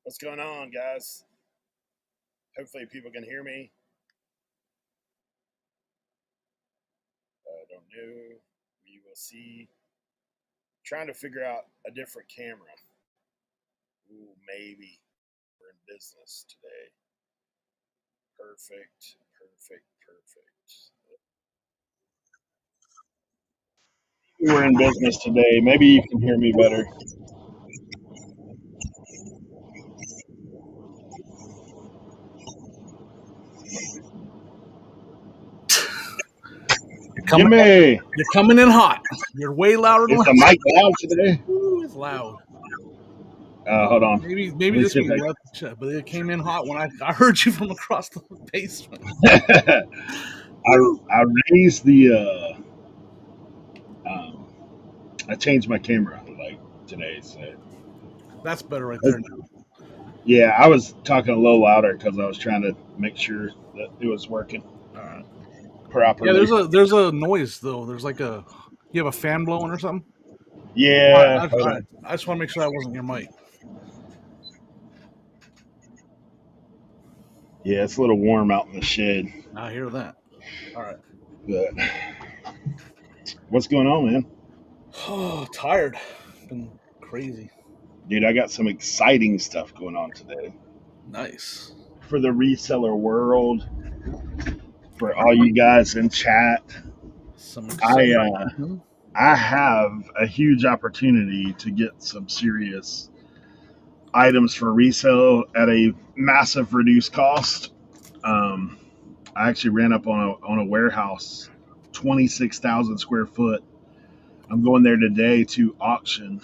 What's going on, guys? Hopefully people can hear me. I don't know. We will see. Trying to figure out a different camera. Ooh, maybe we're in business today. Perfect. We're in business today. Maybe you can hear me better. You're coming in hot. You're way louder than Is the mic loud today? Ooh, it's loud. Hold on. Maybe this week, but it came in hot when I heard you from across the basement. I raised the I changed my camera like today, so That's better right there. yeah, I was talking a little louder because I was trying to make sure that it was working All right. properly. Yeah, there's a noise though. There's like you have a fan blowing or something. Yeah, I just want to make sure that wasn't your mic. yeah, it's a little warm out in the shed. I hear that. All right. But what's going on, man? Oh, tired. Been crazy. Dude, I got some exciting stuff going on today Nice. for the reseller world. For all you guys in chat, Some exciting. I have a huge opportunity to get some serious items for resale at a massive reduced cost. I actually ran up on a warehouse, 26,000 square foot. I'm going there today to auction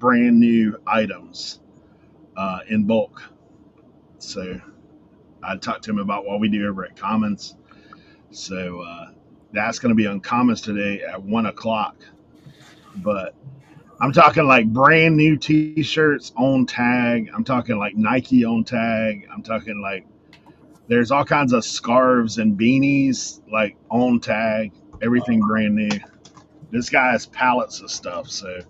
brand new items in bulk. So I talked to him about what we do over at Commons. So that's going to be on Commons today at 1 o'clock. But I'm talking like brand new T-shirts on tag. I'm talking like Nike on tag. I'm talking like there's all kinds of scarves and beanies like on tag. Everything brand new. This guy has pallets of stuff, so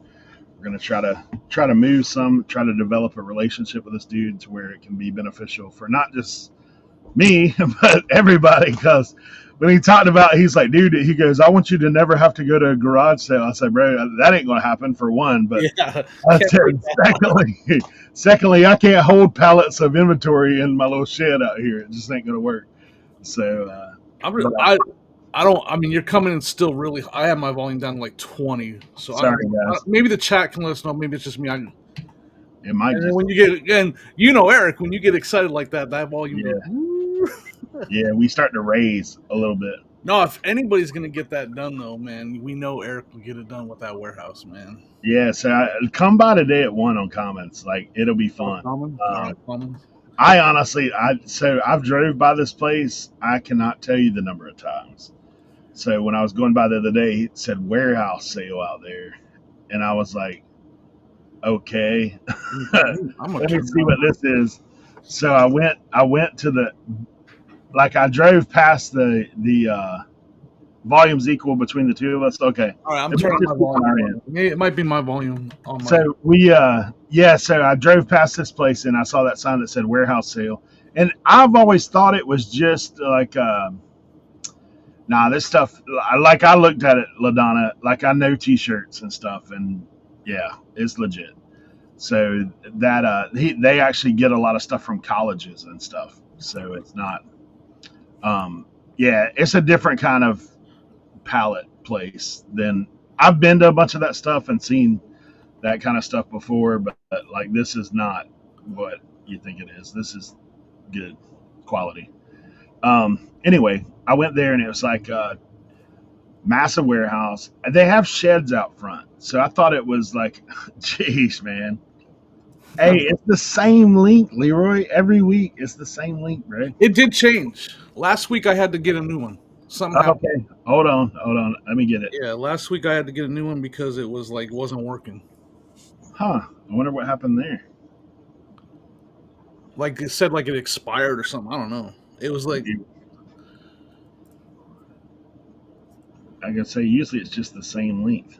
we're gonna try to move some, try to develop a relationship with this dude to where it can be beneficial for not just me but everybody. Because when he talked about it, he's like, dude, he goes, I want you to never have to go to a garage sale. I said, bro, that ain't gonna happen for one. But Yeah. I said, secondly, I can't hold pallets of inventory in my little shed out here. It just ain't gonna work. So I don't. I mean, you're coming in still really. I have my volume down to like 20. So sorry, guys. maybe the chat can let us know. Maybe it's just me. It might and just, when you get, and you know, Eric, when you get excited like that, that volume yeah. goes. Yeah, we start to raise a little bit. No, if anybody's gonna get that done, though, man, we know Eric will get it done with that warehouse, man. Yeah, so come by today at 1 on Commons. Like it'll be fun. I honestly, I've drove by this place. I cannot tell you the number of times. So when I was going by the other day, it said warehouse sale out there, and I was like, okay, let me see what this is. So I went to the, like I drove past the volumes equal between the two of us. Okay. All right, I'm turning my volume. It might be my volume on my. So so I drove past this place and I saw that sign that said warehouse sale, and I've always thought it was just like this stuff. Like I looked at it, LaDonna. Like I know T-shirts and stuff, and yeah, it's legit. So that they actually get a lot of stuff from colleges and stuff. So it's not. It's a different kind of pallet place than I've been to a bunch of that stuff and seen that kind of stuff before, but like this is not what you think it is. This is good quality. Anyway, I went there and it was like a massive warehouse. They have sheds out front, so I thought it was like, geez, man. Hey, it's the same link, Leroy. Every week it's the same link, bro. It did change. Last week I had to get a new one. Something happened. Okay, hold on. Let me get it. Yeah, last week I had to get a new one because it was like wasn't working. Huh? I wonder what happened there. Like it said, like it expired or something. I don't know. It was like. I can say usually it's just the same length.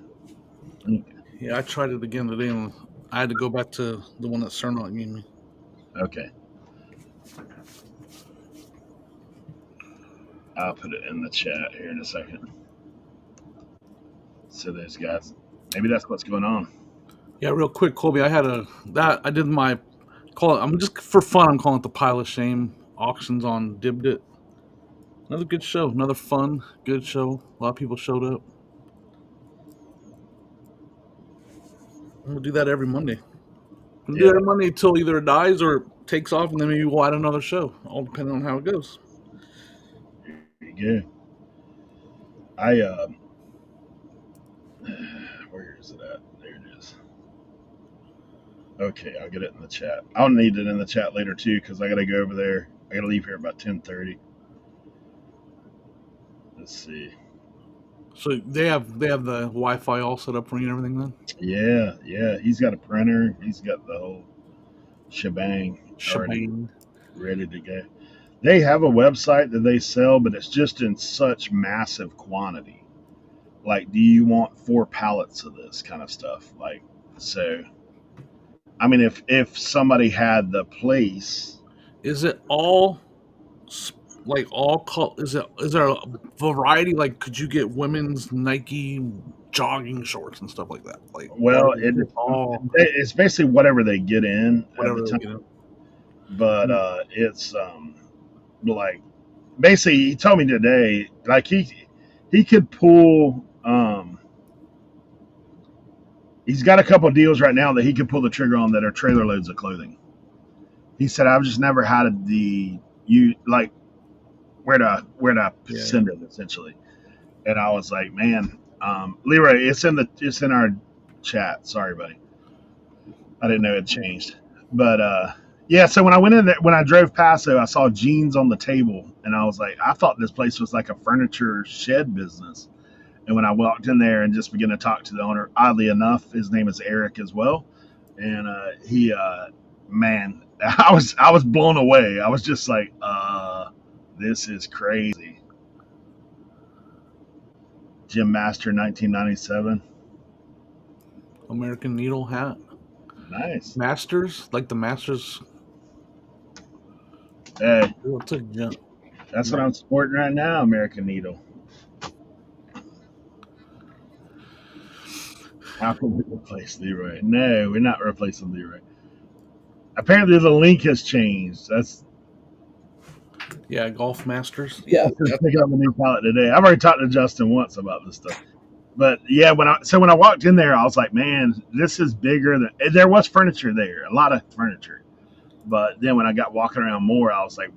Yeah, I tried it again today, and I had to go back to the one that Cernoch gave me. Okay. I'll put it in the chat here in a second. So those guys, maybe that's what's going on. Yeah, real quick, Colby. I did my call it. I'm just for fun. I'm calling it the Pile of Shame auctions on Dibdit. Another good show. Another fun, good show. A lot of people showed up. I'm gonna do that every Monday. I'm gonna do it every Monday until either it dies or it takes off, and then maybe we'll add another show. All depending on how it goes. There you go. I where is it at? There it is. Okay, I'll get it in the chat. I'll need it in the chat later too because I got to go over there. I got to leave here about 10:30. Let's see. So they have the Wi-Fi all set up for you and everything then. Yeah. He's got a printer. He's got the whole shebang already ready to go. They have a website that they sell, but it's just in such massive quantity. Like, do you want 4 pallets of this kind of stuff? Like, so. I mean, if somebody had the place, is it all like all? Is there a variety? Like, could you get women's Nike jogging shorts and stuff like that? Like, well, it's basically whatever they get in at the time. But it's like basically he told me today, like he could pull. He's got a couple deals right now that he could pull the trigger on that are trailer loads of clothing. He said, "I've just never had where to send it essentially." And I was like, "Man, Leroy, it's in our chat. Sorry, buddy. I didn't know it changed." But yeah, so when I went in there, when I drove past it, I saw jeans on the table, and I was like, I thought this place was like a furniture shed business. And when I walked in there and just began to talk to the owner, oddly enough, his name is Eric as well, and man, I was blown away. I was just like, this is crazy. Jim Master, 1997. American Needle hat. Nice. Masters, like the Masters. Hey, that's what I'm sporting right now, American Needle. How can we replace Leroy? No, we're not replacing Leroy. Apparently, the link has changed. Golf Masters. Yeah, picking up a new pallet today. I've already talked to Justin once about this stuff. But yeah, when I walked in there, I was like, man, this is bigger than. There was furniture there, a lot of furniture. But then when I got walking around more, I was like,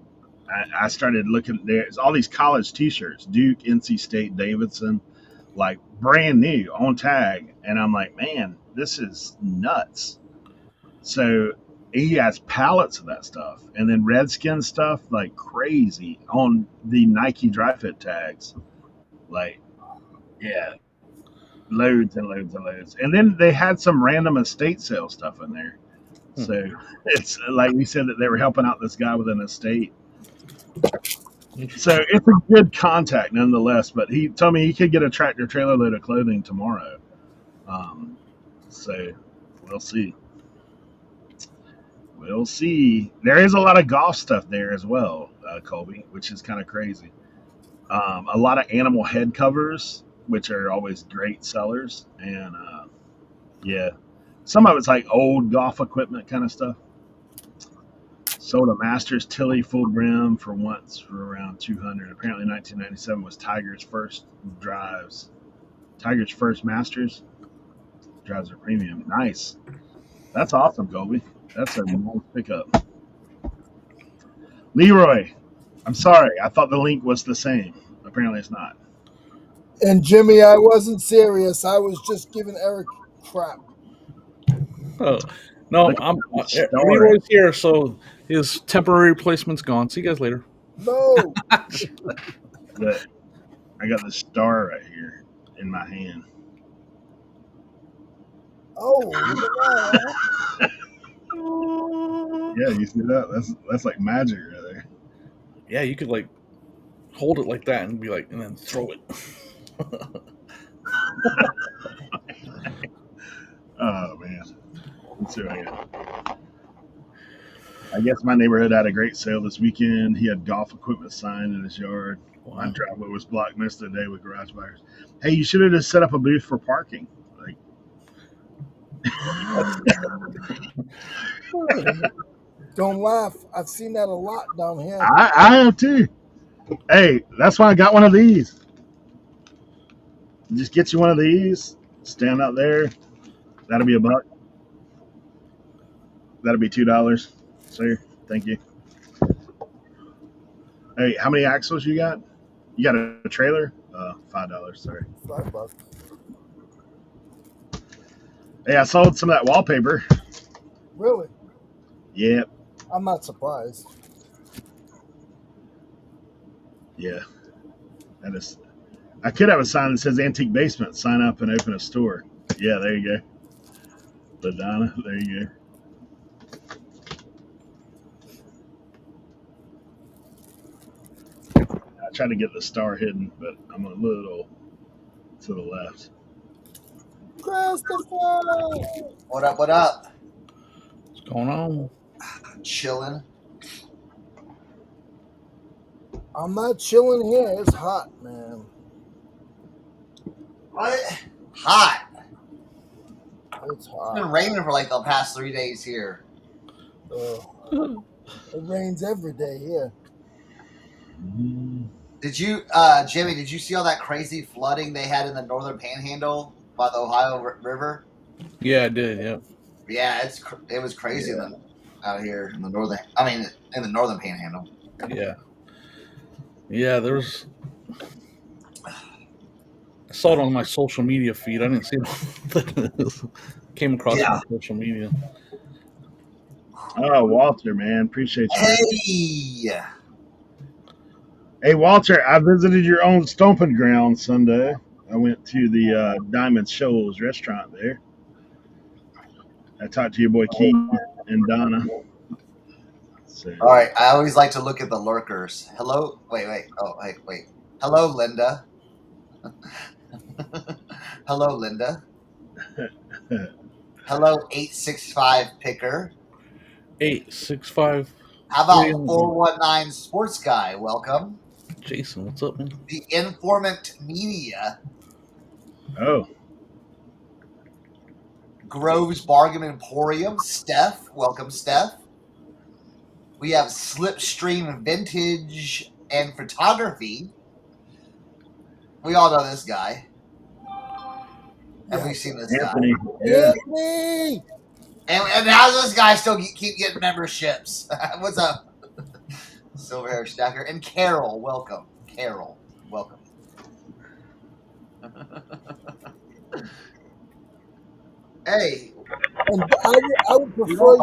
I started looking. There's all these college T-shirts: Duke, NC State, Davidson, like brand new on tag, and I'm like, man, this is nuts. So he has pallets of that stuff, and then Redskin stuff like crazy on the Nike dry fit tags, like yeah, loads and loads and loads. And then they had some random estate sale stuff in there. So it's like we said that they were helping out this guy with an estate. So it's a good contact nonetheless. But he told me he could get a tractor trailer load of clothing tomorrow. So we'll see. We'll see. There is a lot of golf stuff there as well, Colby, which is kind of crazy. A lot of animal head covers, which are always great sellers. And yeah, some of it's like old golf equipment kind of stuff. Sold a Masters Tilly full brim for once for around $200. Apparently 1997 was Tiger's first drives. Tiger's first Masters. Drives are premium. Nice. That's awesome, Colby. That's a nice pickup. Leroy, I'm sorry. I thought the link was the same. Apparently it's not. And Jimmy, I wasn't serious. I was just giving Eric crap. Oh, no, Leroy's here, so his temporary replacement's gone. See you guys later. No. But I got the star right here in my hand. Oh, look at that. Yeah, you see that? That's like magic right there. Yeah, you could like hold it like that and be like, and then throw it. Oh man. Let's see what I got. I guess my neighborhood had a great sale this weekend. He had golf equipment sign in his yard. My Wow. driveway was blocked most of the day with garage buyers. Hey, you should have just set up a booth for parking. Like, Don't laugh. I've seen that a lot down here. I have too. Hey, that's why I got one of these. Just get you one of these. Stand out there. That'll be $1. That'll be $2, sir. Thank you. Hey, how many axles you got? You got a trailer? $5. Sorry. $5. Hey, I sold some of that wallpaper. Really? Yep. I'm not surprised. Yeah. That is. I could have a sign that says Antique Basement. Sign up and open a store. Yeah, there you go. LaDonna, there you go. I tried to get the star hidden, but I'm a little to the left. Christopher! What up? What up? What's going on? Chilling. I'm not chilling here. It's hot, man. What? Hot. It's It's hot. been raining for like the past 3 days here. It rains every day here. Did you, Jimmy? Did you see all that crazy flooding they had in the northern Panhandle by the Ohio River? Yeah, I did. Yep. Yeah, it was crazy out here in the northern. I mean, in the northern Panhandle. Yeah. Yeah, there was. I saw it on my social media feed. I didn't see it. Came across it on social media. Oh, Walter, man. Appreciate you. Hey. Hey, Walter, I visited your own stomping ground Sunday. I went to the Diamond Shoals restaurant there. I talked to your boy Keith and Donna. So, All right. I always like to look at the lurkers. Hello. Wait. Oh, wait. Hello, Linda. Hello, Linda. Hello, 865 Picker. 865. How about 419 Sports Guy? Welcome. Jason, what's up, man? The Informant Media. oh, Grove's Bargain Emporium. Steph. Welcome, Steph. We have Slipstream Vintage and Photography. We all know this guy. And we've seen this Anthony. guy. Yeah. Anthony! And how's this guy still keep getting memberships? What's up? Silver Hair Stacker. And Carol, welcome. Carol, welcome. Hey. And I would prefer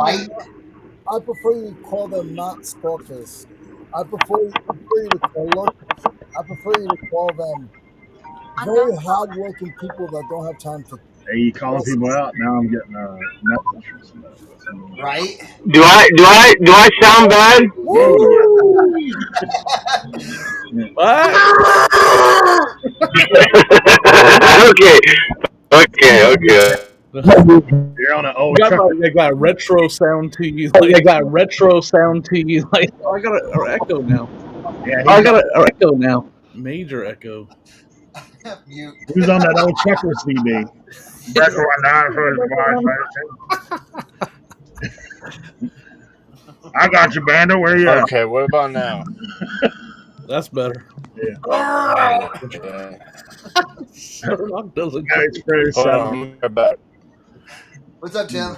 you to call them not stalkers. I prefer you to call them very hardworking people that don't have time to. Hey, you calling people out? Now I'm getting a message from somebody. Right? Do I sound bad? Okay. You're on an old You truck. got retro sound to you. Like, I got an echo now. Yeah, I got an echo now. Major echo. Mute. Who's on that old trucker CD? Brecker 19 for I got you, Bando. Where you at? Okay, what about now? That's better. Yeah. Cernoch doesn't. Yeah, it's pretty Hold sad. on, I'm right back. What's up, Tim?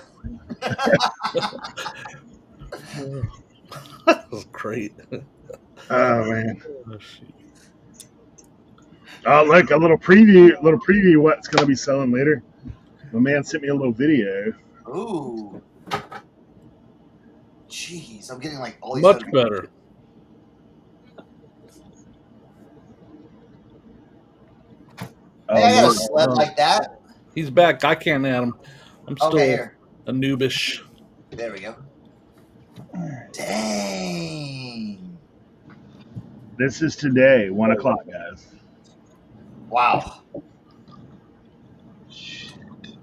That was great. Oh man. Oh look, a little preview what's gonna be selling later. My man sent me a little video. Ooh. Jeez, I'm getting like all these Much better. Hey, I got a sled like that. He's back. I can't add him. I'm still here. a noobish. There we go. Dang. This is today, 1 o'clock, guys. Wow.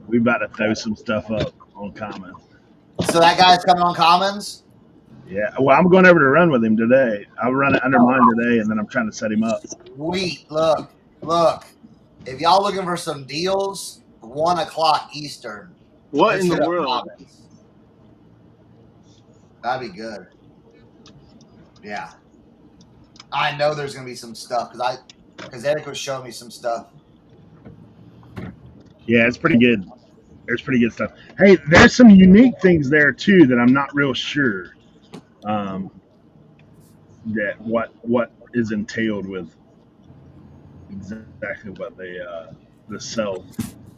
We about to throw some stuff up on comments. So that guy's coming on Commons? Yeah. Well, I'm going over to run with him today. I'll run it under mine today, and then I'm trying to set him up. Sweet. Look. If y'all looking for some deals, 1 o'clock Eastern. What in the Hit up world? comments. That'd be good. Yeah. I know there's gonna be some stuff because Eric was showing me some stuff. Yeah, it's pretty good. There's pretty good stuff. Hey, there's some unique things there too that I'm not real sure that what is entailed with exactly what the sell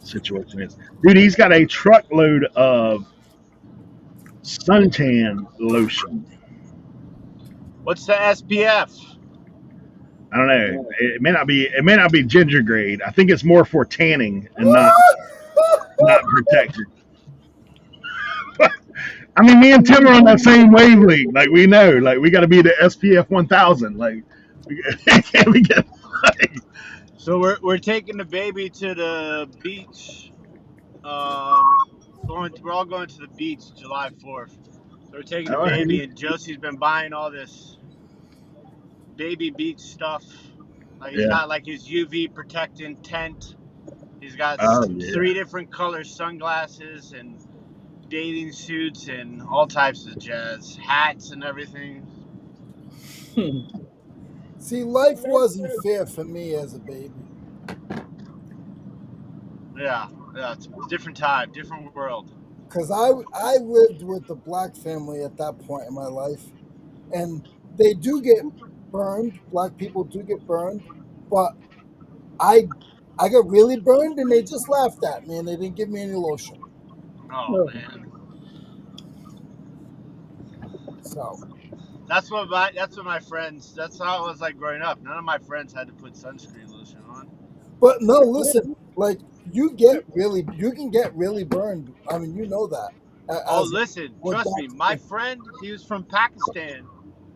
situation is. Dude, he's got a truckload of suntan lotion. What's the SPF? I don't know. It may not be ginger grade. I think it's more for tanning and not protected. I mean, me and Tim are on that same wavelength. Like we know, like we got to be the SPF 1000. Like we get. Like, So we're taking the baby to the beach. We're all going to the beach July 4th. So we're taking the all right. baby, and Josie's been buying all this baby beach stuff. Like he's Yeah. got like his UV protecting tent. He's got Oh, yeah. 3 different color sunglasses and bathing suits and all types of jazz, hats and everything. See, life wasn't fair for me as a baby. Yeah, it's a different time, different world. Because I lived with the black family at that point in my life, and they do get burned. Black people do get burned, but I got really burned, and they just laughed at me, and they didn't give me any lotion. Oh man, So that's what my friends. That's how it was like growing up. None of my friends had to put sunscreen lotion on. but no, listen, like you can get really burned. I mean, you know that. Oh, listen, well, trust me. that's- My friend, he was from Pakistan,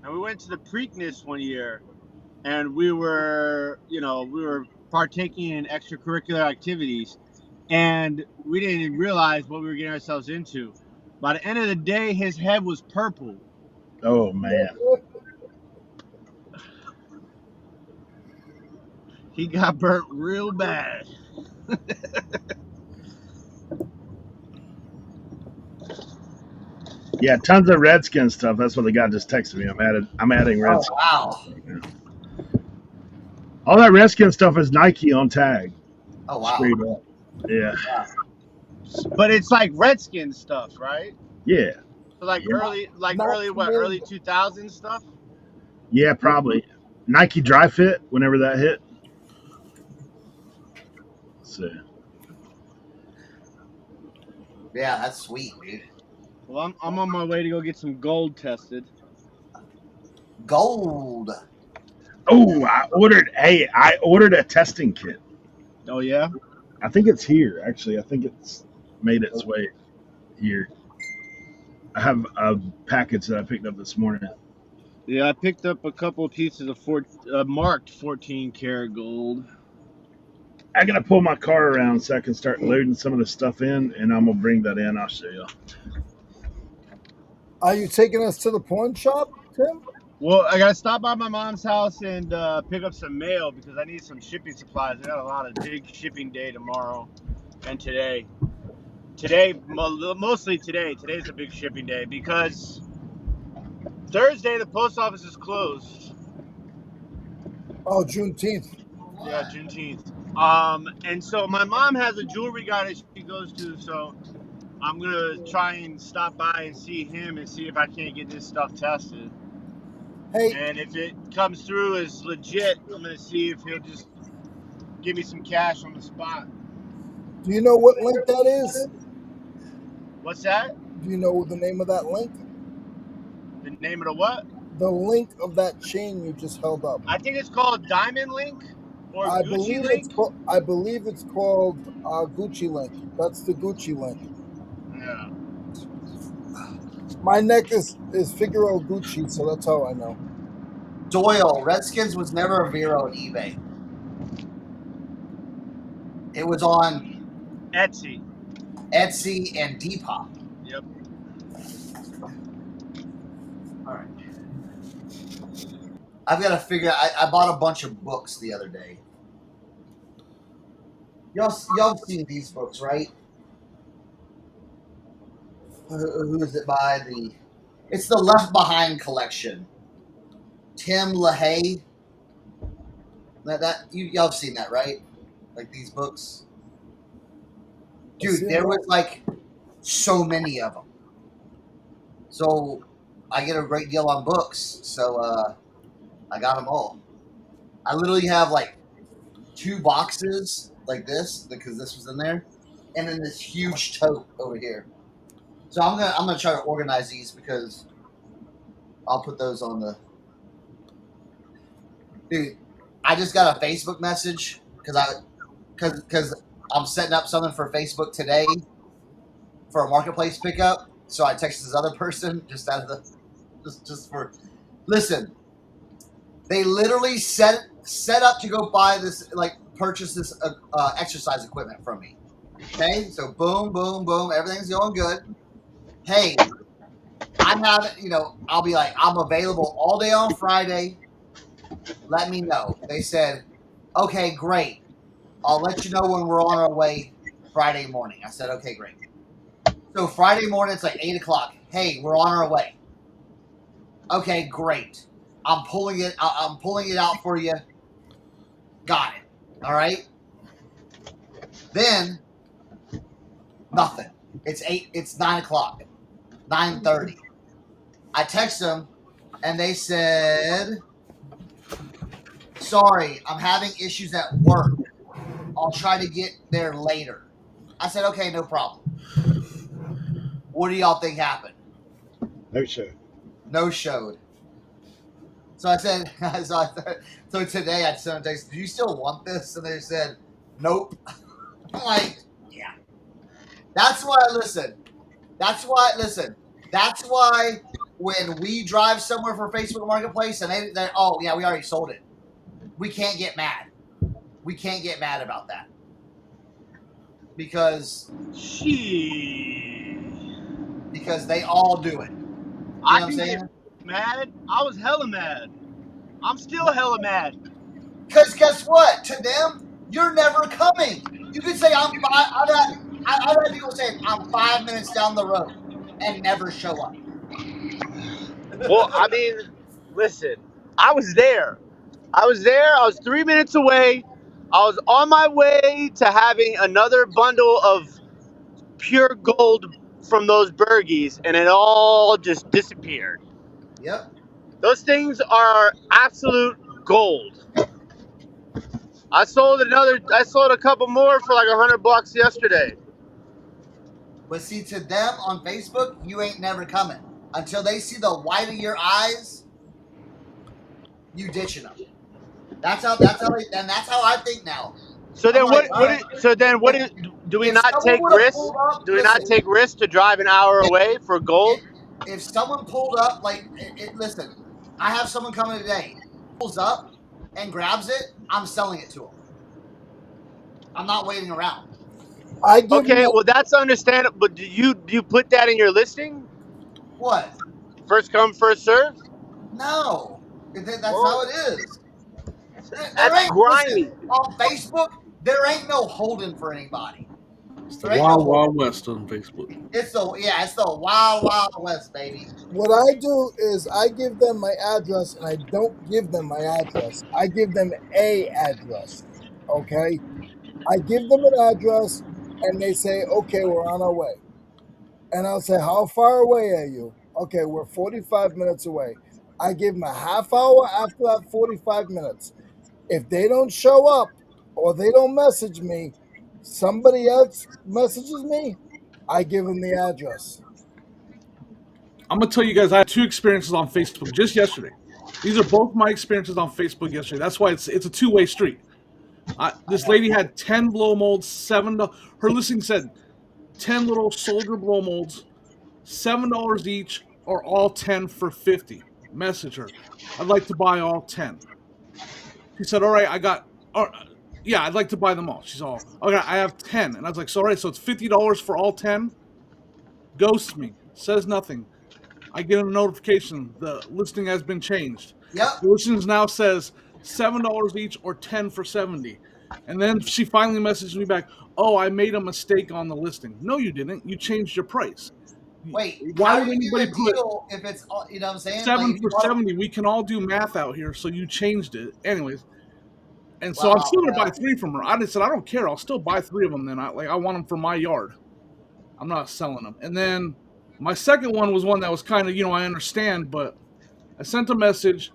and we went to the Preakness one year, and we were partaking in extracurricular activities, and we didn't even realize what we were getting ourselves into. By the end of the day, his head was purple. Oh man. He got burnt real bad. Yeah, tons of Redskin stuff. That's what the guy just texted me. I'm adding Oh Redskin. wow. All that Redskin stuff is Nike on tag. Oh wow. Straight up. Yeah. But it's like Redskin stuff, right? Yeah. So like Yeah. early 2000s stuff? Yeah, probably. Nike Dry Fit, whenever that hit. So Yeah, that's sweet, dude. Well, I'm on my way to go get some gold tested. Gold. oh, I ordered a testing kit. Oh yeah? I think it's here, actually. I think it's made its way here. I have a package that I picked up this morning. Yeah, I picked up a couple of pieces of marked 14 karat gold. I gotta pull my car around so I can start loading some of the stuff in, and I'm gonna bring that in. I'll show you. Are you taking us to the pawn shop, Tim? Well, I gotta stop by my mom's house and pick up some mail because I need some shipping supplies. I got a lot of big shipping day tomorrow and today. Mostly today. Today's a big shipping day because Thursday the post office is closed. Oh, Juneteenth. Yeah, Juneteenth. And so my mom has a jewelry guy that she goes to, so I'm gonna try and stop by and see him and see if I can't get this stuff tested. Hey, And if it comes through as legit, I'm gonna see if he'll just give me some cash on the spot. do you know what link that is? What's that? Do you know the name of that link? The name of the what? The link of that chain you just held up. I think it's called Diamond Link or I Gucci believe Link. it's called Gucci link. That's the Gucci link. Yeah. My neck is Figaro Gucci, so that's how I know. Doyle, Redskins was never a Vero on eBay. It was on Etsy. Etsy and Depop. Yep. All I've got to figure out. I bought a bunch of books the other day. Y'all seen these books, right? Who is it by? It's the Left Behind collection. Tim LaHaye. Y'all have seen that, right? Like these books. Dude, there was like so many of them. So I get a great deal on books. So I got them all. I literally have like 2 boxes like this because this was in there, and then this huge tote over here. So I'm gonna try to organize these because I'll put those on the. Dude, I just got a Facebook message because I'm setting up something for Facebook today for a marketplace pickup. So I texted this other person just out of the just for listen. They literally set up to go buy this, like purchase this exercise equipment from me. Okay, so boom, boom, boom, everything's going good. Hey, I'm having, I'll be like, I'm available all day on Friday. Let me know. They said, okay, great. I'll let you know when we're on our way Friday morning. I said, okay, great. So Friday morning, it's like 8 o'clock. Hey, we're on our way. Okay, great. I'm pulling it out for you. Got it. All right. Then nothing. It's 9 o'clock. 9:30. I text them and they said, sorry, I'm having issues at work. I'll try to get there later. I said, okay, no problem. What do y'all think happened? No show. No showed. So I said, so today I sent a text, do you still want this? And they said, nope. I'm like, yeah. That's why, listen. That's why when we drive somewhere for Facebook Marketplace and they oh, yeah, we already sold it. We can't get mad. We can't get mad about that. Because they all do it. You know what I'm saying? Mad? I was hella mad. I'm still hella mad. Because guess what? To them, you're never coming. You could say I've had people say I'm 5 minutes down the road and never show up. Well, I mean, listen, I was there. I was 3 minutes away. I was on my way to having another bundle of pure gold from those Bergies, and it all just disappeared. Yep. Those things are absolute gold. I sold a couple more for like $100 yesterday. But see, to them on Facebook, you ain't never coming. Until they see the white of your eyes, you ditching them. That's how I think now. So then, right. do we not take risks? Do we not take risks to drive an hour away for gold? If someone pulled up, listen, I have someone coming today, pulls up and grabs it, I'm selling it to him. I'm not waiting around. Okay, well that's understandable. But do you put that in your listing? What? First come, first serve? No, that's how it is. That's grimy. On Facebook, there ain't no holding for anybody. It's the Wild West on Facebook. It's the Wild West, baby. What I do is I give them my address, and I don't give them my address. I give them a address. Okay, I give them an address, and they say, "Okay, we're on our way." And I'll say, "How far away are you?" "Okay, we're 45 minutes away." I give them a half hour after that 45 minutes. If they don't show up or they don't message me, somebody else messages me, I give them the address. I'm gonna tell you guys, I had 2 experiences on Facebook just yesterday. These are both my experiences on Facebook yesterday. That's why it's a 2-way street. This lady had 10 blow molds, her listing said 10 little soldier blow molds, $7 each, or all 10 for $50. Message her, I'd like to buy all 10. She said, all right, I'd like to buy them all. She's all, okay, I have 10. And I was like, so all right, so it's $50 for all 10? Ghosts me, says nothing. I get a notification, the listing has been changed. Yep. The listings now says $7 each or 10 for 70. And then she finally messaged me back, "Oh, I made a mistake on the listing." No, you didn't. You changed your price. Wait, Why how do would you do anybody a put deal if it's you know what I'm saying? Like 7 if you for bought 70? We can all do math out here, so you changed it. Anyways, and so I'm well, still gonna buy 3 from her. I just said I don't care. I'll still buy 3 of them. Then I want them for my yard. I'm not selling them. And then my second one was one that was kind of I understand, but I sent a message.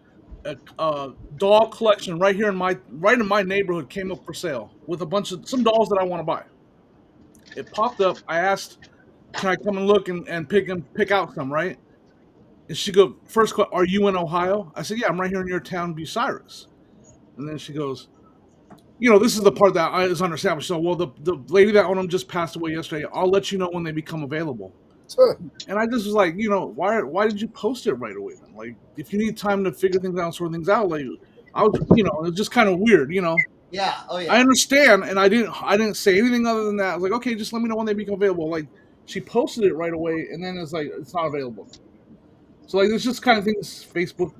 A doll collection right here in my neighborhood came up for sale with a bunch of some dolls that I want to buy. It popped up. I asked, "Can I come and look and pick out some?" Right? And she go first. Are you in Ohio? I said, "Yeah, I'm right here in your town, Bucyrus." And then she goes, "This is the part that is understandable." So, well, the lady that owned them just passed away yesterday. I'll let you know when they become available. And I just was like, why did you post it right away then? Like, if you need time to figure things out, sort things out, like, I was, it's just kind of weird. yeah, oh I yeah. understand, and I didn't say anything other than that. I was like, okay, just let me know when they become available. Like, she posted it right away, and then it's like it's not available. So like, it's just kind of things Facebook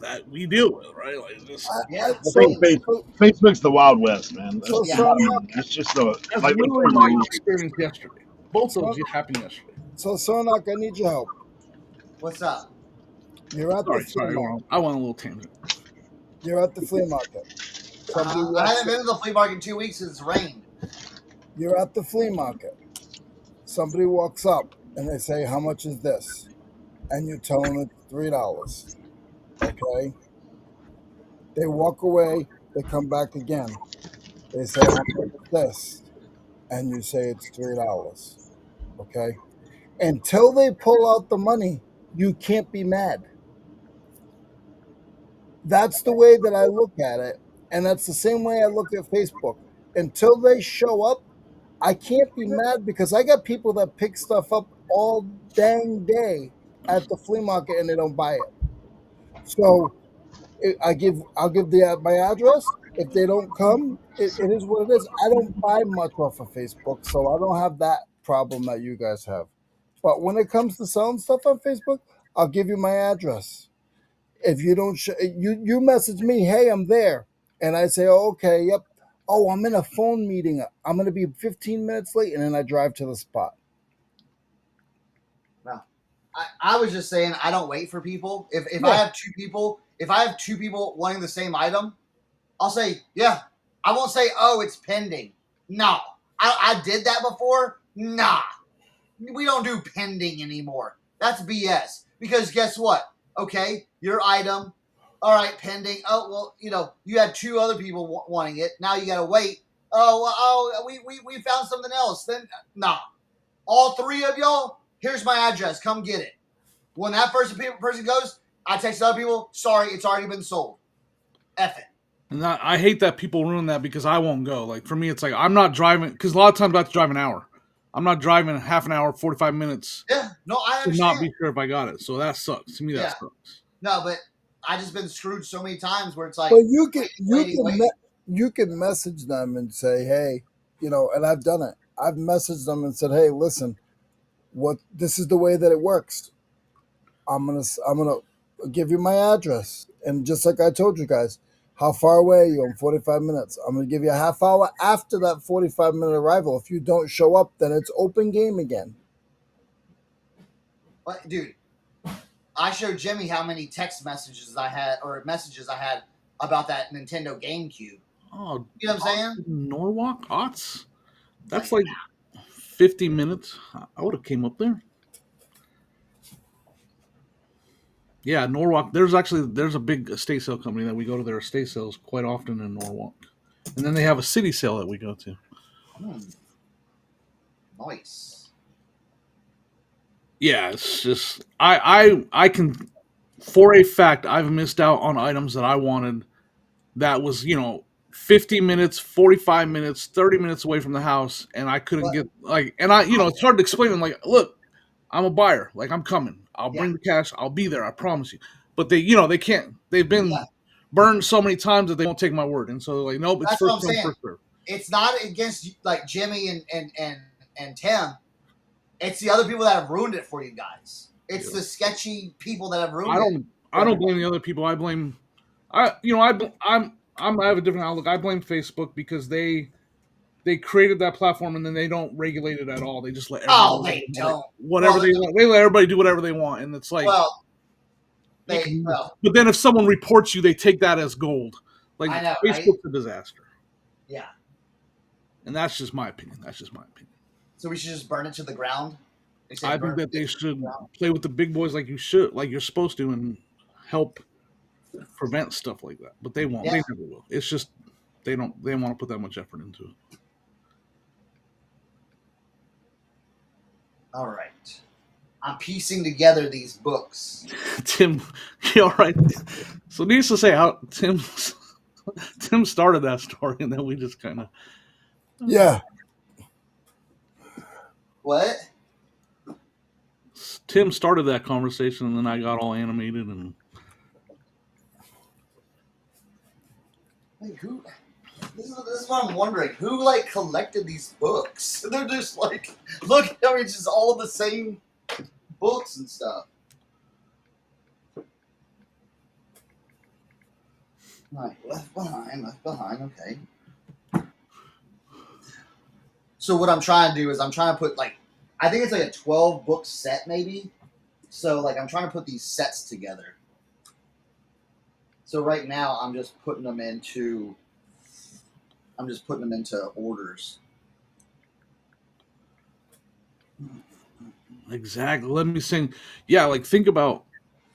that we deal with, right? Like, just Yeah. I think Facebook's the Wild West, man. So, Yeah. That's just the that's like literally my experience yesterday. Both of those happened yesterday. so Cernoch, I need your help. What's up? You're at the flea Sorry, market. I went a little tangent. You're at the flea market. Somebody I walks haven't been to the flea market in 2 weeks since it's rained. You're at the flea market. Somebody walks up and they say, "How much is this?" And you tell them it's $3. Okay. They walk away. They come back again. They say, "How much is this?" And you say it's $3. Okay. Until they pull out the money, you can't be mad. That's the way that I look at it. And that's the same way I look at Facebook. Until they show up, I can't be mad because I got people that pick stuff up all dang day at the flea market and they don't buy it. So I'll give my address. If they don't come, it is what it is. I don't buy much off of Facebook, so I don't have that problem that you guys have. But when it comes to selling stuff on Facebook, I'll give you my address. If you don't, you message me, "Hey, I'm there," and I say, "Oh, okay, yep." "Oh, I'm in a phone meeting. I'm going to be 15 minutes late," and then I drive to the spot. No. I was just saying I don't wait for people. If Yeah. I have two people wanting the same item, I'll say, yeah. I won't say, "Oh, it's pending." No. I did that before. Nah. We don't do pending anymore. That's BS. Because guess what? Okay, your item, all right, pending. Oh, well, you had 2 other people wanting it. Now you got to wait. We found something else. Then, nah. All 3 of y'all, here's my address. Come get it. When that person goes, I text other people, "Sorry, it's already been sold." F it. And I hate that people ruin that because I won't go. Like, for me, it's like I'm not driving because a lot of times I have to drive an hour. I'm not driving half an hour, 45 minutes Yeah, no, I to not understand. be sure if I got it. So that sucks. To me, that Yeah. sucks. No, but I just been screwed so many times where it's like, But you waiting. can message them and say, "Hey," and I've done it. I've messaged them and said, "Hey, listen, this is the way that it works. I'm gonna give you my address, and just like I told you guys, how far away are you? I'm 45 minutes. I'm gonna give you a half hour after that 45-minute arrival. If you don't show up, then it's open game again." But dude, I showed Jimmy how many text messages I had about that Nintendo GameCube. Oh, You know what I'm saying? Norwalk, Otts? That's like 50 minutes. I would have came up there. Yeah, Norwalk. There's a big estate sale company that we go to their estate sales quite often in Norwalk, and then they have a city sale that we go to. Nice. Yeah, it's just I can, for a fact, I've missed out on items that I wanted that was 50 minutes, 45 minutes, 30 minutes away from the house, and I couldn't get it's hard to explain them. Like, look, I'm a buyer. Like, I'm coming. I'll bring the cash. I'll be there. I promise you. But they can't. They've been burned so many times that they won't take my word. And so they're like, nope, it's That's what first I'm come, saying. first serve. It's not against like Jimmy and Tim. It's the other people that have ruined it for you guys. It's the sketchy people that have ruined it. I don't blame the other people. I blame I have a different outlook. I blame Facebook because they created that platform and then they don't regulate it at all. They just let Oh, everybody they don't. whatever they want. They let everybody do whatever they want, and it's like Well, you can. well, But then if someone reports you, they take that as gold. Like I know, right? Facebook's a disaster, Yeah. and that's just my opinion. That's just my opinion. So we should just burn it to the ground. I think that they should play with the big boys like you're supposed to, and help prevent stuff like that. But they won't. Yeah. They never will. It's just they don't want to put that much effort into it. All right. I'm piecing together these books. Tim, you all right? So needless to say, how Tim started that story, and then we just kind of Yeah. What? Tim started that conversation, and then I got all animated and. Like who? This is what I'm wondering. Who like collected these books? They're just like, look, I mean, it's just all the same books and stuff. Right, left behind. Okay. So what I'm trying to do is I'm trying to put like, I think it's like a 12 book set maybe. So like I'm trying to put these sets together. So right now I'm just putting them into orders. Exactly. Let me sing. Yeah, like think about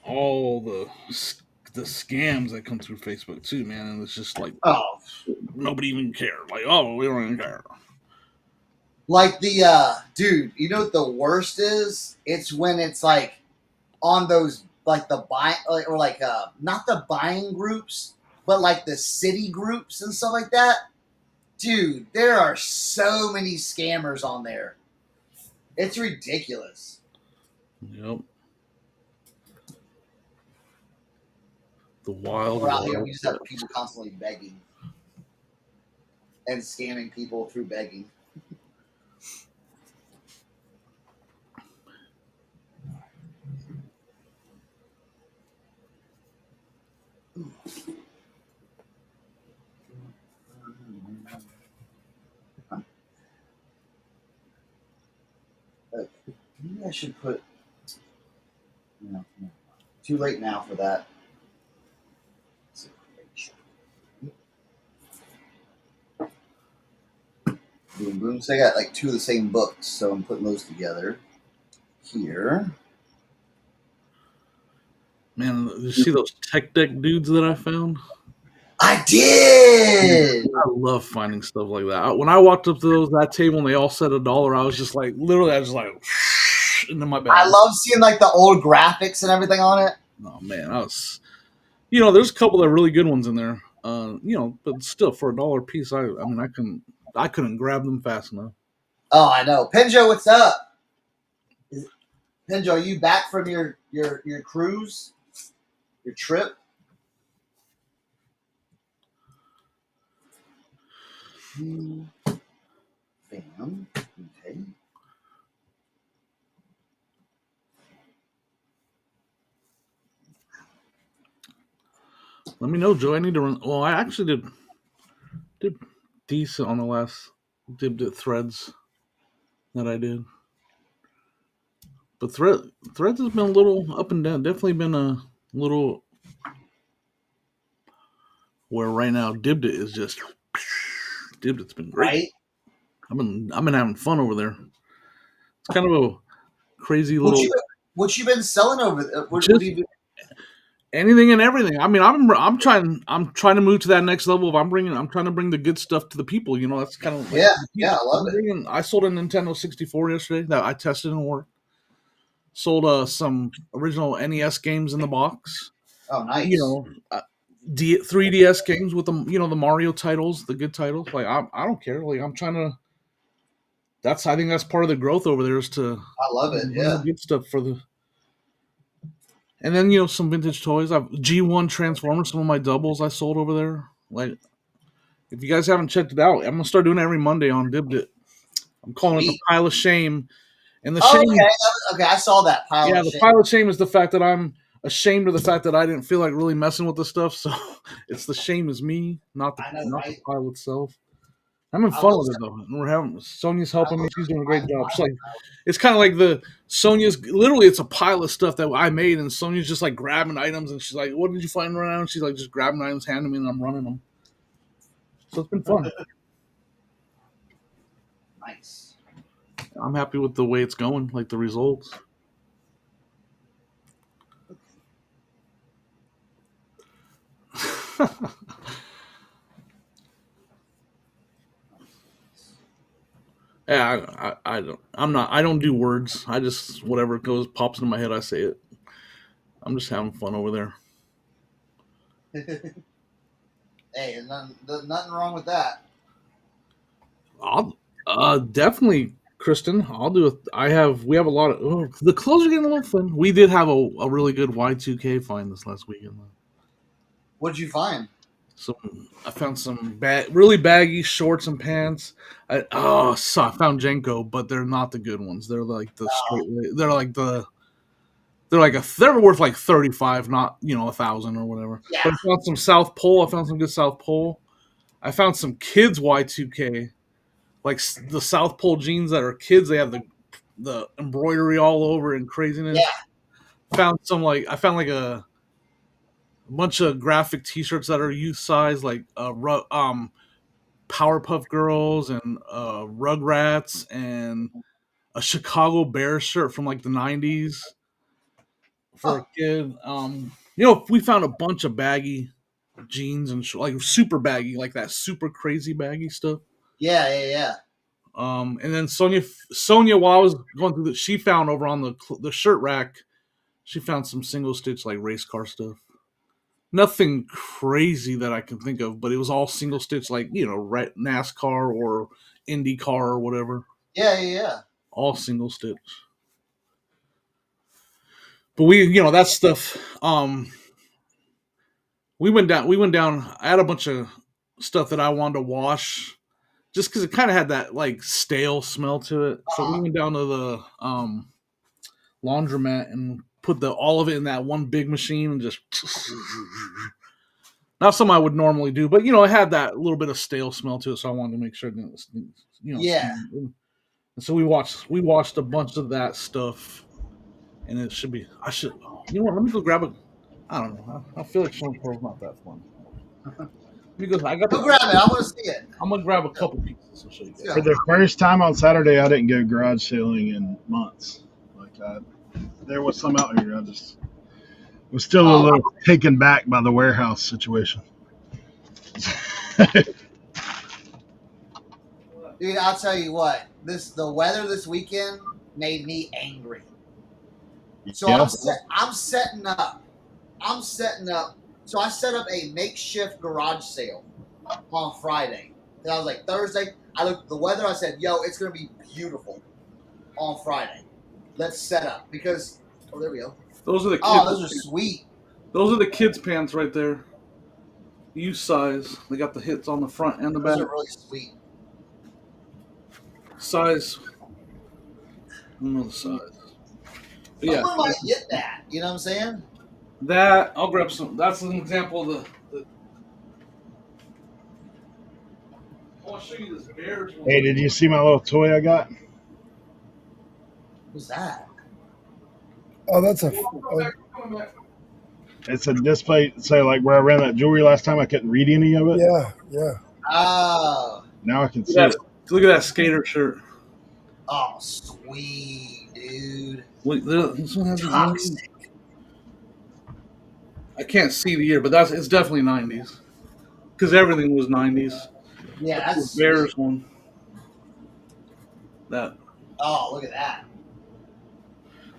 all the scams that come through Facebook too, man. And it's just like, oh, nobody even cared. Like, oh, we don't even care. Like the dude, you know what the worst is? It's when it's like on those like the buy or like not the buying groups, but like the city groups and stuff like that. Dude, there are so many scammers on there. It's ridiculous. Yep. The wild. We're out here, we just have people constantly begging and scamming people through begging. Maybe I should put. No, too late now for that. Boom, boom. So I got like two of the same books, so I'm putting those together here. Man, you see those tech deck dudes that I found? I did. I love finding stuff like that. When I walked up to that table and they all said $1, I was just like, literally, I was just like, into my bag. I love seeing like the old graphics and everything on it. Oh man, there's a couple of really good ones in there. But still, for $1 a piece, I couldn't grab them fast enough. Oh, I know. Penjo, what's up? Penjo, are you back from your cruise? Your trip? Bam. Okay. Let me know, Joe. I need to run. Well, I actually did decent on the last Dibdit threads that I did. But threads has been a little up and down. Definitely been a little where right now Dibdit is just Dibdit's been great. Right? I've been having fun over there. It's kind of a crazy little. What you been selling over there? What have you been? Anything and everything. I mean, I'm trying to move to that next level. I'm trying to bring the good stuff to the people. That's kind of like, yeah. I love it. I sold a Nintendo 64 yesterday that I tested and worked. Sold some original NES games in the box. Oh, nice. 3DS games with the the Mario titles, the good titles. Like I don't care. Like I'm trying to. I think that's part of the growth over there is to. I love it. Yeah. Good stuff for the. And then some vintage toys. I've G1 Transformers. Some of my doubles I sold over there. Like, if you guys haven't checked it out, I'm gonna start doing it every Monday on Dibdit. I'm calling it the Pile of Shame. And the shame. Okay, I saw that pile. Yeah, the pile of shame is the fact that I'm ashamed of the fact that I didn't feel like really messing with the stuff. So it's the shame is me, not the I know, not the right? file itself. I'm having I fun will with say, it though. And we're having Sonia's helping me. She's doing a great job. I- She's like, it's kind of like the Sonia's. Literally, it's a pile of stuff that I made, and Sonia's just like grabbing items, and she's like, "What did you find around?" She's like, just grabbing items, handing me, and I'm running them. So it's been fun. nice. I'm happy with the way it's going, like the results. Yeah, I don't. I don't do words. I just whatever goes pops into my head, I say it. I'm just having fun over there. Hey, there's nothing wrong with that. I'll definitely, Kristen. I'll do it. We have a lot of the clothes are getting a little fun. We did have a really good Y2K find this last weekend. What'd you find? I found some really baggy shorts and pants. I found Jenko, but they're not the good ones. They're like the straight. They're worth like 35, not 1,000 or whatever. Yeah. But I found some South Pole. I found some good South Pole. I found some kids Y2K, like the South Pole jeans that are kids. They have the embroidery all over and craziness. Yeah. I found like a bunch of graphic T-shirts that are youth size, like Powerpuff Girls and Rugrats and a Chicago Bears shirt from like the '90s for a kid. We found a bunch of baggy jeans and like super baggy, like that super crazy baggy stuff. Yeah. And then Sonia, while I was going through she found over on the shirt rack, she found some single stitch like race car stuff. Nothing crazy that I can think of, but it was all single stitch, like NASCAR or IndyCar or whatever. Yeah. All single stitch. But that stuff. We went down. I had a bunch of stuff that I wanted to wash, just because it kind of had that like stale smell to it. So we went down to the laundromat and put all of it in that one big machine and just. Not something I would normally do, but it had that little bit of stale smell to it, so I wanted to make sure that Yeah. And so we watched a bunch of that stuff, and it should be. Let me go grab it. I don't know. I feel like showing pearls not that fun. Let me go. Go grab it. I want to see it. I'm gonna grab a couple pieces. I'll show you guys. For the first time on Saturday, I didn't go garage sailing in months. There was some out here. I just was still a little taken back by the warehouse situation. Dude, I'll tell you what. The weather this weekend made me angry. So Yeah. I'm setting up. So I set up a makeshift garage sale on Friday. And I was like, Thursday, I looked at the weather. I said, yo, it's going to be beautiful on Friday. Let's set up. Because, there we go. Those are the kids. Oh, those are sweet. Those are the kids' pants right there. Youth size. They got the hits on the front and the back. Those are really sweet. Size. I don't know the size. But yeah. Someone might get that. You know what I'm saying? That, I'll grab some. That's an example of the I want to show you this Bears one. Hey, did you see my little toy I got? Who's that? Oh, that's a. Come back. It's a display. So, like where I ran that jewelry last time, I couldn't read any of it. Yeah. Oh. Now I can see it. Look at that skater shirt. Oh, sweet, dude. Look, this one has a Toxic. I can't see the year, but it's definitely 90s. Because everything was 90s. Yeah, that's the Bears one. That. Oh, look at that.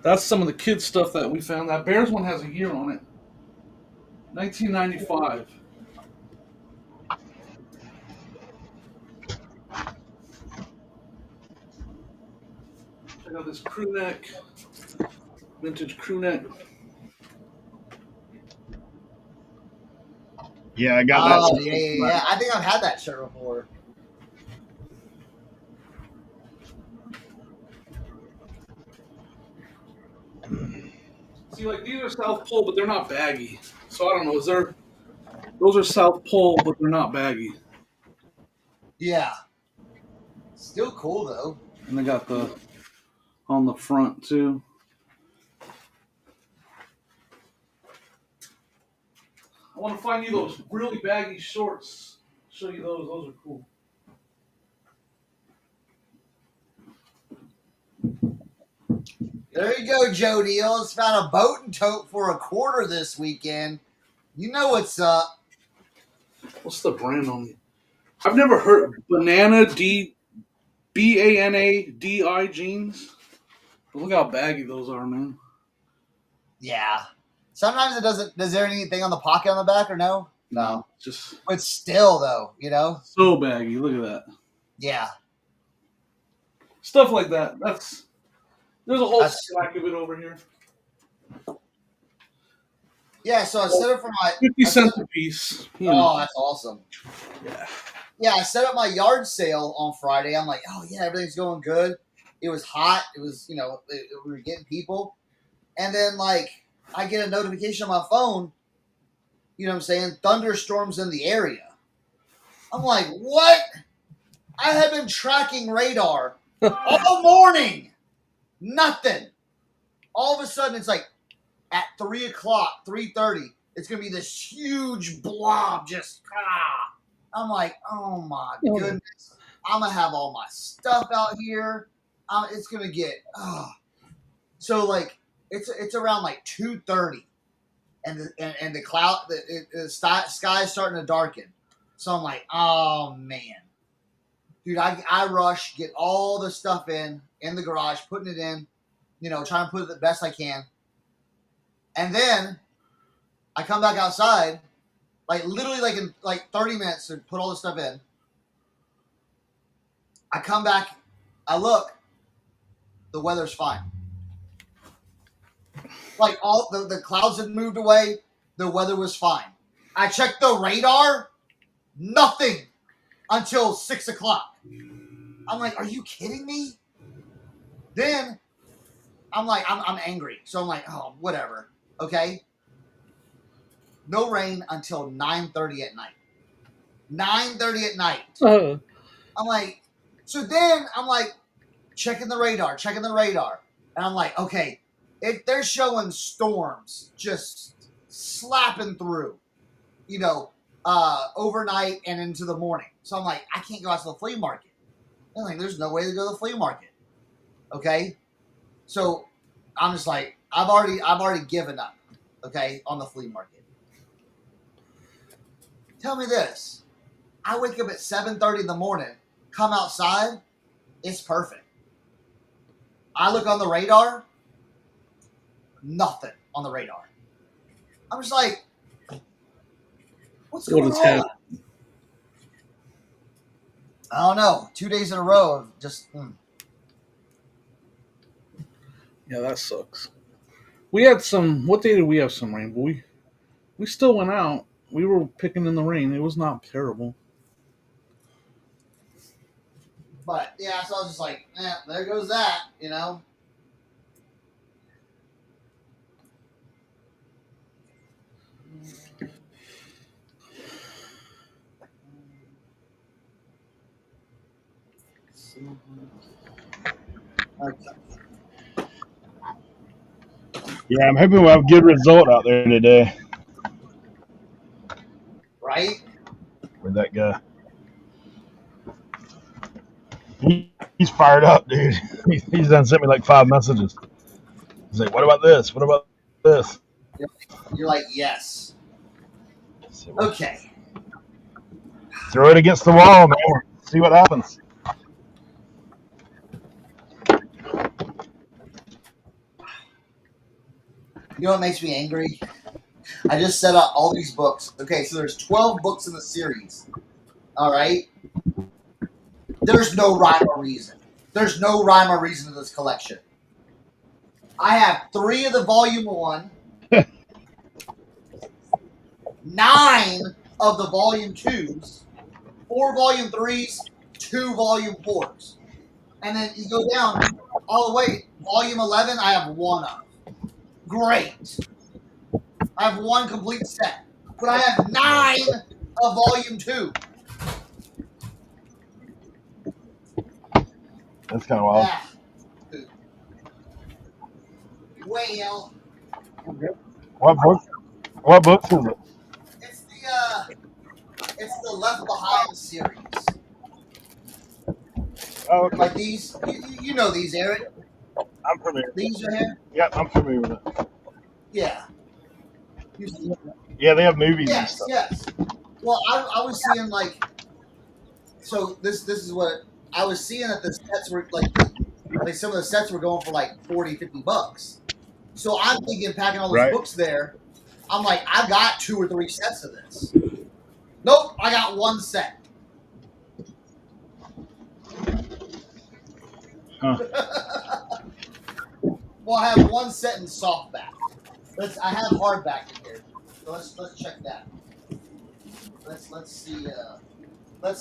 That's some of the kids' stuff that we found. That Bears one has a year on it. 1995. Check out this crew neck. Vintage crew neck. Yeah, I got that. Oh, yeah. I think I've had that shirt before. See, like these are South Pole, but they're not baggy. So I don't know. Those are South Pole, but they're not baggy. Yeah. Still cool though. And they got the on the front too. I want to find you those really baggy shorts. Show you those. Those are cool. There you go, Joe Deals. Found a boat and tote for $25 this weekend. You know what's up. What's the brand on it? I've never heard BANADI jeans. But look how baggy those are, man. Yeah. Sometimes it doesn't. Is there anything on the pocket on the back or no? No. Just. But still, though, you know. So baggy. Look at that. Yeah. Stuff like that. There's a whole stack of it over here. Yeah, so I set up for my 50 cents a piece. Oh, that's awesome. Yeah. Yeah, I set up my yard sale on Friday. I'm like, oh yeah, everything's going good. It was hot. It was, we were getting people. And then like I get a notification on my phone, you know what I'm saying? Thunderstorms in the area. I'm like, what? I have been tracking radar all morning. Nothing. All of a sudden, it's like at 3 o'clock, 3:30, it's going to be this huge blob just, I'm like, oh my goodness. I'm going to have all my stuff out here. It's going to get, So like, it's around like 2:30 and the cloud, the sky is starting to darken. So I'm like, oh man. Dude, I rush, get all the stuff in the garage, putting it in, trying to put it the best I can. And then I come back outside, like literally like in like 30 minutes to put all the stuff in. I come back, I look, the weather's fine. Like all the clouds had moved away, the weather was fine. I checked the radar, nothing until 6 o'clock. I'm like, are you kidding me? Then I'm like, I'm angry. So I'm like, oh, whatever. Okay. No rain until 9:30 at night. 9:30 at night. I'm like, so then I'm like checking the radar. And I'm like, okay, if they're showing storms just slapping through, overnight and into the morning. So I'm like, I can't go out to the flea market. I'm like, there's no way to go to the flea market. Okay. So I'm just like, I've already given up, okay, on the flea market. Tell me this. I wake up at 7:30 in the morning, come outside, it's perfect. I look on the radar, nothing on the radar. I'm just like, what's going on? Happening? I don't know. 2 days in a row of just... Yeah, that sucks. We had some. What day did we have some rain? But we still went out. We were picking in the rain. It was not terrible. But yeah, so I was just like, there goes that, Okay. Yeah, I'm hoping we'll have a good result out there today. Right? With that guy. He's fired up, dude. He's done sent me like 5 messages. He's like, what about this? What about this? You're like, yes. Okay. Throw it against the wall, man. See what happens. You know what makes me angry? I just set up all these books. Okay, so there's 12 books in the series. All right? There's no rhyme or reason. There's no rhyme or reason to this collection. I have 3 of the volume 1, 9 of the volume 2s, 4 volume 3s, 2 volume 4s. And then you go down all the way. Volume 11, I have 1 of. Great. I have 1 complete set, but I have 9 of volume 2. That's kind of wild. Ah. Well, What book? What books is it? it's the Left Behind series. Oh, okay. Like these, you know these, Eric. I'm familiar. These right here. Yeah, I'm familiar with it. Yeah. Yeah, they have movies and Yes, stuff. yes. Well, I was seeing like, so this is what I was seeing that the sets were like some of the sets were going for like $40-$50. So I'm thinking, packing all those Right. books there, I'm like, I got 2 or 3 sets of this. Nope, I got 1 set. Huh. Well, I have 1 set in softback. I have hardback in here. So let's check that. Let's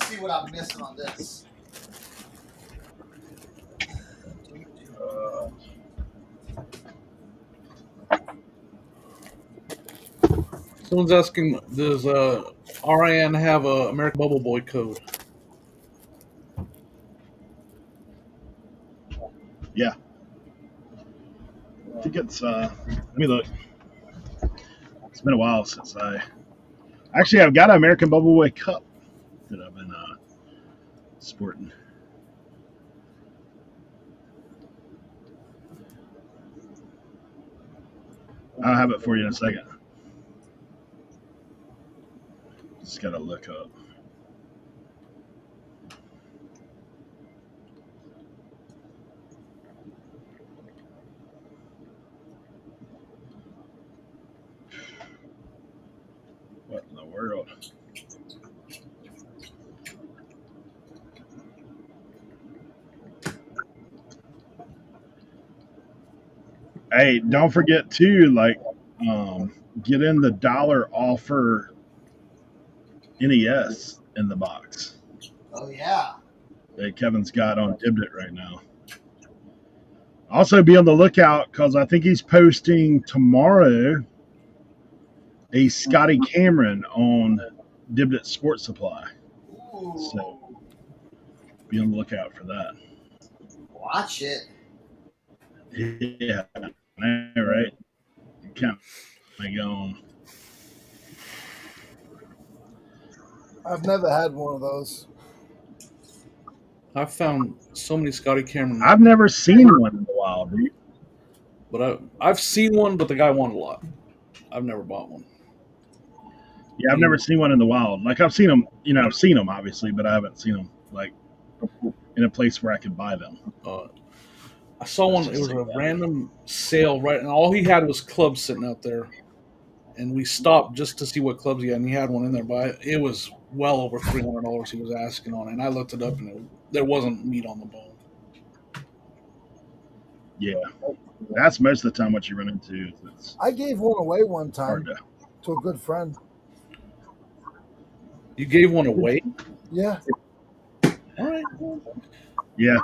see what I'm missing on this. Someone's asking, does RIN have a American Bubble Boy code? Yeah. I think it's, let me look. It's been a while since actually, I've got an American Bubble Boy cup that I've been sporting. I'll have it for you in a second. Just gotta look up. What in the world? Hey, don't forget too, like, get in the dollar offer NES in the box Oh yeah. that Kevin's got on Dibdit right now. Also, be on the lookout because I think he's posting tomorrow a Scotty Cameron on Dibdit Sports Supply. Ooh. So be on the lookout for that. Watch it. Yeah, right. Kind of going. I've never had one of those. I've found so many Scotty Cameron, I've never seen one in the wild. but I've seen one, but the guy wanted a lot. I've never bought one. Yeah, I've never seen one in the wild. Like I've seen them, I've seen them obviously, but I haven't seen them like in a place where I could buy them. I saw one. It was a random sale, right? And all he had was clubs sitting out there. And we stopped just to see what clubs he had, and he had one in there. But it was well over $300 he was asking on it. And I looked it up, and there wasn't meat on the bone. Yeah, that's most of the time what you run into. I gave one away one time to a good friend. You gave one away? Yeah. All right. Yeah.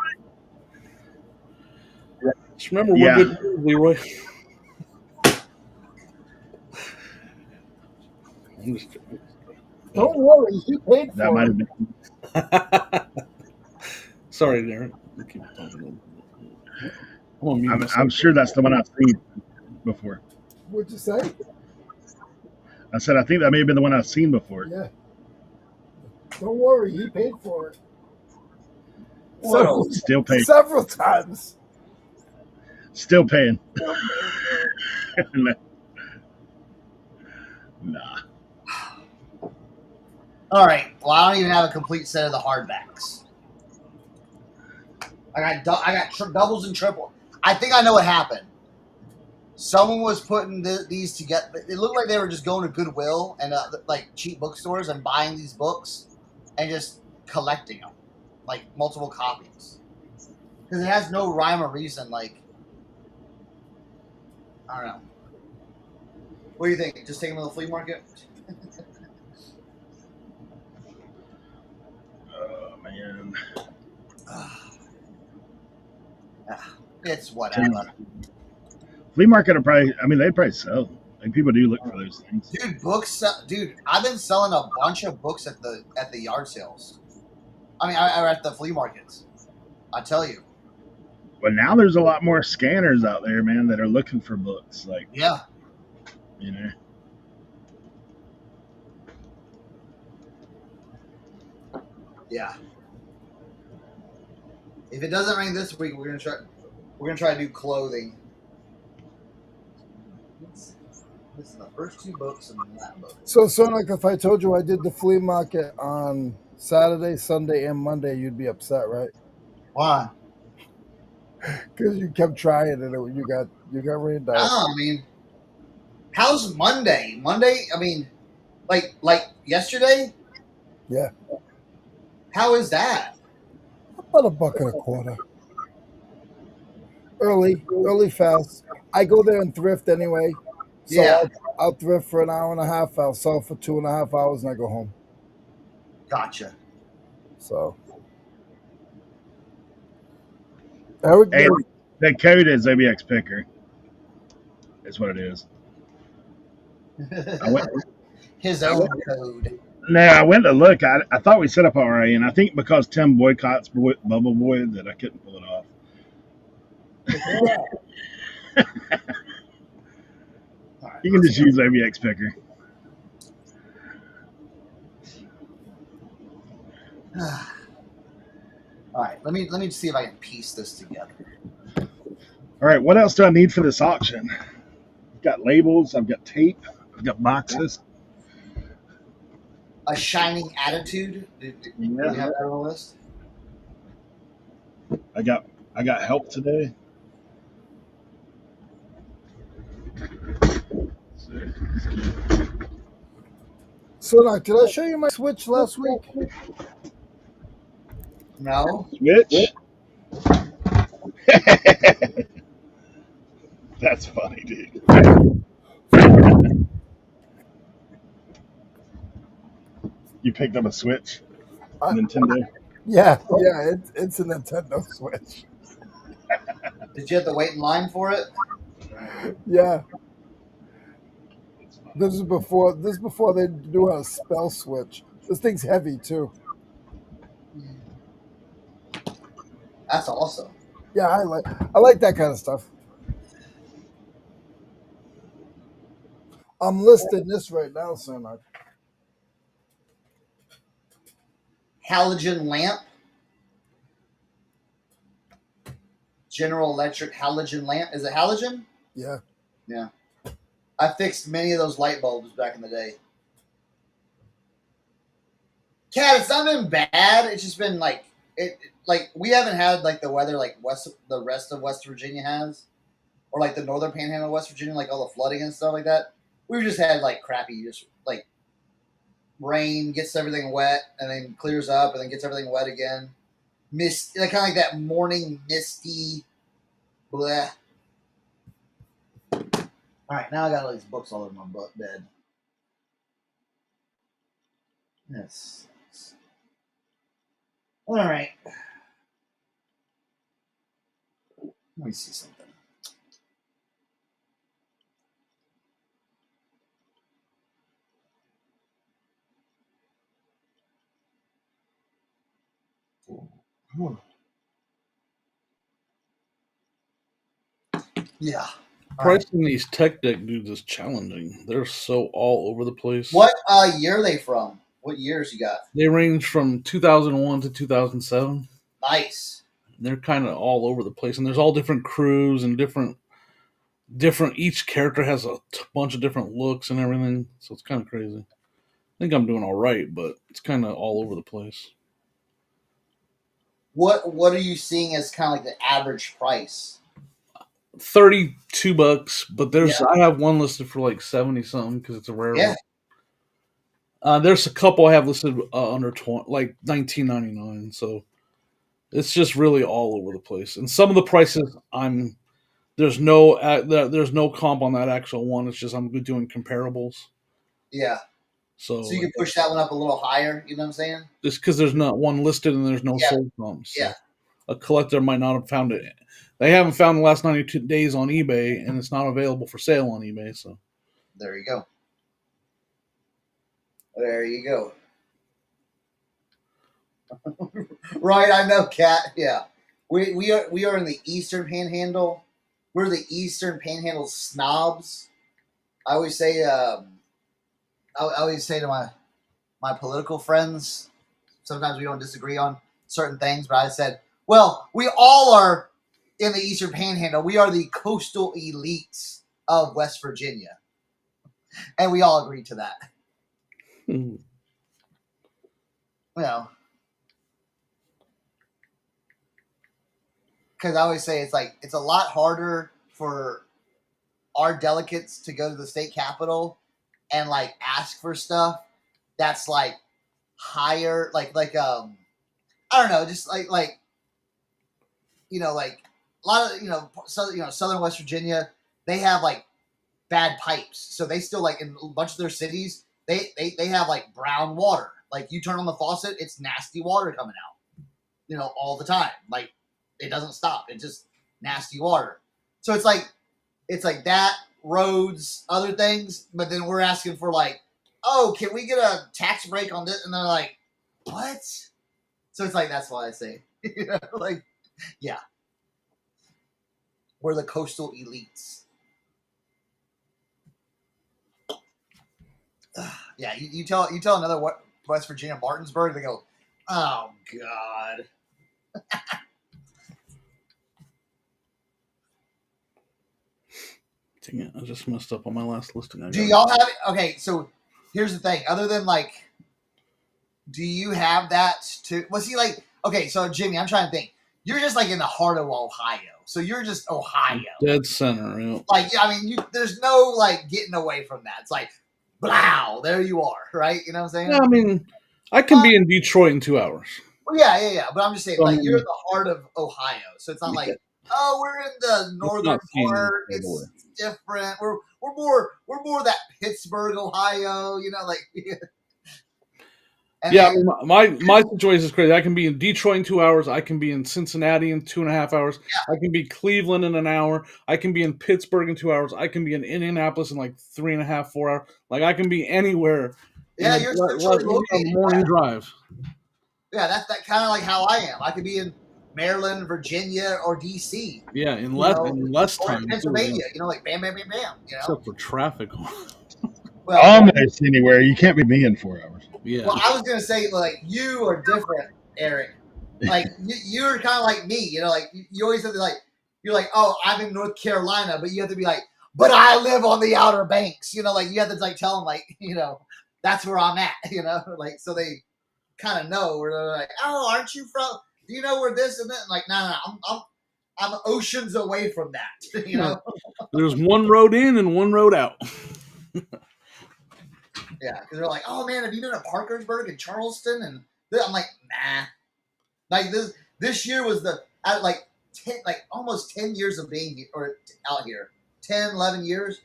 Just remember, we're good, Leroy. Don't worry, he paid for That might it. have been. Sorry, Darren. Keep talking. I'm sure that's the one I've seen before. What'd you say? I said I think that may have been the one I've seen before. Yeah. Don't worry, he paid for it. Still paying. Several times. Still paying. Nah. All right. Well, I don't even have a complete set of the hardbacks. I got doubles and triple. I think I know what happened. Someone was putting these together. It looked like they were just going to Goodwill and like cheap bookstores and buying these books and just collecting them, like multiple copies. Because it has no rhyme or reason. Like, I don't know. What do you think? Just take them to the flea market? Oh man. It's whatever. Flea market are probably. I mean, they'd probably sell. Like people do look for those things. Dude, books. Dude, I've been selling a bunch of books at the yard sales. I mean, I at the flea markets. I tell you. But now there's a lot more scanners out there, man, that are looking for books. Like, Yeah. you know. Yeah. If it doesn't rain this week, we're gonna try to do clothing. This is the first two books and that book. So, like, if I told you I did the flea market on Saturday, Sunday, and Monday, you'd be upset, right? Why? Because you kept trying and you got rained out. I mean, how's Monday? Monday, I mean, like yesterday? Yeah. How is that? About $1.25. Early fast. I go there and thrift anyway. So Yeah. I'll thrift for an hour and a half. I'll sell for 2.5 hours and I go home. Gotcha. So Eric, Hey, the code is Obxpicker. Is what it is. I went, His own code. no, I went to look. I thought we set up already, and I think because Tim boycotts Bubble Boy that I couldn't pull it off. Right, You can just use Obxpicker. All right, let me see if I can piece this together. All right, what else do I need for this auction? I've got labels. I've got tape. I've got boxes. A shining attitude. Do you have that on the list? I got help today. So, did I show you my Switch last week? No. Switch. That's funny, dude. You picked up a Switch, Nintendo. Yeah, it's a Nintendo Switch. Did you have to wait in line for it? Yeah. This is before they knew how to spell Switch. This thing's heavy too. That's awesome. Yeah, I like that kind of stuff. I'm listing this right now, Cernoch. Halogen lamp. General Electric halogen lamp. Is it halogen? Yeah. Yeah. I fixed many of those light bulbs back in the day. Cat, it's not been bad. It's just been like we haven't had like the weather like the rest of West Virginia has, or like the northern panhandle of West Virginia, like all the flooding and stuff like that. We've just had like crappy, just like rain gets everything wet and then clears up and then gets everything wet again. Mist, like kind of like that morning misty. Bleh. All right, now I got all these books all over my bed. Yes. All right. Let me see something. Yeah. Pricing these tech deck dudes is challenging. They're so all over the place. What year are they from? What years you got? They range from 2001 to 2007. Nice. They're kind of all over the place, and there's all different crews and different. Each character has a bunch of different looks and everything, so it's kind of crazy. I think I'm doing all right, but it's kind of all over the place. What are you seeing as kind of like the average price? $32, but I have one listed for like 70 something because it's a rare one. There's a couple I have listed under 20, like $19.99. So it's just really all over the place. And some of the prices there's no comp on that actual one. It's just I'm doing comparables. Yeah. So you can push that one up a little higher. You know what I'm saying? Just because there's not one listed and there's no sold comps. So. Yeah. a collector might not have found it. They haven't found the last 92 days on eBay, and it's not available for sale on eBay. So there you go. There you go. Right, I know, Kat. Yeah, we are in the Eastern Panhandle. We're the Eastern Panhandle snobs. I always say, I always say to my political friends, sometimes we don't disagree on certain things, but I said, well, we all are in the Eastern Panhandle. We are the coastal elites of West Virginia, and we all agree to that. You know, because I always say it's a lot harder for our delegates to go to the state capitol and like ask for stuff that's like higher, like I don't know, just like like a lot of southern West Virginia, they have like bad pipes, so they still like in a bunch of their cities they have like brown water. Like you turn on the faucet, it's nasty water coming out, all the time. Like it doesn't stop. It's just nasty water. So it's like that, roads, other things, but then we're asking for like, oh, can we get a tax break on this? And they're like, what? So it's like, that's why I say, like, yeah, we're the coastal elites. Yeah, you tell another West Virginia Martinsburg, they go, oh God. dang it, I just messed up on my last listing. Do y'all have it? Okay, so here's the thing. Other than like, do you have that too? Well, see, like, okay, so Jimmy, I'm trying to think. You're just like in the heart of Ohio, so you're just Ohio, dead center. Yeah. Like, I mean, there's no like getting away from that. It's like, blow, there you are, right? You know what I'm saying? Yeah, I mean, I can be in Detroit in 2 hours. Well, yeah. But I'm just saying, So, like, you're in the heart of Ohio, so it's not like, oh, we're in the northern part. It's different. We're more that Pittsburgh, Ohio. Like. And yeah, then, I mean, my situation is crazy. I can be in Detroit in 2 hours. I can be in Cincinnati in 2.5 hours. Yeah. I can be Cleveland in an hour. I can be in Pittsburgh in 2 hours. I can be in Indianapolis in like 3.5, 4 hours. Like I can be anywhere. Yeah, you're centrally located. Morning drive. Yeah, that's kind of like how I am. I could be in Maryland, Virginia, or DC. Yeah, in less time. Pennsylvania, like bam, bam, bam, bam. Except for traffic. Well, almost anywhere. You can't be me in 4 hours. Yeah. Well, I was gonna say, like, you are different, Eric. Like you're kind of like me. Like you always have to like, you're like, oh, I'm in North Carolina, but you have to be like, but I live on the Outer Banks. Like you have to like tell them like, that's where I'm at. Like so they kind of know where they're like, oh, aren't you from? Do you know where this and that? And like, no, I'm oceans away from that. There's one road in and one road out. Yeah, because they're like, oh man, have you been to Parkersburg and Charleston? And I'm like, nah. Like this year was almost 10 years of being out here, 10, 11 years.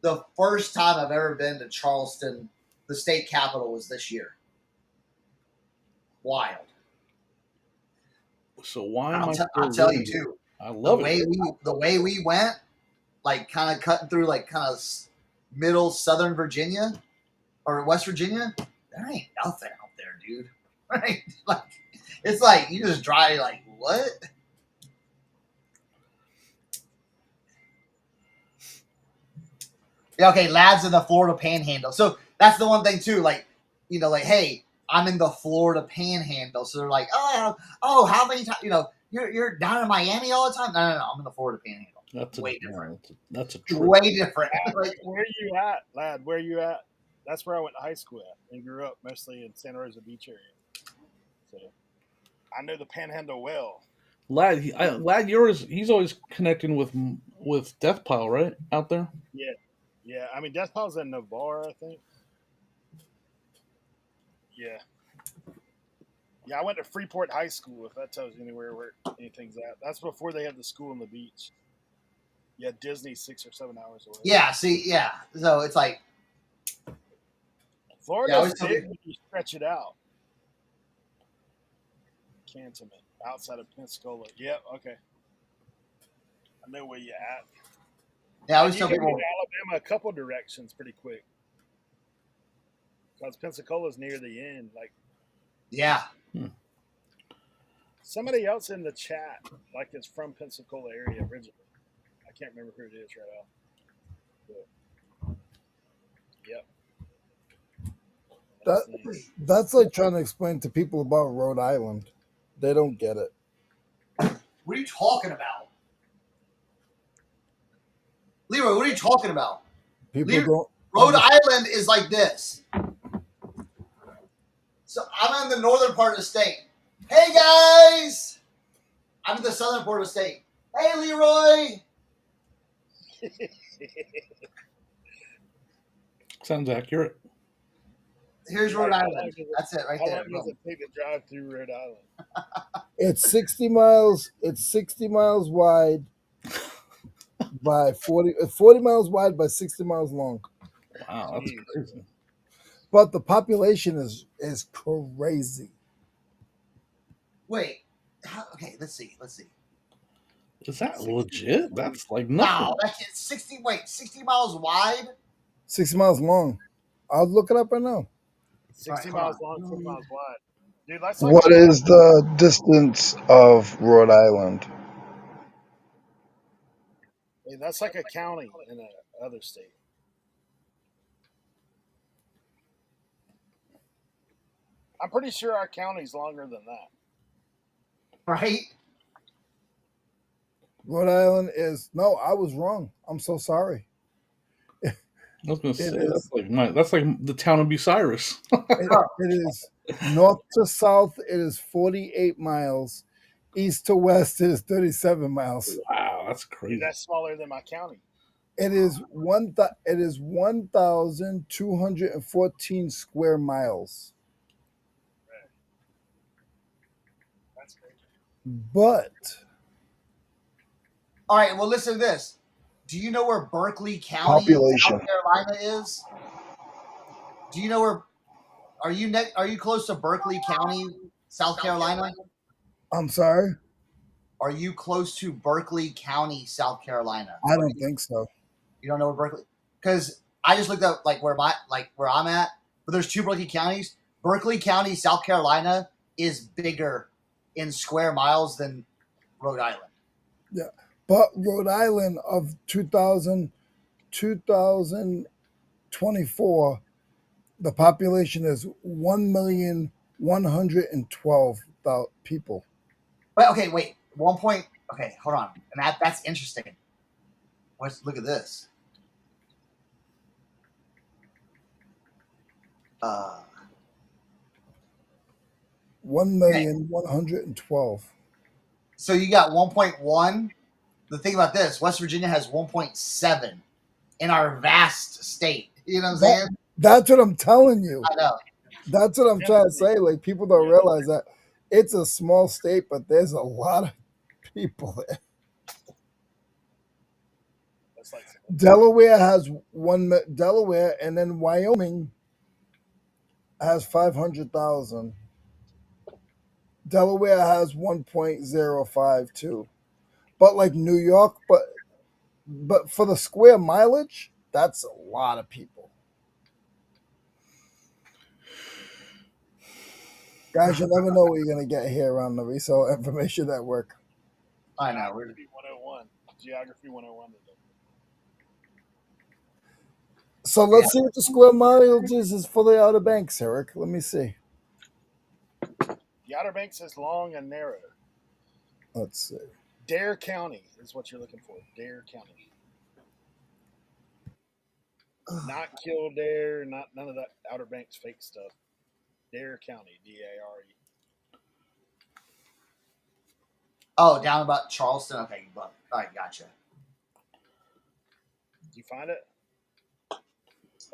The first time I've ever been to Charleston, the state capital, was this year. Wild. So why am I'll tell you too. I love the way we went, like kind of cutting through like kind of middle southern Virginia or West Virginia. There ain't nothing out there, dude. Right? Like it's like you just drive like what? Yeah, okay, lads in the Florida Panhandle. So that's the one thing too. Like, like, hey, I'm in the Florida Panhandle. So they're like, oh, how many times? You're down in Miami all the time. No, I'm in the Florida Panhandle. That's way different. That's a trip. Way different. Like, where you at, lad? Where you at? That's where I went to high school at and grew up, mostly in Santa Rosa Beach area. So I know the Panhandle well. Lad, he's always connecting with Death Pile, right? Out there? Yeah. I mean, Death Pile's in Navarre, I think. Yeah. Yeah, I went to Freeport High School, if that tells you anywhere where anything's at. That's before they had the school on the beach. Yeah, Disney's 6 or 7 hours away. Yeah, see, yeah. So it's like Florida's big when you stretch it out. Cantonment. outside of Pensacola. Yep. Okay. I know where you at. Yeah, I And always you tell can get to people. Alabama a couple directions pretty quick. Because Pensacola's near the end. Like Yeah. somebody else in the chat, like is from Pensacola area originally. I can't remember who it is right now. But, yep. That's like trying to explain to people about Rhode Island. They don't get it. What are you talking about? Leroy, what are you talking about? People don't. Rhode Island is like this. So I'm in the northern part of the state. Hey guys! I'm in the southern part of the state. Hey Leroy! Sounds accurate. Here's Rhode Island. That's it right How there. long does it take to drive through Rhode Island? It's 60 miles. It's 60 miles wide by 40 miles wide by 60 miles long. Wow, that's crazy. But the population is crazy. Wait. Okay, let's see. Is that legit? That's like nothing. Wow, that's 60 miles wide? 60 miles long. I'll look it up right now. 60 Right, miles long, 40 miles wide. Dude, that's like What is the distance of Rhode Island? that's like a county in another state. I'm pretty sure our county's longer than that. Right? Rhode Island is no. I was wrong. I'm so sorry. I was gonna say is. that's like the town of Bucyrus. It is north to south. It is 48 miles. East to west, it is 37 miles. Wow, that's crazy. Dude, that's smaller than my county. It is 1,214 square miles. That's crazy. But All right, well, listen to this. Do you know where Berkeley County, Population. South Carolina is? Do you know where? Are you close to Berkeley County, South Carolina? I'm sorry? Are you close to Berkeley County, South Carolina? I don't think so. You don't know where Berkeley? Because I just looked up where I'm at. But there's two Berkeley counties. Berkeley County, South Carolina, is bigger in square miles than Rhode Island. Yeah, but Rhode Island of 2024, the population is 1,112,000 people. But okay, wait. Okay, hold on. And that's interesting. Let's look at this. 1,112,000. So you got 1.1. The thing about this, West Virginia has 1.7 in our vast state. You know what I'm saying? That's what I'm telling you. I know. That's what I'm trying to say. Like, people don't realize that it's a small state, but there's a lot of people there. Delaware has Delaware, and then Wyoming has 500,000. Delaware has 1.052. But like New York, but for the square mileage, that's a lot of people. Guys, you never know what you're going to get here on the Reseller Information Network. I know. Geography 101. Geography 101 today. So let's see what the square mileage is for the Outer Banks, Eric. Let me see. The Outer Banks is long and narrow. Let's see. Dare County is what you're looking for. Dare County. Not Kildare, none of that Outer Banks fake stuff. Dare County, D-A-R-E. Oh, down about Charleston. Okay, all right, gotcha. Did you find it?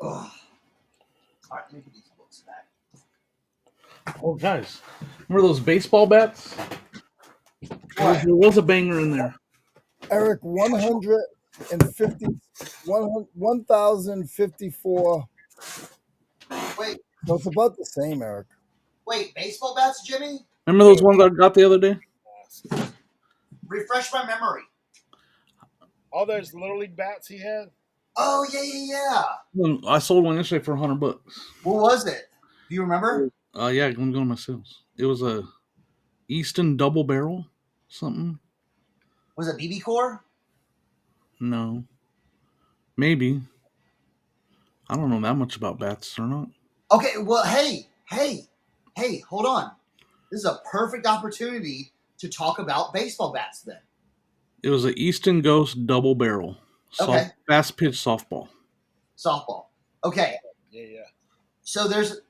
Oh. All right, let me get these books back. Oh, guys, remember those baseball bats? There was a banger in there. Eric, 1,054. Wait. So it's about the same, Eric. Wait, baseball bats, Jimmy? Remember those ones I got the other day? bats? Refresh my memory. All those little league bats he had. Oh yeah. I sold one yesterday for $100. What was it? Do you remember? Yeah, let me go to my sales. It was a Easton double barrel, something. Was it BB Core? No, maybe. I don't know that much about bats or not. Okay, well, hey, hold on. This is a perfect opportunity to talk about baseball bats then. It was an Easton Ghost double barrel, Okay. fast pitch softball. Softball. Okay. Yeah. So there's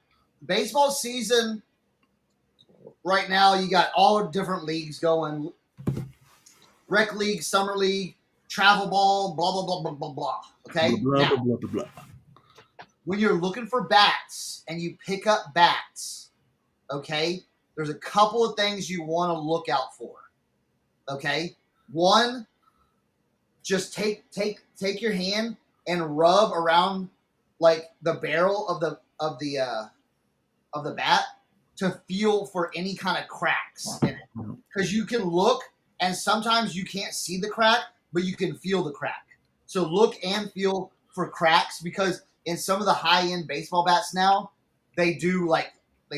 baseball season right now. You got all different leagues going. Rec league, summer league, travel ball, blah, blah, blah, blah, blah, blah. Okay? Blah, Now, blah, blah, blah, blah. when you're looking for bats and you pick up bats, okay, there's a couple of things you want to look out for. Okay? One, just take your hand and rub around like the barrel of the bat to feel for any kind of cracks in it. Because you can look and sometimes you can't see the crack, but you can feel the crack. So look and feel for cracks, because in some of the high-end baseball bats now, they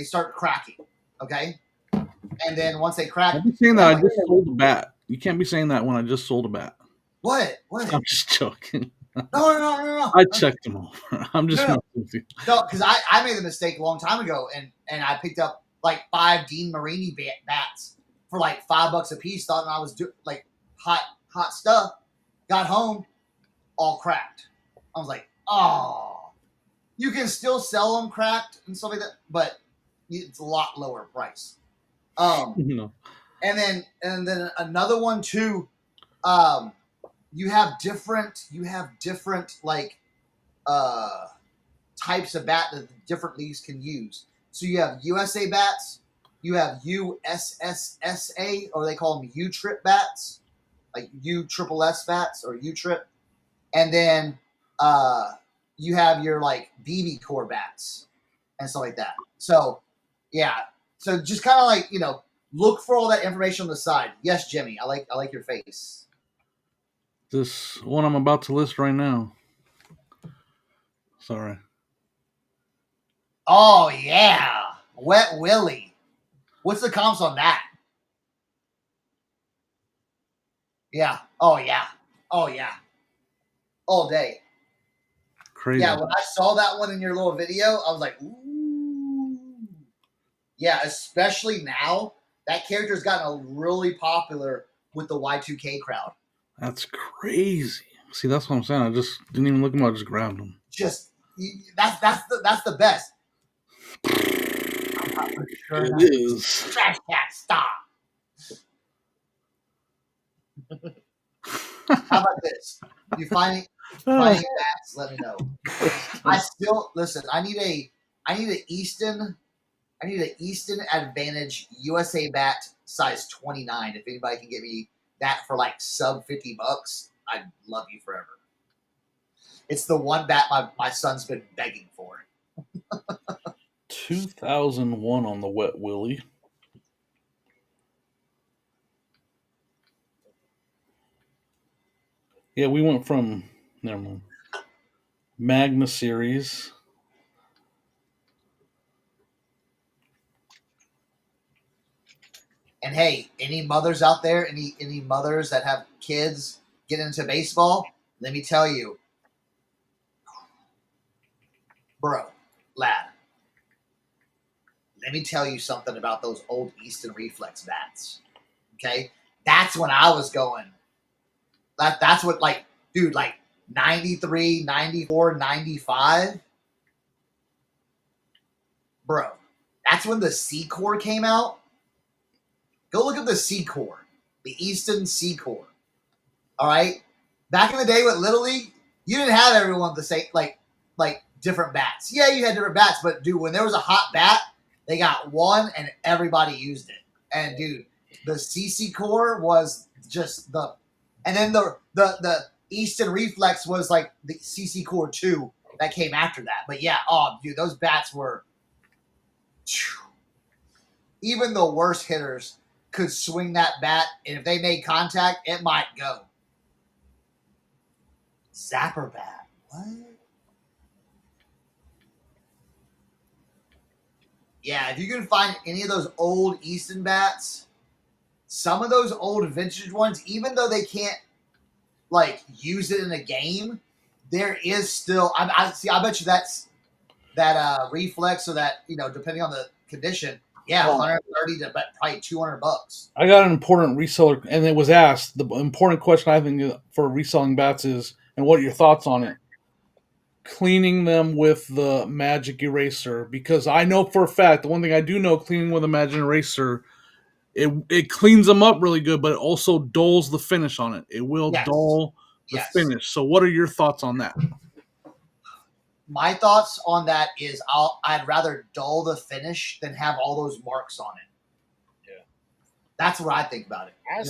start cracking. Okay? And then once they crack, Don't be saying that I just sold a bat. You can't be saying that when I just sold a bat. What? I'm just joking. No. I checked them over. I'm just messing with you. No, because I made the mistake a long time ago, and I picked up like 5 Dean Marini bats for like $5 a piece, thought I was doing like hot stuff. Got home, all cracked. I was like, oh, you can still sell them cracked and stuff like that, but it's a lot lower price. No. And then another one too. You have different like types of bat that different leagues can use. So you have USA bats, you have USSSA, or they call them U-trip bats, like U-triple-S bats or U-trip, and then you have your like BB Core bats and stuff like that. So yeah, so just kind of like look for all that information on the side. Yes, Jimmy, I like your face. This one I'm about to list right now. Sorry. Oh yeah, Wet Willie. What's the comps on that? Yeah. Oh yeah. All day. Crazy. Yeah, when I saw that one in your little video, I was like, ooh. Yeah, especially now. That character's gotten really popular with the Y2K crowd. That's crazy. See, that's what I'm saying. I just didn't even look at them. I just grabbed them. That's the best. It is. Trash cat, stop. How about this? You finding bats? Let me know. I still listen. I need an Easton Advantage USA bat size 29. If anybody can get me that for like sub $50, I'd love you forever. It's the one bat my son's been begging for. 2001 on the Wet Willie. Yeah, we went from Magna series. And hey, any mothers out there, any mothers that have kids get into baseball, let me tell you, bro, lad, let me tell you something about those old Easton Reflex bats. Okay? That's when I was going. That's what, like, dude, like 93, 94, 95. Bro, that's when the C-Core came out. Go look up the C-Core, the Easton C-Core. All right? Back in the day with Little League, you didn't have everyone the same, like different bats. Yeah, you had different bats, but dude, when there was a hot bat, they got one and everybody used it. And dude, the CC Core was just and then the Easton Reflex was like the CC Core 2 that came after that. But yeah, dude, those bats were, even the worst hitters could swing that bat, and if they made contact, it might go. Zapper bat. What? Yeah, if you can find any of those old Easton bats, some of those old vintage ones, even though they can't like use it in a game, there is still. I bet you that's that reflex, or that depending on the condition. Yeah, Well, 130 to probably $200. I got an important reseller, and it was asked. The important question I think for reselling bats is, and what are your thoughts on it? Cleaning them with the magic eraser, because I know for a fact, the one thing I do know, cleaning with a magic eraser, it cleans them up really good, but it also dulls the finish on it. It will Yes. dull the Yes. finish. So what are your thoughts on that? My thoughts on that is I'd rather dull the finish than have all those marks on it. Yeah. That's what I think about it. I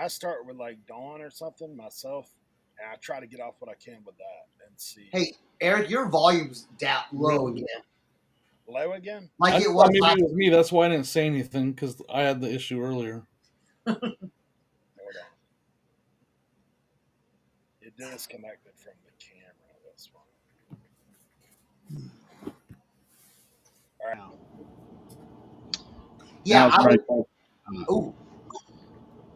start with like Dawn or something myself, and I try to get off what I can with that and see. Hey, Eric, your volume's down low Really? again. Low again? Like I it thought was maybe last. it was me. That's why I didn't say anything, because I had the issue earlier. Hold on. It disconnected from the camera. That's why. All right. Yeah, Now it's Ooh.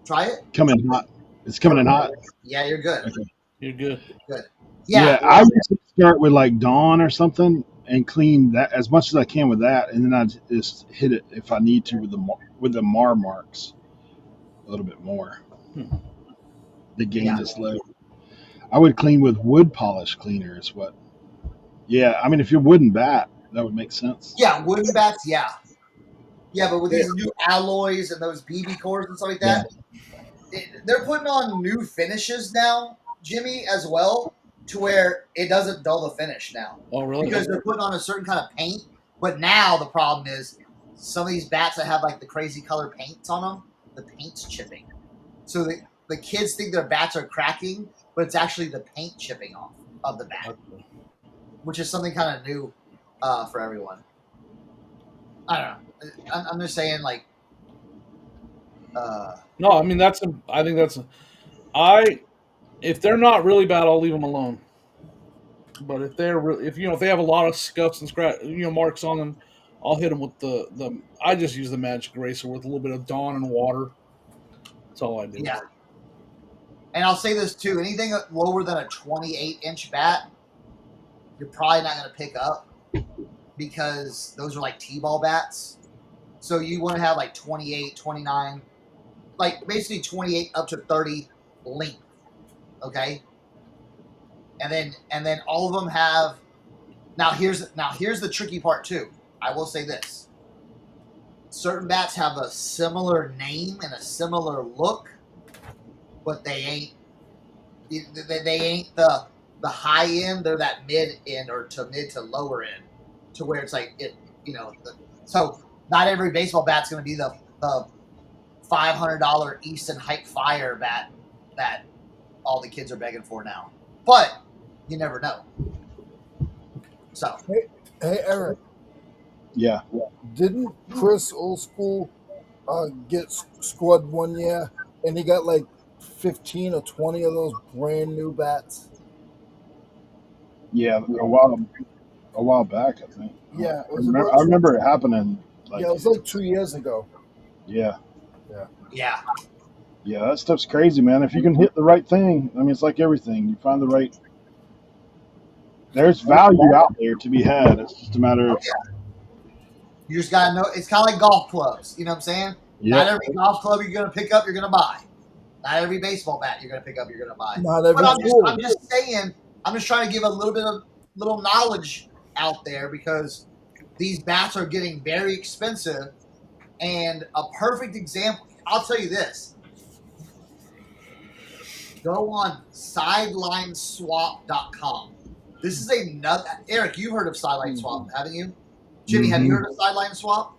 Try it. coming hot. It's coming in hot. Yeah, you're good. Okay. You're good. Good. Yeah, Yeah. I used to start with like Dawn or something and clean that as much as I can with that, and then I just hit it if I need to with the Mar marks a little bit more. The gain is low. I would clean with wood polish cleaner is what. Yeah, I mean if you're wooden bat, that would make sense. Yeah, wooden bats, yeah. Yeah, but with these new alloys and those BB cores and stuff like that, they're putting on new finishes now, Jimmy, as well, to where it doesn't dull the finish now. Oh, really? Because they're putting on a certain kind of paint. But now the problem is some of these bats that have like the crazy color paints on them, the paint's chipping. So the kids think their bats are cracking, but it's actually the paint chipping off of the bat, which is something kind of new for everyone. I don't know. I'm just saying, like. No, I mean I think that's. If they're not really bad, I'll leave them alone. But if if they have a lot of scuffs and marks on them, I'll hit them with the. I just use the magic eraser with a little bit of Dawn and water. That's all I do. Yeah. And I'll say this too: anything lower than a 28-inch bat, you're probably not going to pick up because those are like T-ball bats. So you want to have like 28, 29, like basically 28 up to 30 length. Okay. And then all of them have. Now here's the tricky part too. I will say this: certain bats have a similar name and a similar look, but they ain't the high end. They're that mid end or mid to lower end, to where it's like it. So not every baseball bat's going to be the $500 Easton Hike Fire bat that all the kids are begging for now. But you never know. So Hey Eric, Yeah. didn't Chris Old School get squad one year, and he got like 15 or 20 of those brand new bats? Yeah, a while back, I think. Yeah, it I was remember, about I remember it happening. yeah, it was like 2 years ago. Yeah, yeah, that stuff's crazy, man. If you can hit the right thing, I mean, it's like everything. You find the right. There's value out there to be had. It's just a matter of. you just gotta know. It's kind of like golf clubs. You know what I'm saying? Not every golf club you're gonna pick up, you're gonna buy. Not every baseball bat you're gonna pick up, you're gonna buy. Not every But I'm just saying. I'm just trying to give a little bit of little knowledge out there because these bats are getting very expensive. And a perfect example, I'll tell you this. Go on sidelineswap.com. This is another. Eric, you've heard of Sideline Swap, haven't you? Jimmy, have you heard of Sideline Swap?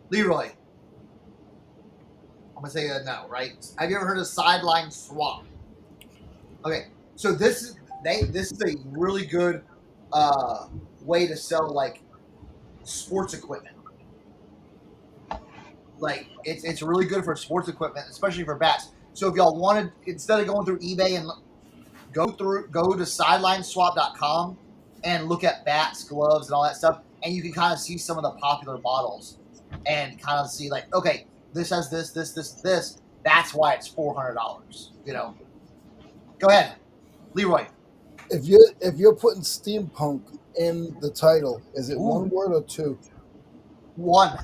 Leroy. I'm going to say no, right? Have you ever heard of Sideline Swap? Okay, so this is a really good way to sell like sports equipment. Like it's really good for sports equipment, especially for bats. So if y'all wanted, instead of going through eBay and go to sidelineswap.com and look at bats, gloves, and all that stuff, and you can kind of see some of the popular models and kind of see like, okay, this has this. That's why it's $400. You know. Go ahead, Leroy. If you're putting steampunk in the title, is it one word or two? One.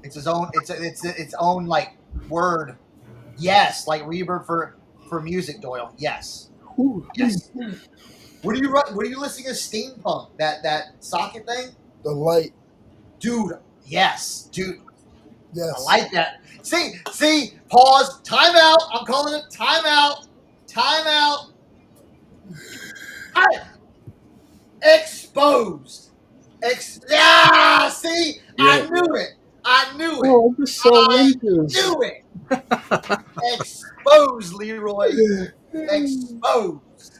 It's its own. It's its own like word. Yes, like reverb for music, Doyle. Yes. Yes. What are you listening to? Steampunk, that socket thing? The light. Dude, yes. Dude. Yes. I like that. See, pause, time out. I'm calling it time out. Time out. Exposed. Yeah, see? Yeah. I knew it. Oh, I'm just so knew it. Exposed, Leroy. Exposed.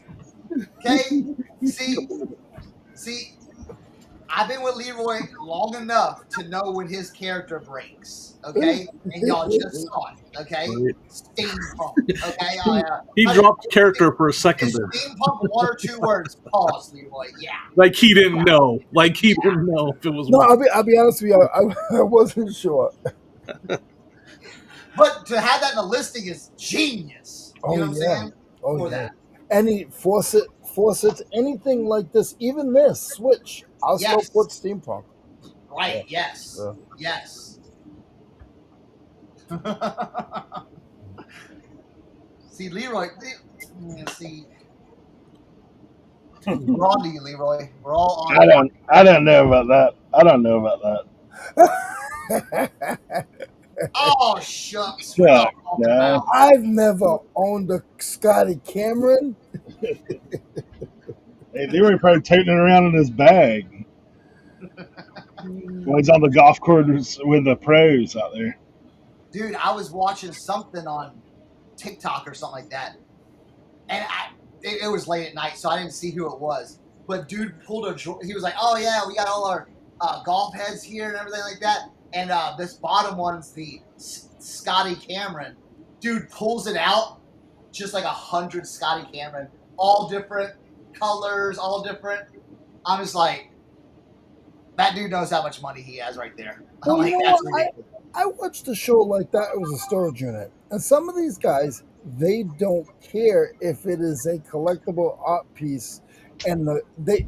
Okay? See, I've been with Leroy long enough to know when his character breaks. Okay? And y'all just saw it. Okay? Right. Steampunk. Okay? He dropped character for a second Is there. steampunk one or two words? Pause, Leroy. Yeah. Like he didn't know. Like he didn't know if it was. No, one. I'll be honest with you. I wasn't sure. But to have that in the listing is genius. You know what I'm saying? Oh For yeah. that. Any faucets, anything like this, even this switch, I'll Yes. still put steampunk. Right. Yes. Yeah. Yes. See, Leroy. See. We're on to you, Leroy. We're all on. I don't know about that. I don't know about that. Oh shucks. We're not talking about. I've never owned a Scotty Cameron. Hey, they were probably toting it around in his bag when he's on the golf course with the pros out there. Dude, I was watching something on TikTok or something like that, and it was late at night, so I didn't see who it was. But dude he was like, "Oh yeah, we got all our golf heads here and everything like that." And this bottom one's the Scotty Cameron. Dude pulls it out, just like 100 Scotty Cameron, all different colors, all different. I'm just like, that dude knows how much money he has right there. I'm Well, like, you know that's what? ridiculous. I watched a show like that. It was a storage unit, and some of these guys, they don't care if it is a collectible art piece, and they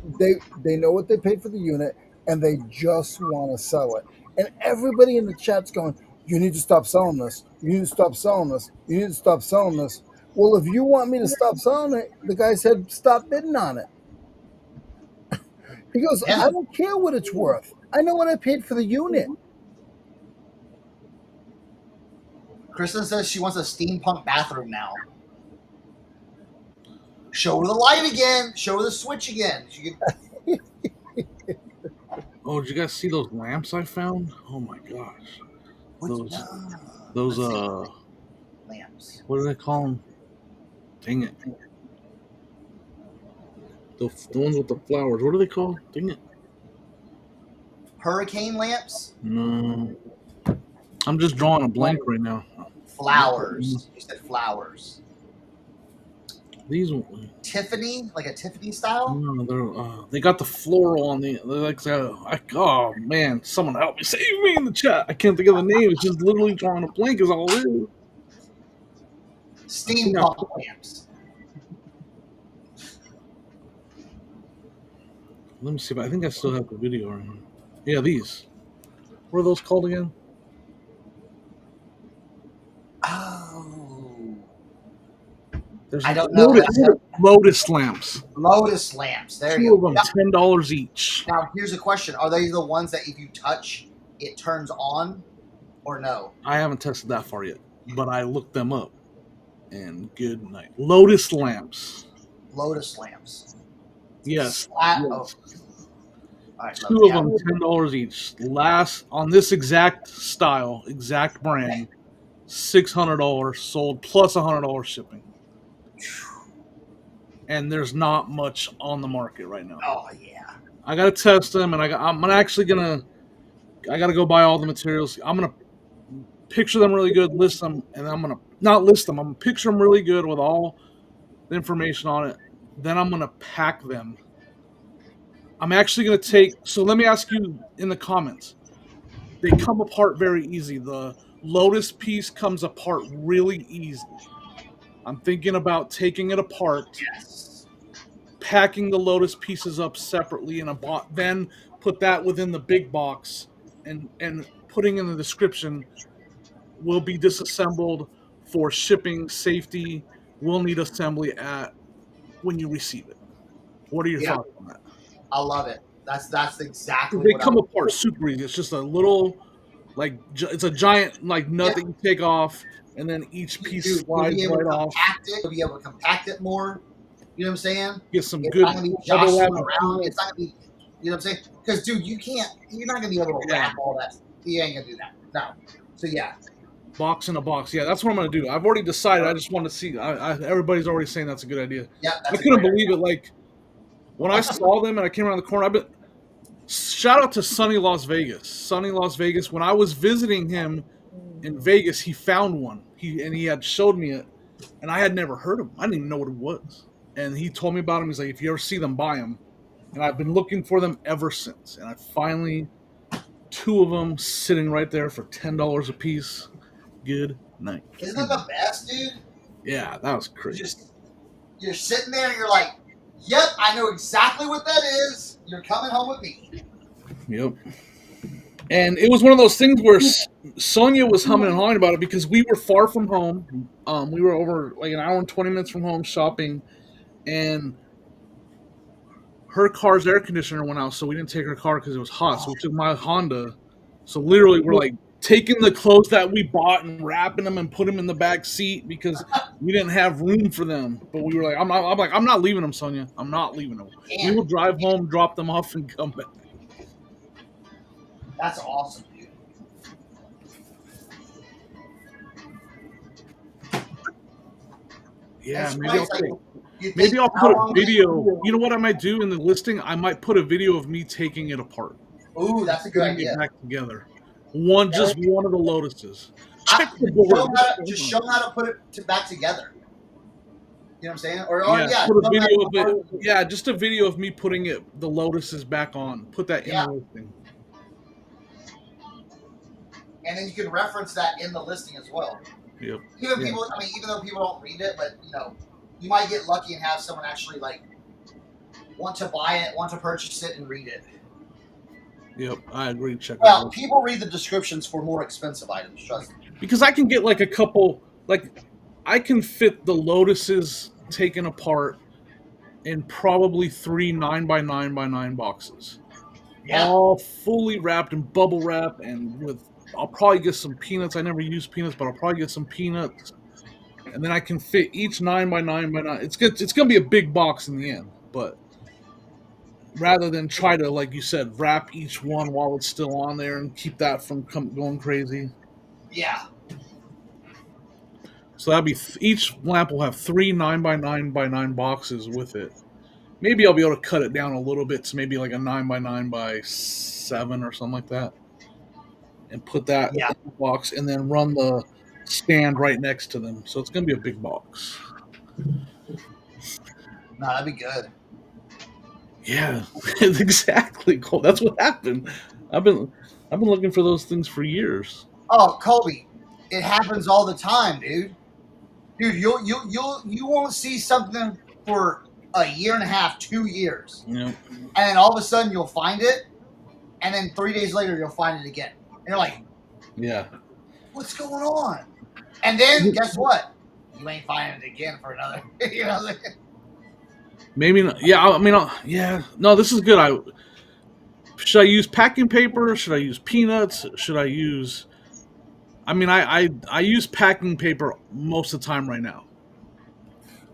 know what they paid for the unit, and they just want to sell it. And everybody in the chat's going, "You need to stop selling this. You need to stop selling this. You need to stop selling this." Well, if you want me to stop selling it, the guy said, "Stop bidding on it." He goes, Yeah. "I don't care what it's worth. I know what I paid for the unit." Kristen says she wants a steampunk bathroom now. Show her the light again. Show her the switch again. She can... Oh, did you guys see those lamps I found? Oh my gosh. Those lamps. What do they call them? Dang it. The ones with the flowers. What are they called? Dang it. Hurricane lamps? No. I'm just drawing a blank right now. Flowers. You said flowers. These Tiffany? Like a Tiffany style? No, they got the floral on the. Oh man, someone help me, save me in the chat. I can't think of the name. It's just literally drawing a blank. Is all it is. Steampunk lamps. Let me see if I think I still have the video right here. Yeah, these. What are those called again? Oh. There's I don't know. Lotus lamps. Lotus lamps. There Two you of go. them, $10 each. Now, here's a question. Are they the ones that if you touch, it turns on or no? I haven't tested that far yet, but I looked them up. And good night. Lotus lamps. Lotus lamps. Yes. Yes. Yes. All right, Two of them, $10 each. Last on this exact style, exact brand, $600 sold plus $100 shipping. And there's not much on the market right now. Oh yeah. I gotta test them, and I'm actually gonna I got to go buy all the materials. I'm gonna picture them really good, list them, and I'm gonna not list them. I'm gonna picture them really good with all the information on it. Then I'm gonna pack them. I'm actually gonna take. So let me ask you in the comments. They come apart very easy. The Lotus piece comes apart really easy. I'm thinking about taking it apart, Yes. packing the Lotus pieces up separately in a box, then put that within the big box, and putting in the description will be disassembled for shipping safety. Will need assembly at when you receive it. What are your Yeah, thoughts on that? I love it. That's exactly They what I come would apart super easy. It's just a little it's a giant nut Yeah. that you take off, and then each piece do. You'll slides be able to right off. compact it. You'll be able to compact it more. You know what I'm saying? Get some It's good not gonna be bubble jostling wrap and around. peanuts. It's not gonna be. You know what I'm saying? Because dude, you're not gonna be able to Yeah. wrap all that. You ain't gonna do that. No. So yeah. Box in a box. Yeah, that's what I'm gonna do. I've already decided. I just want to see. Everybody's already saying that's a good idea. Yeah, I that's a couldn't great believe it. Like when I saw them and I came around the corner. I've been shout out to Sunny Las Vegas. Sunny Las Vegas. When I was visiting him in Vegas, he found one. He had showed me it, and I had never heard of him. I didn't even know what it was. And he told me about him. He's like, if you ever see them, buy them. And I've been looking for them ever since. And I finally, 2 of them sitting right there for $10 a piece. Good night. Isn't that the best, dude? Yeah, that was crazy. You're sitting there and you're like, yep, I know exactly what that is. You're coming home with me. Yep. And it was one of those things where Sonia was humming and hawing about it because we were far from home. We were over like an hour and 20 minutes from home shopping, and her car's air conditioner went out, so we didn't take her car because it was hot. So we took my Honda. So literally, we're like taking the clothes that we bought and wrapping them and put them in the back seat because we didn't have room for them. But we were like, I'm not leaving them, Sonia. I'm not leaving them. We will drive home, drop them off, and come back. That's awesome, dude. Yeah, You maybe think I'll how put a long- video. You know what I might do in the listing? I might put a video of me taking it apart, Ooh, that's a good putting idea. it back together. Just one of the Lotuses. Check the Show board. 'em just show them how to put it back together. You know what I'm saying? Or Yeah, show put a 'em video how of it. Yeah, just a video of me putting the Lotuses back on. Put that in Yeah. the listing. and then you can reference that in the listing as well. Yep. Even Yeah. people, I mean, even though people don't read it, but you know, you might get lucky and have someone actually like want to buy it, want to purchase it, and read it. Yep, I agree. Check. Well, people read the descriptions for more expensive items. Trust me. Because I can get like a couple, like I can fit the Lotuses taken apart in probably 3 9x9x9 boxes. Yeah. All fully wrapped in bubble wrap, and I'll probably get some peanuts. I never use peanuts, but I'll probably get some peanuts, and then I can fit each 9x9x9. It's gonna be a big box in the end, but rather than try to, like you said, wrap each one while it's still on there and keep that from going crazy. Yeah. So that'd be each lamp will have 3 9x9x9 boxes with it. Maybe I'll be able to cut it down a little bit to maybe like a 9x9x7 or something like that, and put that in the box, and then run the stand right next to them. So it's gonna be a big box. No, that'd be good. Yeah, exactly. Cool. That's what happened. I've been looking for those things for years. Oh, Colby, it happens all the time, dude. Dude, you won't see something for a year and a half, 2 years, Yeah. and then all of a sudden you'll find it, and then 3 days later you'll find it again, and you're like, Yeah. "What's going on?" And then guess what? You ain't finding it again for another. You know what I'm saying? Maybe not. Yeah. I mean, yeah. No, this is good. Should I use packing paper? Should I use peanuts? Should I use? I mean, I use packing paper most of the time right now.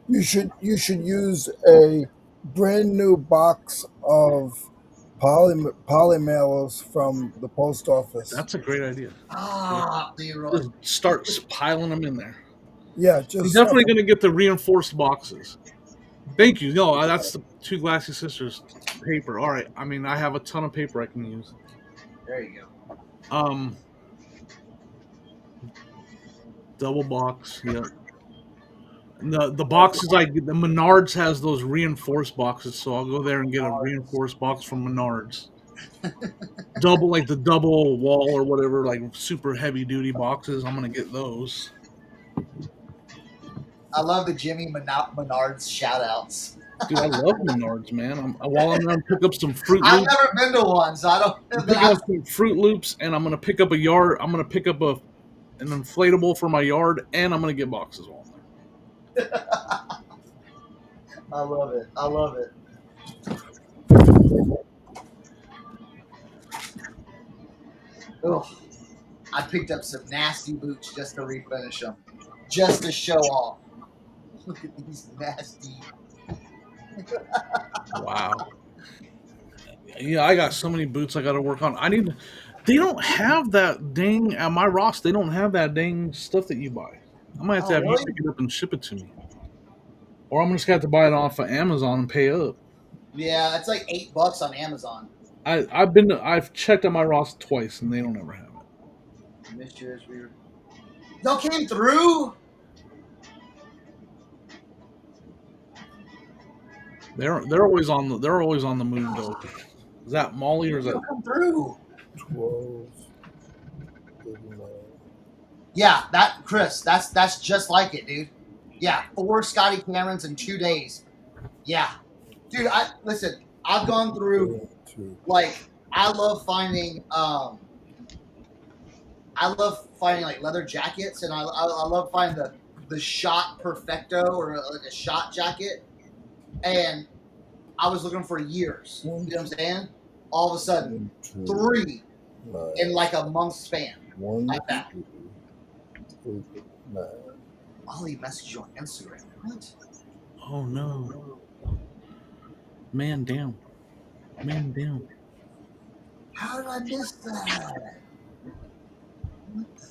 You should use a brand new box of poly mailers from the post office. That's a great idea. Leroy. Just start piling them in there. Yeah, I'm just definitely going to get the reinforced boxes. Thank you. No, that's the Two Glassy Sisters paper. All right. I mean, I have a ton of paper I can use. There you go. Um, double box. Yep. And the boxes I get, the Menards has those reinforced boxes, so I'll go there and get a reinforced box from Menards. Double, like the double wall or whatever, like super heavy duty boxes. I'm gonna get those. I love the Jimmy Menards shout outs. Dude, I love Menards, man. While I'm gonna pick up some Fruit I've Loops. never been to one, so I don't. I'm picking up some Fruit Loops, and I'm gonna pick up a yard. I'm gonna pick up an inflatable for my yard, and I'm gonna get boxes while I'm there. I love it. I love it. Ugh. I picked up some nasty boots just to refinish them, just to show off. Look at these nasty. Wow. Yeah, I got so many boots I got to work on. They don't have that dang at my Ross. They don't have that dang stuff that you buy. I might have to have you Really? pick it up and ship it to me, or I'm just gonna have to buy it off of Amazon and pay up. Yeah, it's like $8 on Amazon. I've checked at my Ross twice and they don't ever have it. Mid-share's weird. Y'all came through. They're always on the move though. Is that Molly or is that? Y'all come through. 12. Yeah, Chris, that's just like it, dude. Yeah, 4 Scotty Camerons in 2 days. Yeah, dude. I've gone through like I love finding like leather jackets, and I love finding the shot perfecto or like a shot jacket, and I was looking for years. You know what I'm saying? All of a sudden, 3 in like a month span. Like that. Ollie messaged you on Instagram. What? Oh no. Man down. Man down. How did I miss that? What the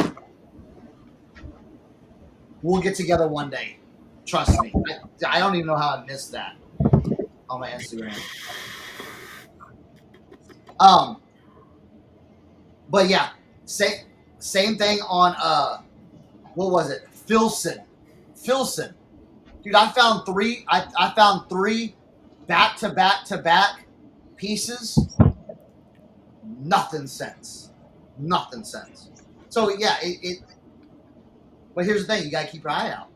heck? We'll get together one day. Trust me. I don't even know how I missed that on my Instagram. But yeah, same thing on what was it? Filson. Dude, I found 3 back to back pieces. Nothing sense. So yeah, it but here's the thing, you gotta keep your eye out.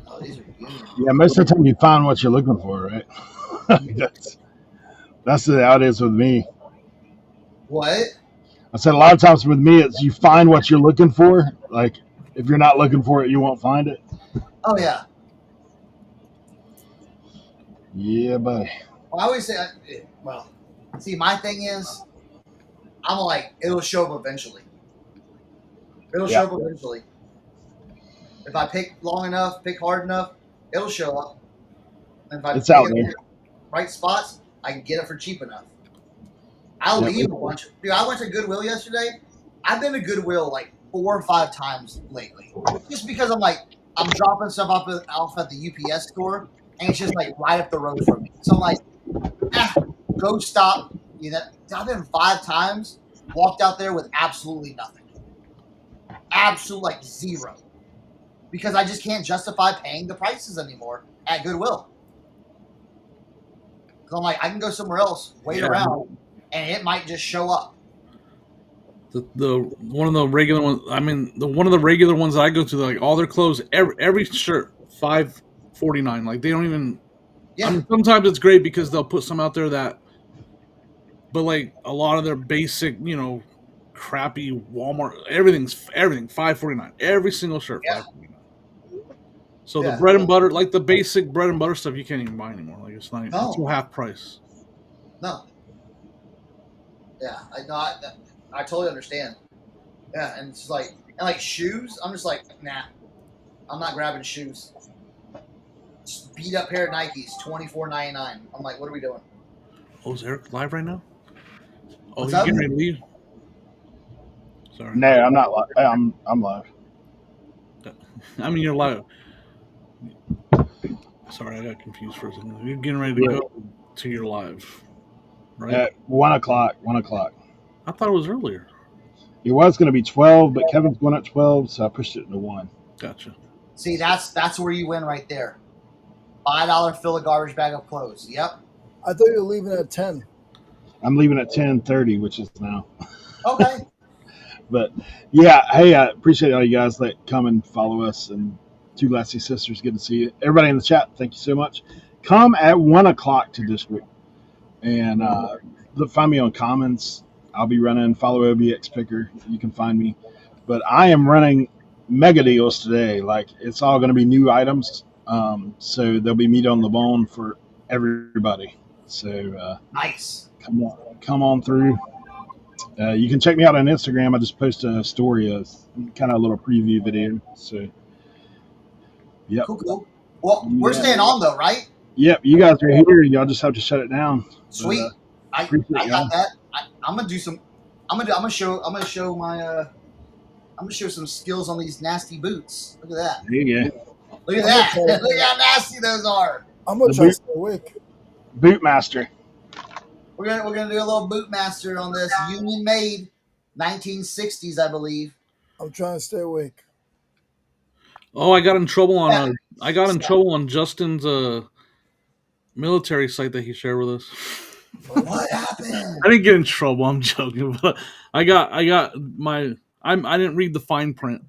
Oh, these are good. Yeah, most of the time you find what you're looking for, right? that's how it is with me. What? I said a lot of times with me, it's you find what you're looking for. Like if you're not looking for it, you won't find it. Oh yeah. Yeah, buddy. Well, I always say, see, my thing is, I'm like, it'll show up eventually. Show up eventually. If I pick long enough, pick hard enough, it'll show up. And if I It's out there. Right spots, I can get it for cheap enough. I'll leave a bunch. Dude, I went to Goodwill yesterday. I've been to Goodwill like 4 or 5 times lately. Just because I'm dropping stuff off at the UPS store, and it's just like right up the road from me. So I'm like, go stop. You know, I've been 5 times, walked out there with absolutely nothing. Absolute like 0. Because I just can't justify paying the prices anymore at Goodwill. Because I'm like, I can go somewhere else, wait around, and it might just show up. The one of the regular ones. I mean, one of the regular ones that I go to, like all their clothes, every shirt $5.49. Like they don't even. Yeah. I mean, sometimes it's great because they'll put some out there that, but like a lot of their basic, crappy Walmart, everything $5.49. Every single shirt $5.49. So the bread and butter, like the basic bread and butter stuff, you can't even buy anymore. Like it's not even it's half price. No. Yeah, I totally understand. Yeah, and it's like, shoes, I'm just like, nah, I'm not grabbing shoes. Just beat up pair of Nikes, $24.99. I'm like, what are we doing? Oh, is Eric live right now? Oh, What's he's up? getting ready to leave. Sorry. No, I'm not live. I'm live. I mean, you're live. Sorry, I got confused for a second. You're getting ready to Yeah. go to your live, right? At 1 o'clock. 1 o'clock. I thought it was earlier. It was going to be 12, but Kevin's going at 12, so I pushed it to 1. Gotcha. See, that's where you win right there. $5 fill a garbage bag of clothes. Yep. I thought you were leaving at 10. I'm leaving at 10:30, which is now. Okay. But yeah, hey, I appreciate all you guys that come and follow us. And Two Glassy Sisters, good to see you. Everybody in the chat, thank you so much. Come at 1 o'clock to district, and find me on Commons. I'll be running. Follow Obxpicker. You can find me. But I am running mega deals today. Like, it's all going to be new items. So there'll be meat on the bone for everybody. So Nice. come on through. You can check me out on Instagram. I just posted a story, kind of a little preview video. So, yep. Cool. Well, we're staying on though, right? Yep. You guys are here. Y'all just have to shut it down. Sweet. I got that. I'm gonna do some. I'm gonna show some skills on these nasty boots. Look at that. There you go. Look at that. Look how nasty those are. I'm gonna try to stay awake. Bootmaster. We're gonna do a little boot master on this Union made 1960s, I believe. I'm trying to stay awake. Oh, I got in trouble on Justin's military site that he shared with us. What happened? I didn't get in trouble. I'm joking, but I didn't read the fine print.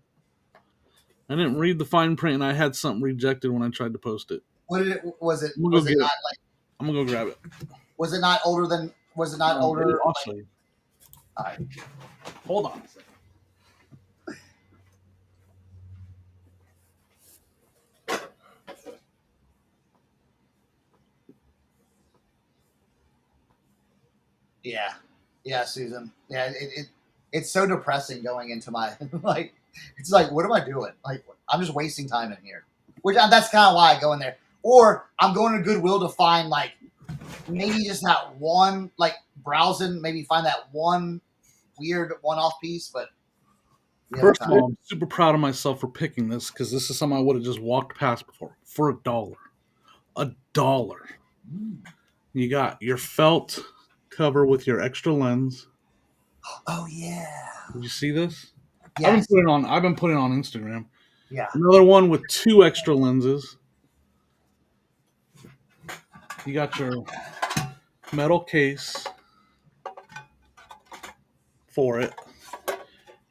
And I had something rejected when I tried to post it. What did it? Was it? I'm Was it gonna not go like? I'm gonna go grab it. Was it not older than? Was it not older? I'll show you. All right. Hold on a second. Yeah, Susan. Yeah, it's so depressing going into my like. It's like, what am I doing? Like, I'm just wasting time in here. That's kind of why I go in there. Or I'm going to Goodwill to find like maybe just that one, like browsing, maybe find that one weird one-off piece. But first of all, I'm super proud of myself for picking this because this is something I would have just walked past before for $1. $1. You got your felt cover with your extra lens. Oh yeah. Did you see this? Yes. I've been putting it on Instagram. Yeah. Another one with 2 extra lenses. You got your metal case for it.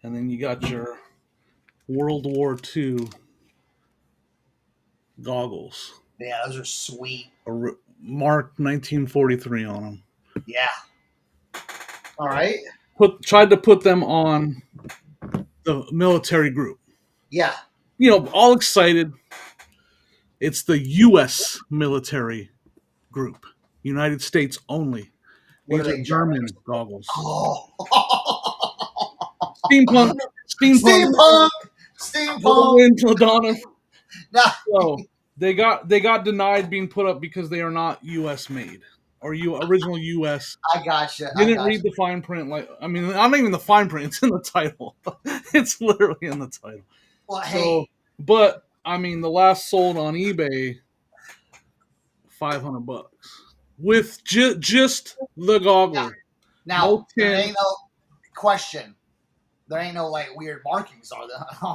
And then you got your World War II goggles. Yeah, those are sweet. Marked 1943 on them. Yeah. All right. Tried to put them on the military group. Yeah. You know, all excited. It's the U.S. military group. United States only. What These are they? German goggles. Oh. Steampunk. Madonna. So they got denied being put up because they are not U.S. made or original U.S. I gotcha. Didn't read the fine print. Not even the fine print. It's in the title. It's literally in the title. Well, hey. But the last sold on eBay, $500 with just the goggle. Now there ain't no question. There ain't no like weird markings on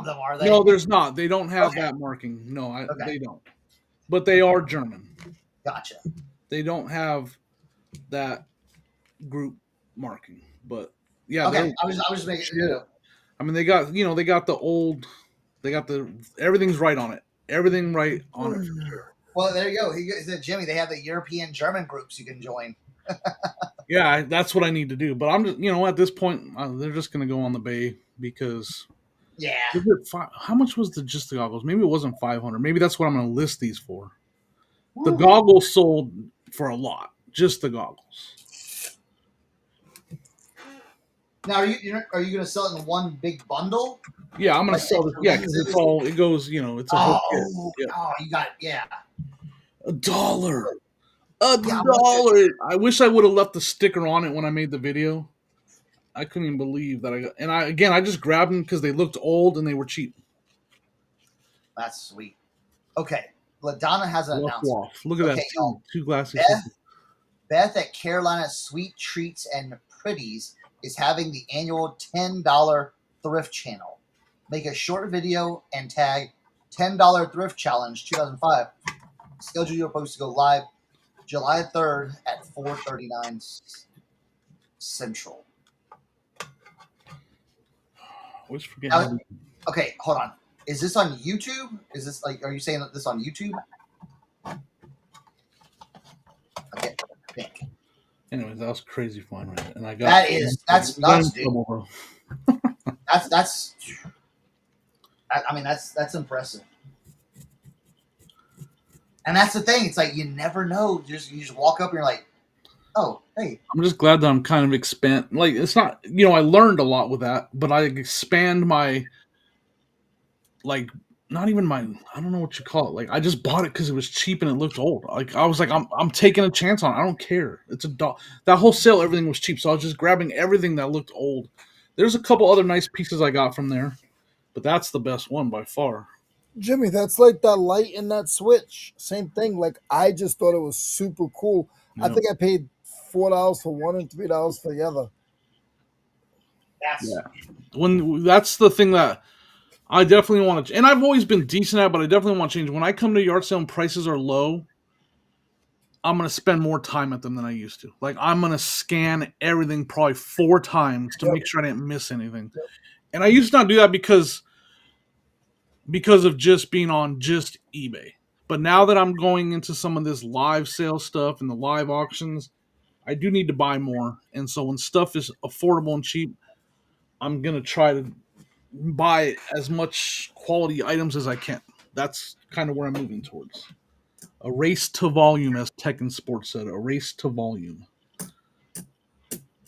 them, are they? No, there's not. They don't have that marking. No, they don't. But they are German. Gotcha. They don't have that group marking. But yeah, okay. I was just making sure. They got the old. They got everything's right on it. Everything right on it for sure. Well, there you go. He said, Jimmy, they have the European German groups you can join. Yeah, that's what I need to do. But I'm just, at this point, they're just going to go on the bay because. Yeah. How much was just the goggles? Maybe it wasn't 500. Maybe that's what I'm going to list these for. The goggles sold for a lot. Just the goggles. Now, are you going to sell it in one big bundle? Yeah, I'm going to sell it. Yeah, because it goes, it's a whole kit. Yeah. Oh, you got it. Yeah. $1. $1. I wish I would have left the sticker on it when I made the video. I couldn't even believe that I just grabbed them because they looked old and they were cheap. That's sweet. Okay, LaDonna has an Woof announcement. woof. Look at Okay, that. y'all. Two glassy Beth, sisters. Beth at Carolina Sweet Treats and Pretties is having the annual $10 thrift channel. Make a short video and tag $10 thrift challenge 2005. Schedule your post to go live July 3rd at 4:39 Central. Always forget. Now, okay, hold on. Is this on YouTube? Is this like? Are you saying this on YouTube? Okay, I think. Anyways, that was crazy fun, right? And I got that's nuts, dude. Trouble, That's. I mean, that's impressive. And that's the thing. It's like you never know. You just walk up and you're like, oh, hey. I'm just glad that I'm kind of expand. Like it's not, I learned a lot with that, but I expand my, like, not even my. I don't know what you call it. Like I just bought it because it was cheap and it looked old. Like I was like, I'm taking a chance on it. I don't care. It's a dog. That whole sale, everything was cheap, so I was just grabbing everything that looked old. There's a couple other nice pieces I got from there, but that's the best one by far. Jimmy, that's like that light in that switch. Same thing. Like I just thought it was super cool. Yep. I think I paid $4 for one and $3 for the other. When that's the thing that I definitely want to, and I've always been decent at, but I definitely want to change. When I come to a yard sale and prices are low, I'm going to spend more time at them than I used to. Like I'm going to scan everything probably 4 times to make sure I didn't miss anything. Yep. And I used to not do that because of just being on just eBay. But now that I'm going into some of this live sale stuff and the live auctions, I do need to buy more. And so when stuff is affordable and cheap, I'm going to try to buy as much quality items as I can. That's kind of where I'm moving towards. A race to volume, as Tech and Sports said, a race to volume.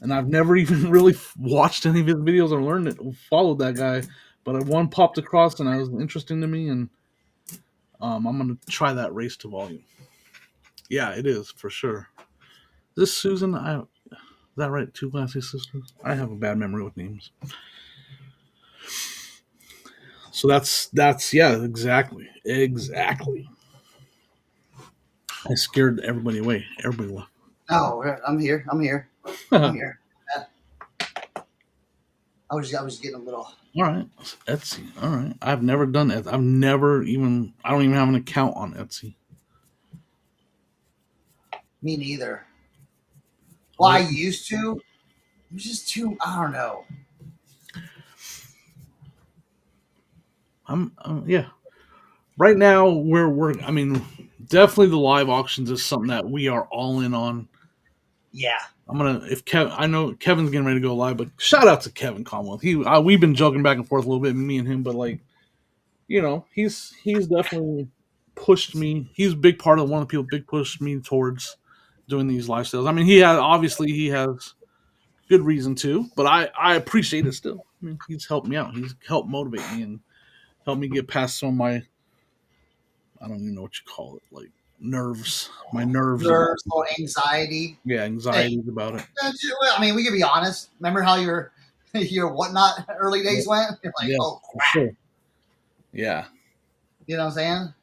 And I've never even really watched any of his videos or learned it, followed that guy. But one popped across and it was interesting to me, and I'm going to try that race to volume. Yeah, it is, for sure. Is this Susan? Is that right? 2 glassy sisters? I have a bad memory with names. So that's yeah, exactly. I scared everybody away. Everybody left. No, I'm here. I'm here. I was getting a little. All right, Etsy. All right, I've never done Etsy. I don't even have an account on Etsy. Me neither. Well, I used to. It was just too. I don't know. Yeah. Right now, we're. I mean, definitely the live auctions is something that we are all in on. Yeah. I'm gonna I know Kevin's getting ready to go live, but shout out to Kevin Commonwealth. We've been joking back and forth a little bit, me and him, but like, he's definitely pushed me. He's a big part of one of the people big pushed me towards doing these live sales. I mean, he has good reason to, but I appreciate it still. I mean, he's helped me out. He's helped motivate me and helped me get past some of my, I don't even know what you call it, like nerves. My nerves or anxiety. Yeah, anxiety about it. I mean, we can be honest. Remember how your whatnot early days went? You're like, oh crap. Sure. Yeah. You know what I'm saying?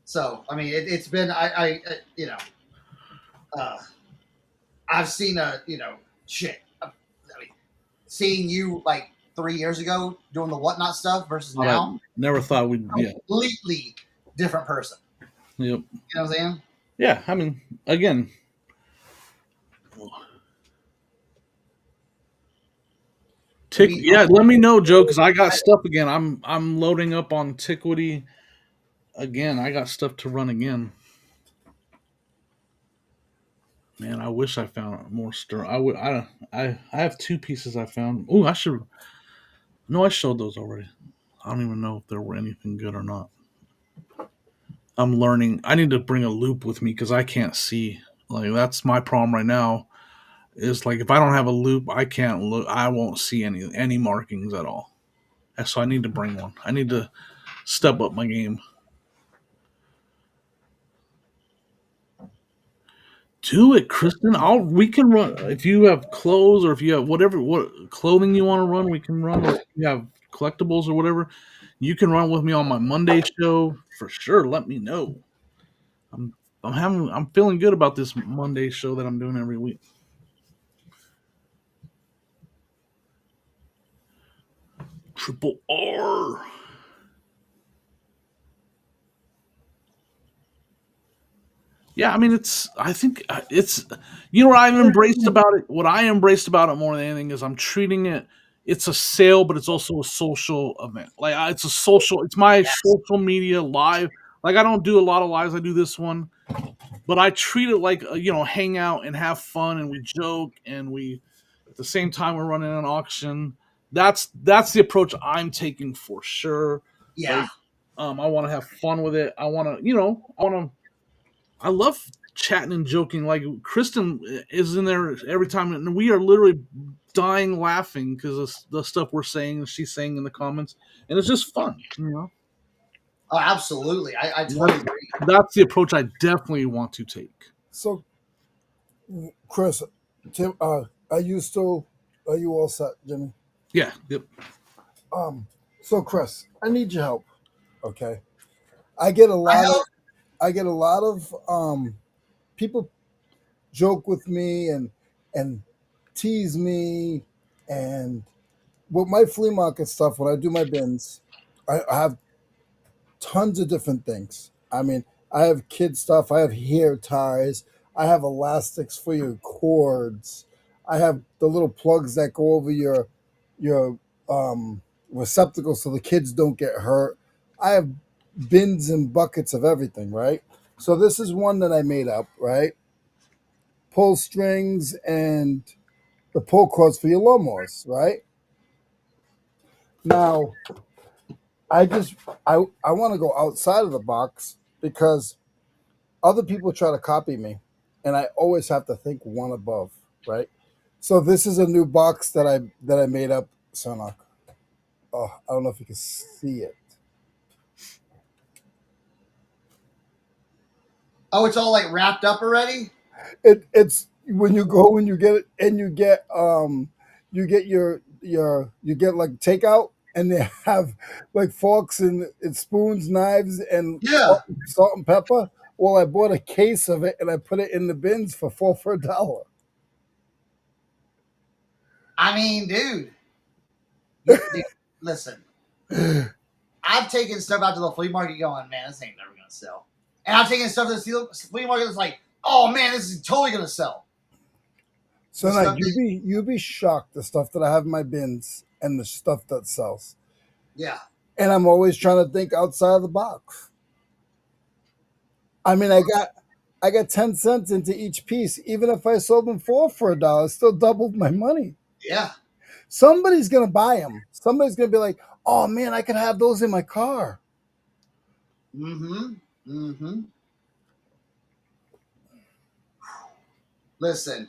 So I mean, it's been I've seen shit. I mean, seeing you like 3 years ago doing the whatnot stuff versus now. I never thought we'd be completely different person. Yep. You know what I'm saying? Yeah, I mean, again. Let me know, Joe, because I got stuff again. I'm loading up on Tickwitty again. I got stuff to run again. Man, I wish I found more stir. I have 2 pieces I found. Oh, I should. No, I showed those already. I don't even know if there were anything good or not. I'm learning. I need to bring a loop with me because I can't see. Like that's my problem right now. Is like if I don't have a loop, I can't look. I won't see any markings at all. So I need to bring one. I need to step up my game. Do it, Kristen. We can run if you have clothes or if you have what clothing you want to run. We can run. Or if you have collectibles or whatever. You can run with me on my Monday show for sure. Let me know. I'm feeling good about this Monday show that I'm doing every week. Triple R. Yeah, I mean, I think it's, what I've embraced about it, what I embraced about it more than anything is I'm treating it, it's a sale, but it's also a social event. Like, it's my social media live. Like, I don't do a lot of lives. I do this one, but I treat it like, hang out and have fun, and we joke, and at the same time, we're running an auction. That's the approach I'm taking for sure. Yeah. Like, I want to have fun with it. I love chatting and joking. Like, Kristen is in there every time, and we are literally dying laughing because of the stuff we're saying and she's saying in the comments, and it's just fun. Oh, absolutely. I totally agree. That's the approach I definitely want to take. So, Chris, Tim, are you all set, Jimmy? Yeah. Yep. So Chris, I need your help. Okay. I get a lot of people joke with me and tease me, and with my flea market stuff, when I do my bins, I have tons of different things. I mean, I have kid stuff, I have hair ties, I have elastics for your cords, I have the little plugs that go over your receptacle so the kids don't get hurt. I have bins and buckets of everything, right? So this is one that I made up, right? Pull strings and the pull cords for your lawnmowers, right? Now, I want to go outside of the box because other people try to copy me, and I always have to think one above, right? So this is a new box that I made up, Cernoch. Oh, I don't know if you can see it. Oh, it's all like wrapped up already? It's when you go and you get it, and you get you get like takeout, and they have like forks and spoons, knives, and Yeah. salt and pepper. Well, I bought a case of it and I put it in the bins for $4 for $1. I mean, dude, listen. I've taken stuff out to the flea market going, man, this ain't never going to sell. And I've taken stuff to the flea market that's like, oh, man, this is totally going to sell. So now you'd be shocked the stuff that I have in my bins and the stuff that sells. Yeah. And I'm always trying to think outside of the box. I mean, I got 10 cents into each piece. Even if I sold them for $1, it still doubled my money. Yeah. Somebody's going to buy them. Somebody's going to be like, oh, man, I could have those in my car. Mm-hmm. Mm-hmm. Listen.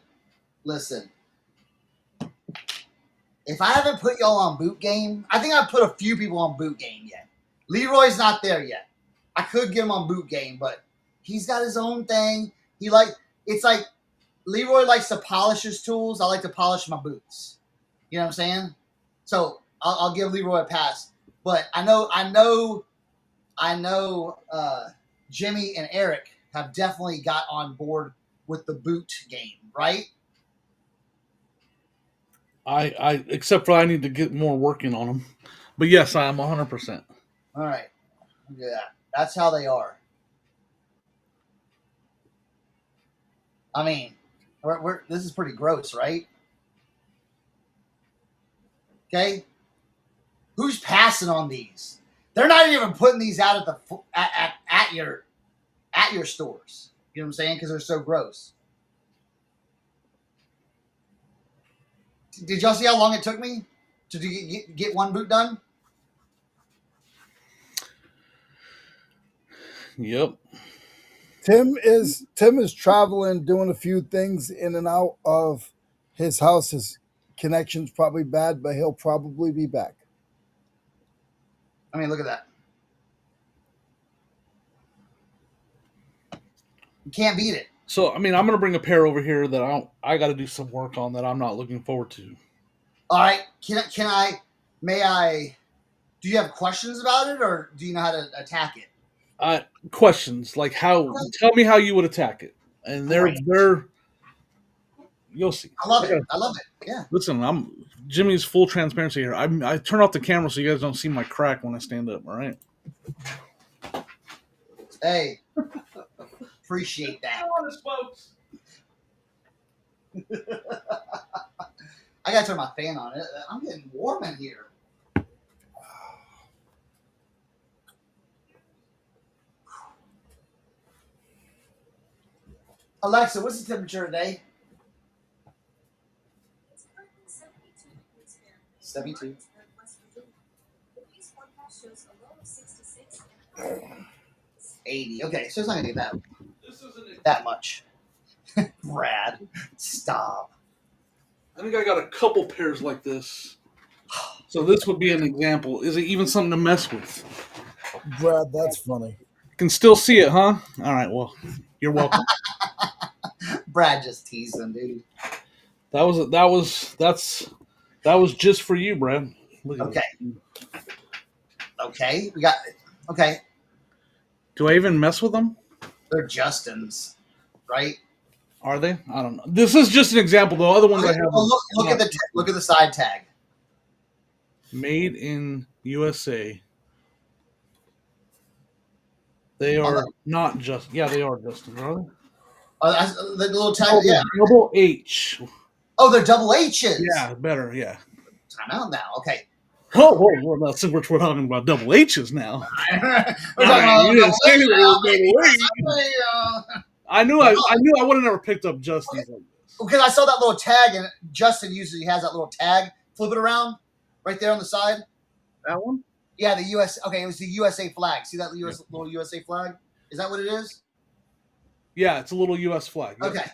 If I haven't put y'all on boot game, I think I've put a few people on boot game yet. Leroy's not there yet. I could get him on boot game, but he's got his own thing. It's like Leroy likes to polish his tools. I like to polish my boots. You know what I'm saying? So I'll give Leroy a pass. But I know Jimmy and Eric have definitely got on board with the boot game, right? I except for I need to get more working on them, but yes, I am 100%. All right. Yeah, that's how they are. I mean, this is pretty gross, right? Okay. Who's passing on these? They're not even putting these out at your stores. You know what I'm saying? Because they're so gross. Did y'all see how long it took me to get one boot done? Yep. Tim is traveling, doing a few things in and out of his house. His connection's probably bad, but he'll probably be back. I mean, look at that. You can't beat it. So, I mean, I'm going to bring a pair over here that I got to do some work on that I'm not looking forward to. All right. May I Do you have questions about it, or do you know how to attack it? Questions like how? Tell me how you would attack it, and Great. you'll see. I love it. I love it. Yeah. Listen, I'm Jimmy's full transparency here. I turn off the camera so you guys don't see my crack when I stand up. All right. Hey, appreciate that. folks. I gotta turn my fan on. I'm getting warm in here. Alexa, what's the temperature today? 72. 80. Okay, so it's not gonna get that much. Brad, stop. I think I got a couple pairs like this. So this would be an example. Is it even something to mess with? Brad, that's funny. Can still see it, huh? All right. Well, you're welcome. Brad just teased him, dude. That was just for you, Brad. Look at Okay. that. Okay, we got. Okay, Do I even mess with them? they're Justin's, right? Are they? I don't know. This is just an example, though. Other ones I have. Well, look at the side tag. Made in USA. They are not just. Yeah, they are Justin, are they? The little tag. Oh, Yeah. Double H. Oh, they're double H's. Yeah, better. Yeah. Time out now. Okay. Oh, well, now since we're talking about double H's now. We're talking about You didn't say they were double double H. H's. I knew I would have never picked up Justin's like this. Because I saw that little tag, and Justin usually has that little tag. Flip it around, right there on the side. That one? Yeah, the US. Okay, it was the USA flag. See that little USA flag? Is that what it is? Yeah, it's a little US flag. Yeah. Okay.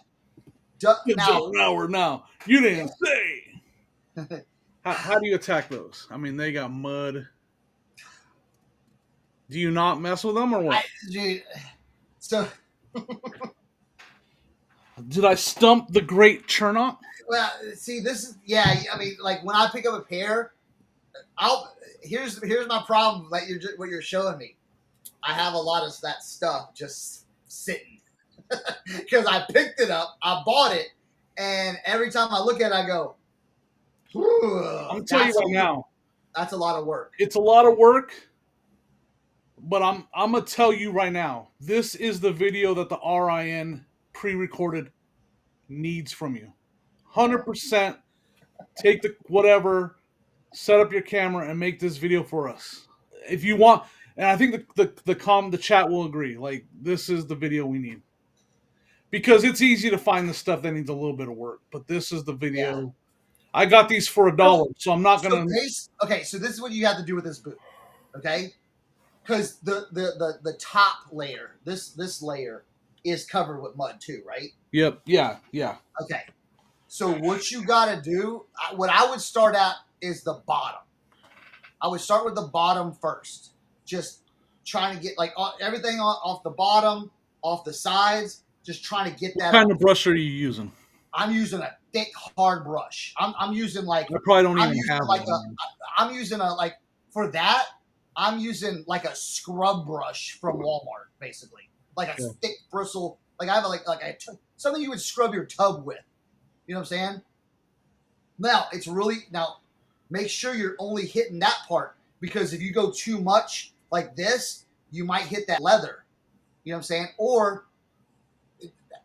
Now, you didn't say. How do you attack those? I mean, they got mud. Do you not mess with them or what? So. Did I stump the great Cernoch? Well, see, this is I mean, like when I pick up a pair, here's my problem. Like what you're showing me, I have a lot of that stuff just sitting because I picked it up, I bought it, and every time I look at it, I go, I'm telling you right now, that's a lot of work. It's a lot of work, but I'm gonna tell you right now, this is the video that the RIN pre-recorded needs from you. 100%. Take the whatever, set up your camera, and make this video for us. If you want, and I think the chat will agree. Like, this is the video we need because it's easy to find the stuff that needs a little bit of work. But this is the video. Yeah. I got these for $1, so I'm not gonna. Okay, so this is what you have to do with this boot. Okay, because the top layer, this layer, is covered with mud too, right? Yep. Yeah. Okay. So what you got to do, what I would start at is the bottom. I would start with the bottom first. Just trying to get like everything off the bottom, off the sides, just trying to get that. What kind of brush are you using? I'm using a thick, hard brush. I'm using like. I probably don't even have like I'm using for that, I'm using like a scrub brush from Walmart, basically. Like a thick bristle. Like I have something you would scrub your tub with. You know what I'm saying? Now, make sure you're only hitting that part because if you go too much like this, you might hit that leather. You know what I'm saying? Or,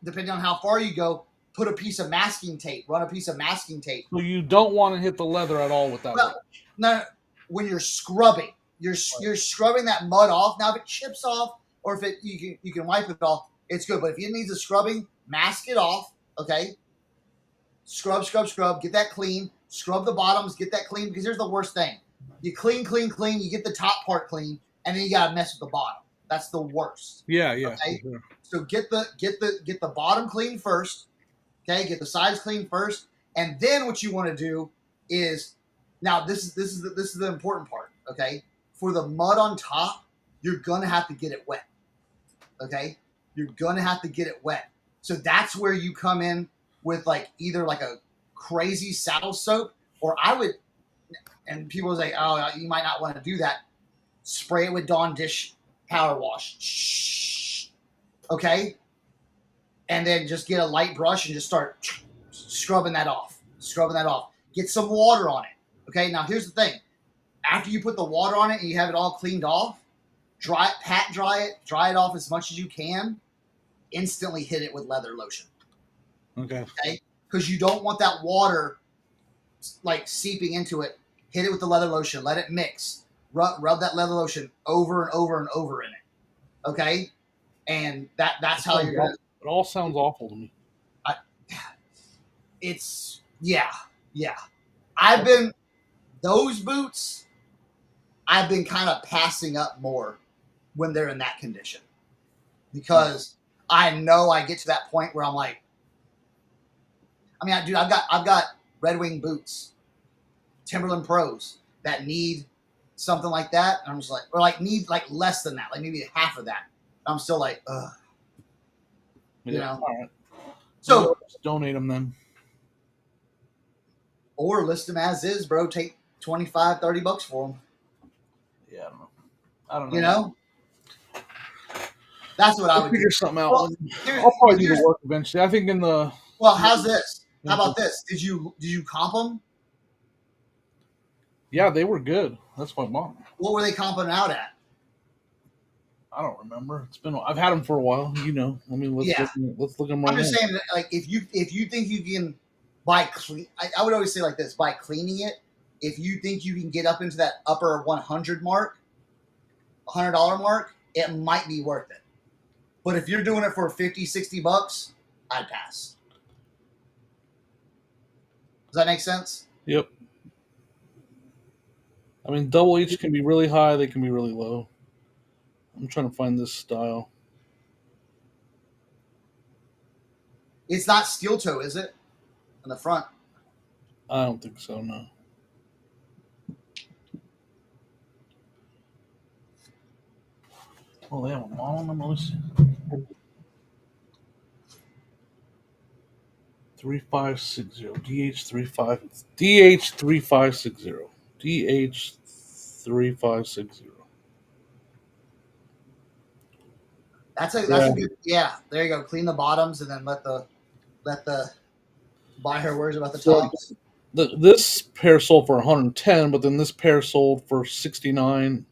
depending on how far you go, put a piece of masking tape. Run a piece of masking tape. So you don't want to hit the leather at all with that. No. When you're scrubbing, you're scrubbing that mud off. Now, if it chips off or if you can wipe it off, it's good. But if it needs a scrubbing, mask it off. Okay. Scrub, get that clean. Scrub the bottoms, get that clean. Because here's the worst thing: you clean, you get the top part clean, and then you gotta mess with the bottom. That's the worst. Yeah. Okay? Sure. So get the bottom clean first. Okay, get the sides clean first, and then what you want to do is now this is the important part. Okay, for the mud on top, you're gonna have to get it wet. Okay, you're gonna have to get it wet. So that's where you come in with like either like a crazy saddle soap, or and people say, oh, you might not want to do that. Spray it with Dawn Dish Power Wash. Shh. Okay? And then just get a light brush and just start scrubbing that off. Get some water on it. Okay? Now, here's the thing. After you put the water on it and you have it all cleaned off, dry it off as much as you can. Instantly hit it with leather lotion. Okay? Because you don't want that water like seeping into it. Hit it with the leather lotion. Let it mix. Rub that leather lotion over and over and over in it. Okay? And that's how you're going to... It all sounds awful to me. It's... Yeah. Those boots, I've been kind of passing up more when they're in that condition. Because I know I get to that point where I'm like... I mean, dude, I've got Red Wing boots, Timberland Pros that need something like that. And I'm just like, or like need like less than that, like maybe half of that. I'm still like, ugh. Yeah. You know? All right. So just donate them then. Or list them as is, bro. Take $25-$30 for them. Yeah, I don't know. You know? That's what I would figure do. something out. Well, I'll probably do the work eventually. I think in the... Well, how's this? How about this? Did you comp them? Yeah, they were good. That's my mom. What were they comping out at? I don't remember. It's been... I've had them for a while. You know. I mean, let's look them right now. I'm just saying that, like, if you think you can by clean, I would always say like this: by cleaning it, if you think you can get up into that upper 100 mark, $100 mark, it might be worth it. But if you're doing it for $50-$60, I'd pass. Does that make sense? Yep. I mean, double H can be really high. They can be really low. I'm trying to find this style. It's not steel toe, is it? On the front. I don't think so, no. Oh, they have a model number. Let's see. 3560. DH3560. DH3560. That's a good. Yeah, there you go. Clean the bottoms and then let the buyer worries about the tops. This pair sold for 110, but then this pair sold for 69.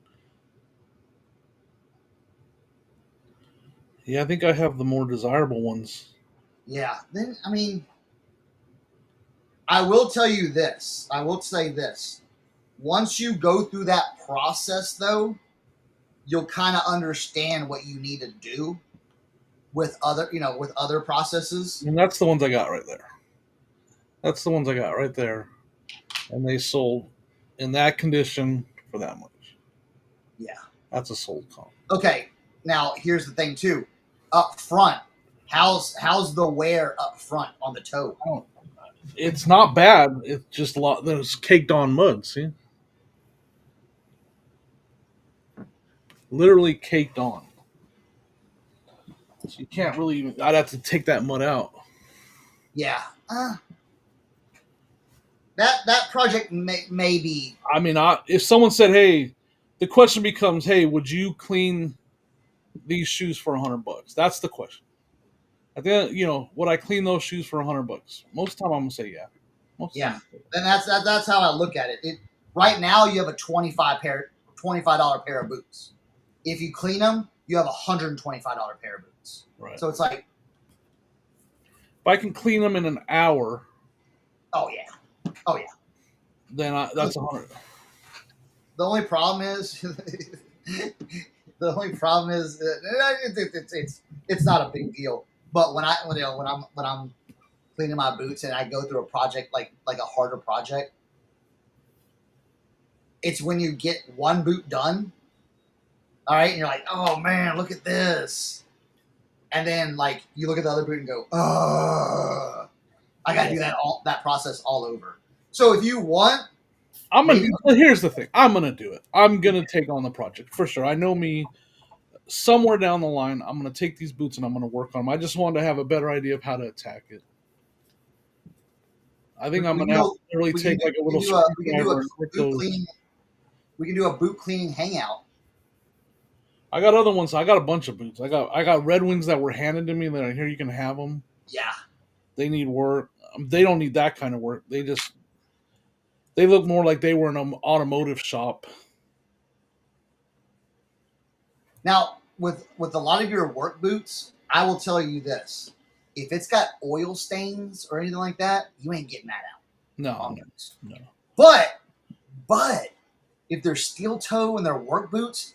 Yeah, I think I have the more desirable ones. Yeah. Then I mean, I will tell you this. I will say this. Once you go through that process, though, you'll kind of understand what you need to do with other processes. And that's the ones I got right there. And they sold in that condition for that much. Yeah. That's a sold comp. Okay. Now, here's the thing, too. Up front, how's the wear up front on the toe? It's not bad. It's just a lot. There's caked on mud, see? Literally caked on. So you can't really... I'd have to take that mud out. Yeah. That project may be... I mean, if someone said, hey, the question becomes, hey, would you clean these shoes for $100? That's the question. At the end, would I clean those shoes for $100? Most of the time, I'm gonna say yeah. Yeah, and that's how I look at it. Right now, you have a $25 pair of boots. If you clean them, you have a $125 pair of boots. Right. So it's like, if I can clean them in an hour. Oh yeah. Then that's $100. The only problem is, it's not a big deal. But when I'm cleaning my boots and I go through a project like a harder project, it's when you get one boot done, all right, and you're like, oh man, look at this, and then like you look at the other boot and go, oh, I gotta do that process all over. So if you want, here's the thing, I'm gonna do it. I'm gonna take on the project for sure. I know me. Somewhere down the line, I'm going to take these boots and I'm going to work on them. I just wanted to have a better idea of how to attack it. I think We, I'm we gonna can have do to literally we can take do like a little we can do screwdriver a and rip boot those. cleaning. We can do a boot cleaning hangout. I got other ones. I got a bunch of boots. I got Red Wings that were handed to me. That are here. You can have them. Yeah. They need work. They don't need that kind of work. They look more like they were in an automotive shop. Now, with a lot of your work boots, I will tell you this: if it's got oil stains or anything like that, you ain't getting that out No, on no, boots. no. But if they're steel toe and they're work boots,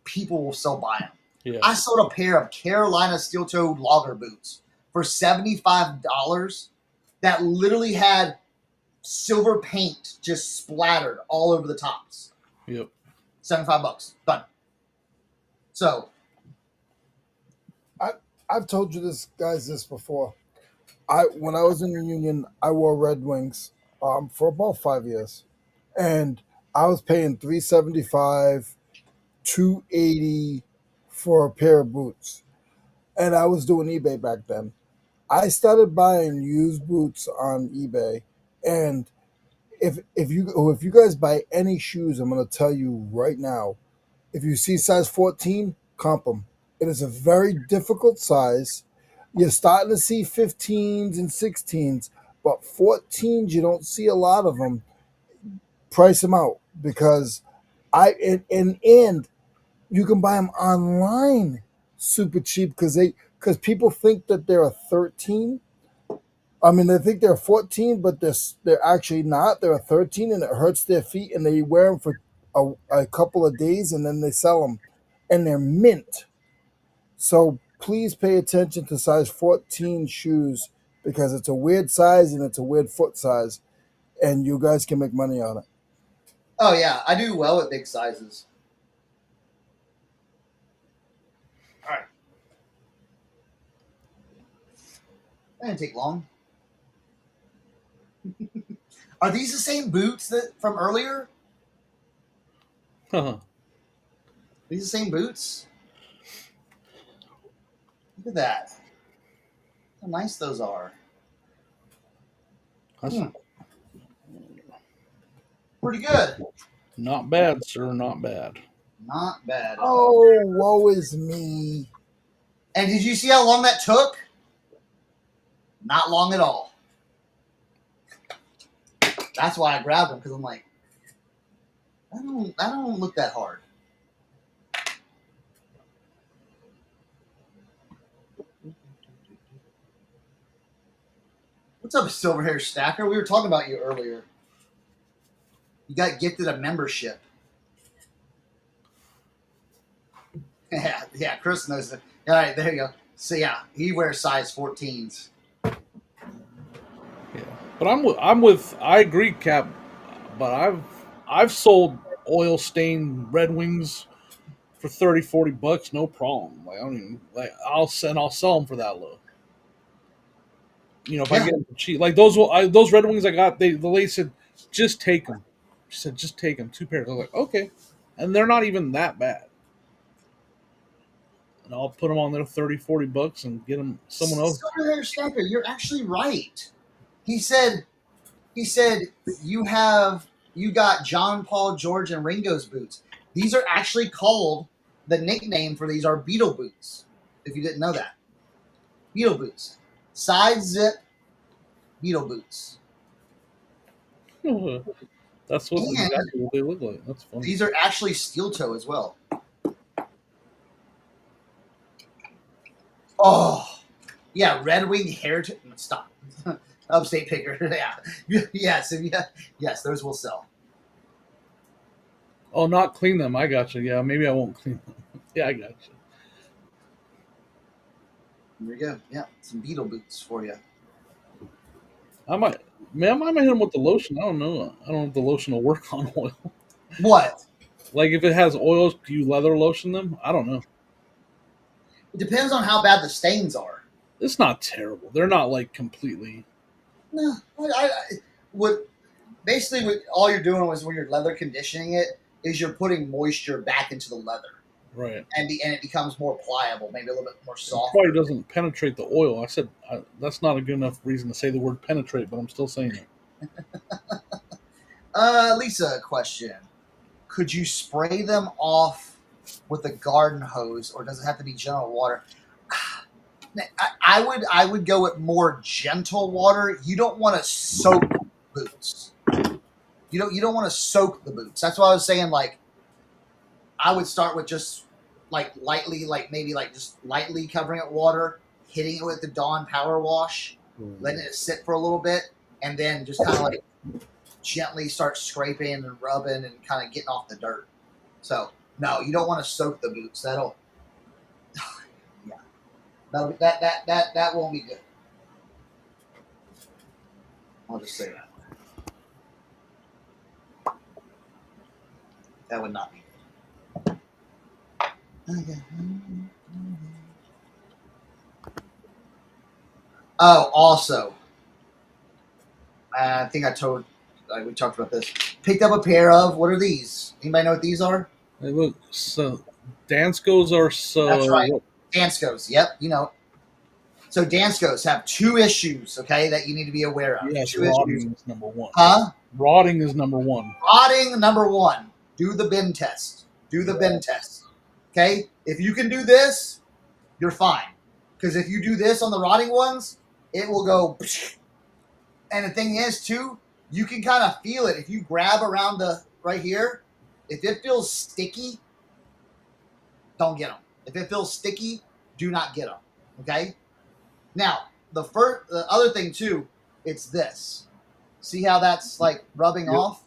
people will still buy them. Yeah. I sold a pair of Carolina steel toe logger boots for $75 that literally had silver paint just splattered all over the tops. Yep. $75. Done. So I've told you this before. When I was in the union, I wore Red Wings for about 5 years, and I was paying $375, $280 for a pair of boots, and I was doing eBay back then. I started buying used boots on eBay, and if you guys buy any shoes, I'm gonna tell you right now, if you see size 14, comp them. It is a very difficult size. You're starting to see 15s and 16s, but 14s you don't see a lot of them. Price them out because and you can buy them online super cheap because people think that they're a 13. I mean, they think they're 14, but they're actually not. They're a 13, and it hurts their feet, and they wear them for a couple of days, and then they sell them, and they're mint. So please pay attention to size 14 shoes because it's a weird size and it's a weird foot size, and you guys can make money on it. oh yeah, I do well at big sizes. All right. That didn't take long. Are these the same boots that from earlier? These the same boots? Look at that. How nice those are. That's Pretty good. not bad, sir. Not bad. Not bad. Oh, woe is me. And did you see how long that took? Not long at all. That's why I grabbed them because I'm like, I don't look that hard. What's up, Silver Hair Stacker? We were talking about you earlier. You got gifted a membership. Yeah, Chris knows that. All right, there you go. So yeah, he wears size 14s. Yeah, but I agree, Cap. But I've sold oil stained Red Wings for $30-$40, no problem. Like I don't even like I'll sell them for that low. If I Yeah. get them cheap, like those Red Wings I got, the lady said just take them. She said just take them, 2 pairs. I was like okay, and they're not even that bad. And I'll put them on there $30-$40 and get them someone else. Silver Hair Stacker, you're actually right. He said you got John, Paul, George, and Ringo's boots. These are actually called, the nickname for these are Beetle boots. If you didn't know that, Beetle boots, side zip Beetle boots. That's exactly what they look like. That's funny. These are actually steel toe as well. Oh, yeah, Red Wing Heritage. Stop. Upstate Picker. Yeah. Yes, those will sell. Oh, not clean them. I got you. Yeah, maybe I won't clean them. Yeah, I got you. There you go. Yeah, some Beetle boots for you. I might hit them with the lotion. I don't know. I don't know if the lotion will work on oil. What? Like if it has oils, do you leather lotion them? I don't know. It depends on how bad the stains are. It's not terrible. They're not like completely. No, what all you're doing was when you're leather conditioning it is you're putting moisture back into the leather. Right. and it becomes more pliable, maybe a little bit more It soft. probably doesn't penetrate the oil. I said that's not a good enough reason to say the word penetrate, but I'm still saying it. Lisa, question: could you spray them off with a garden hose, or does it have to be gentle water? I would go with more gentle water. You don't want to soak boots. You don't want to soak the boots. That's why I was saying, like, I would start with just like lightly, like maybe like just lightly covering it with water, hitting it with the Dawn Power Wash, letting it sit for a little bit, and then just kind of like gently start scraping and rubbing and kind of getting off the dirt. So no, you don't want to soak the boots. That'll that won't be good. I'll just say that. That would not be good. Okay. Oh, also, I think we talked about this. Picked up a pair of, what are these? Anybody know what these are? They look so. Danskos are so. That's right. Danskos. Yep, you know. So Danskos have two issues, okay, that you need to be aware of. Yes, Two rotting issues. is number one. Huh? Rotting is number one. Rotting, number one. Do the bin test. Do the bin test. Okay? If you can do this, you're fine. Because if you do this on the rotting ones, it will go. And the thing is, too, you can kind of feel it. If you grab around the right here, if it feels sticky, don't get them. If it feels sticky, do not get them. Okay? Now, the other thing, too, it's this. See how that's like rubbing off?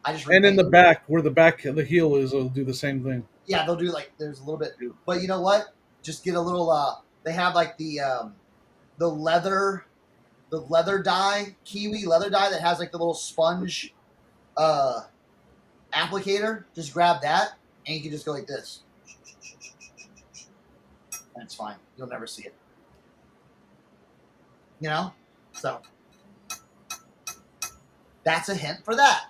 I just And in the back, where the back of the heel is, it'll do the same thing. Yeah, they'll do like there's a little bit, but you know what? Just get a little. They have like the leather dye, kiwi leather dye that has like the little sponge applicator. Just grab that, and you can just go like this. That's fine. You'll never see it. You know, so that's a hint for that.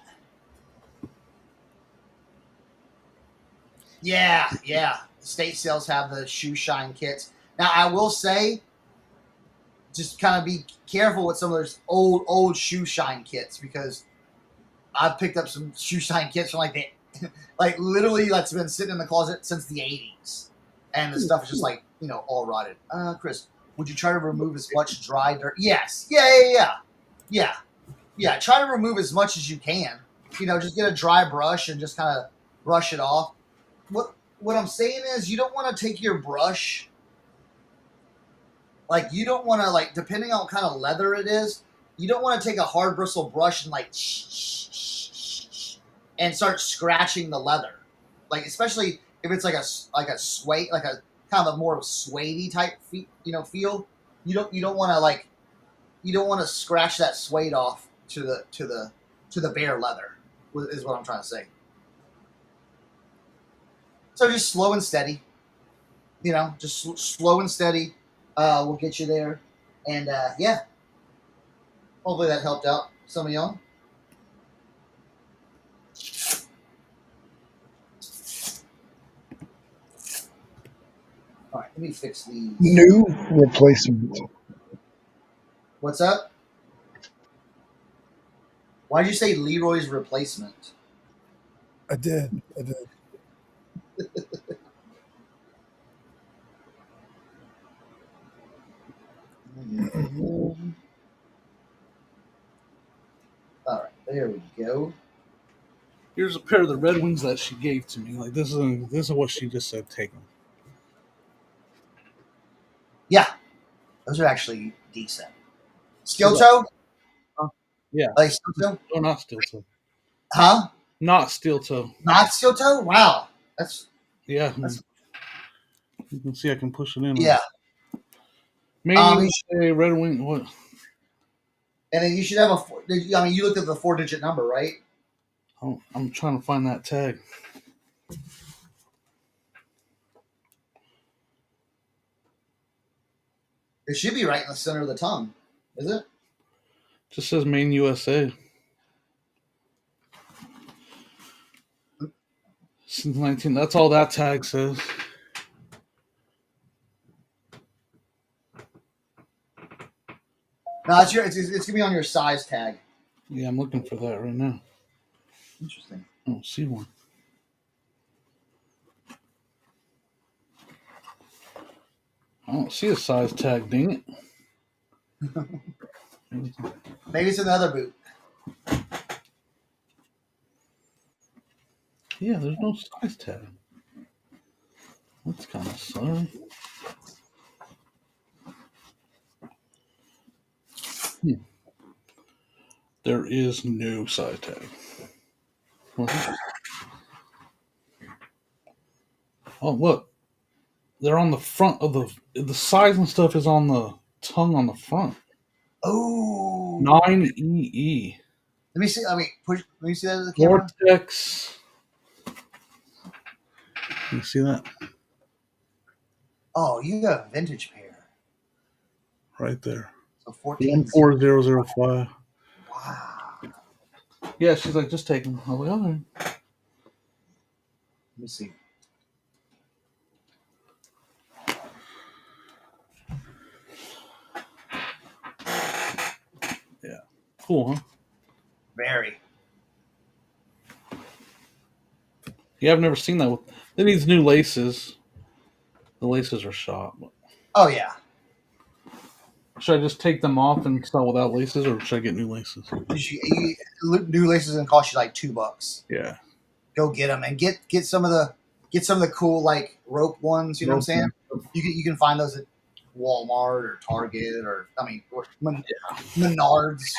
Yeah. State sales have the shoe shine kits. Now, I will say, just kind of be careful with some of those old shoe shine kits, because I've picked up some shoe shine kits from like literally that's been sitting in the closet since the 80s, and the stuff is just like, you know, all rotted. Chris, would you try to remove as much dry dirt? Yes. Yeah. Try to remove as much as you can. You know, just get a dry brush and just kind of brush it off. What I'm saying is, you don't want to take your brush, like, you don't want to, like, depending on what kind of leather it is, you don't want to take a hard bristle brush and like and start scratching the leather, like, especially if it's like a suede, like a kind of a more suede type feel. You don't want to scratch that suede off to the bare leather, is what I'm trying to say. So just slow and steady, you know, just slow and steady will get you there. And yeah, hopefully that helped out some of y'all. All right, let me fix these. New replacement. What's up? Why did you say Leroy's replacement? I did. All right, there we go. Here's a pair of the Red Wings that she gave to me. Like, this is what she just said. Take them. Yeah, those are actually decent. Steel toe? Yeah. Like steel toe? Oh, not steel toe. Huh? Not steel toe. Not steel toe? Wow. Yeah. You can see I can push it in. Yeah. Maybe a Red Wing. What? And then you should have you looked at the 4-digit number, right? I'm trying to find that tag. It should be right in the center of the tongue. Is it? Just says Maine, USA. Since 19. That's all that tag says. No, it's gonna be on your size tag. Yeah, I'm looking for that right now. Interesting. I don't see one. I don't see a size tag, dang it. Maybe it's in the other boot. Yeah, there's no size tag. That's kind of sorry. There is no size tag. Oh, look. They're on the front of the size and stuff is on the tongue on the front. Oh. 9EE. Let me see. Let me see that at the camera. Vortex. You see that? Oh, you got a vintage pair. Right there. So 14. 14005. Wow. Yeah, she's like, just take them. I was like, all right. Let me see. Yeah. Cool, huh? Very. Yeah, I've never seen that. It needs new laces. The laces are shot. Oh yeah. Should I just take them off and sell without laces, or should I get new laces? New laces gonna cost you like $2. Yeah. Go get them and get some of the cool like rope ones. You know what I'm saying? You can find those at Walmart or Target or Menards.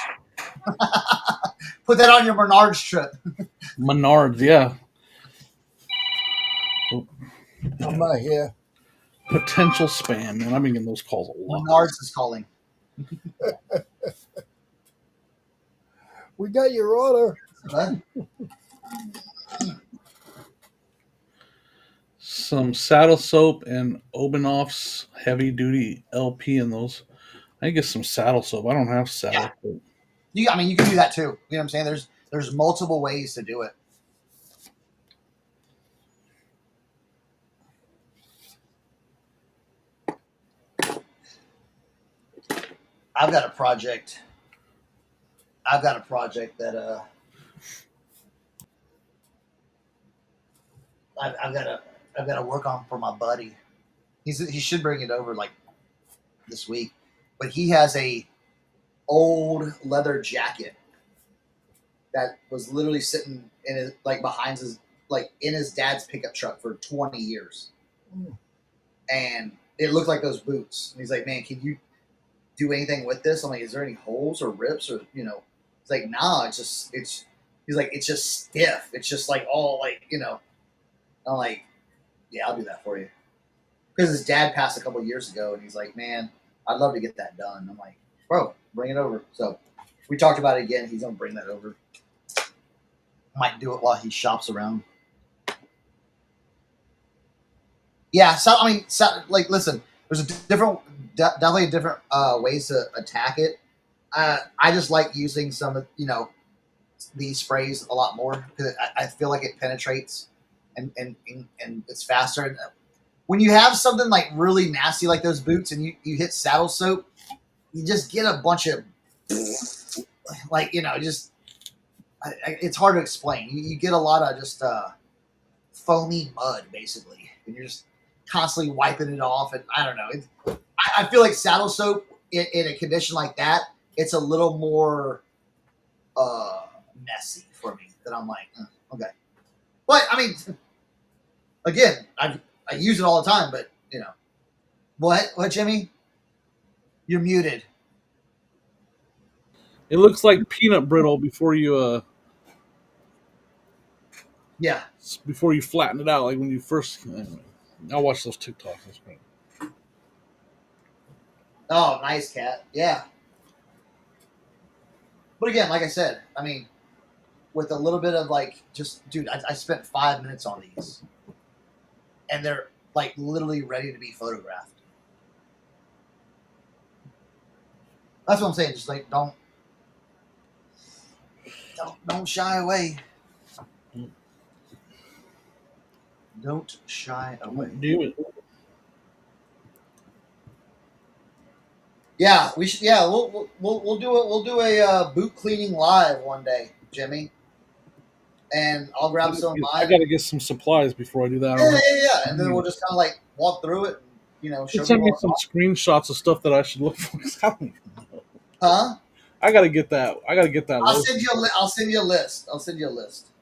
Put that on your Menards trip. Menards, yeah. I'm not here. Potential spam, man. I've been getting those calls a lot. Menards is calling. We got your order. Huh? Some saddle soap and Obenoff's heavy duty LP in those. I get some saddle soap. I don't have saddle soap. You can do that too. You know what I'm saying? There's multiple ways to do it. I've got a project that I've got to work on for my buddy. He should bring it over like this week, but he has a old leather jacket that was literally sitting in his behind his in his dad's pickup truck for 20 years, and it looked like those boots. And he's like, "Man, can you do anything with this?" I'm like, "Is there any holes or rips or It's like, "Nah, it's." He's like, "It's just stiff. It's just like all I'm like, "Yeah, I'll do that for you." Because his dad passed a couple of years ago, and he's like, "Man, I'd love to get that done." I'm like, "Bro, bring it over." So we talked about it again. He's gonna bring that over. Might do it while he shops around. Yeah, so listen, there's definitely different ways to attack it. I just like using some of these sprays a lot more because I feel like it penetrates and it's faster. And when you have something like really nasty like those boots and you hit saddle soap, you just get a bunch of it's hard to explain. You get a lot of just foamy mud basically, and you're just constantly wiping it off. And I don't know. I feel like saddle soap in a condition like that, it's a little more messy for me. That I'm like, okay. But I mean, again, I use it all the time. But what, Jimmy? You're muted. It looks like peanut brittle before you Yeah. before you flatten it out, like when you first. Anyway, I'll watch those TikToks. That's great. Oh, nice cat. Yeah. But again, like I said, I mean, with a little bit of dude, I spent 5 minutes on these, and they're like literally ready to be photographed. That's what I'm saying. Just like don't shy away. Don't shy away. Do it. Yeah, we should. Yeah, we'll do a boot cleaning live one day, Jimmy. And I'll grab some of I mine. got to get some supplies before I do that. Yeah. And then we'll just kind of like walk through it. And, show Send me people. some screenshots of stuff that I should look for. 'Cause I don't even know. Huh? I got to get that. I'll send you a list.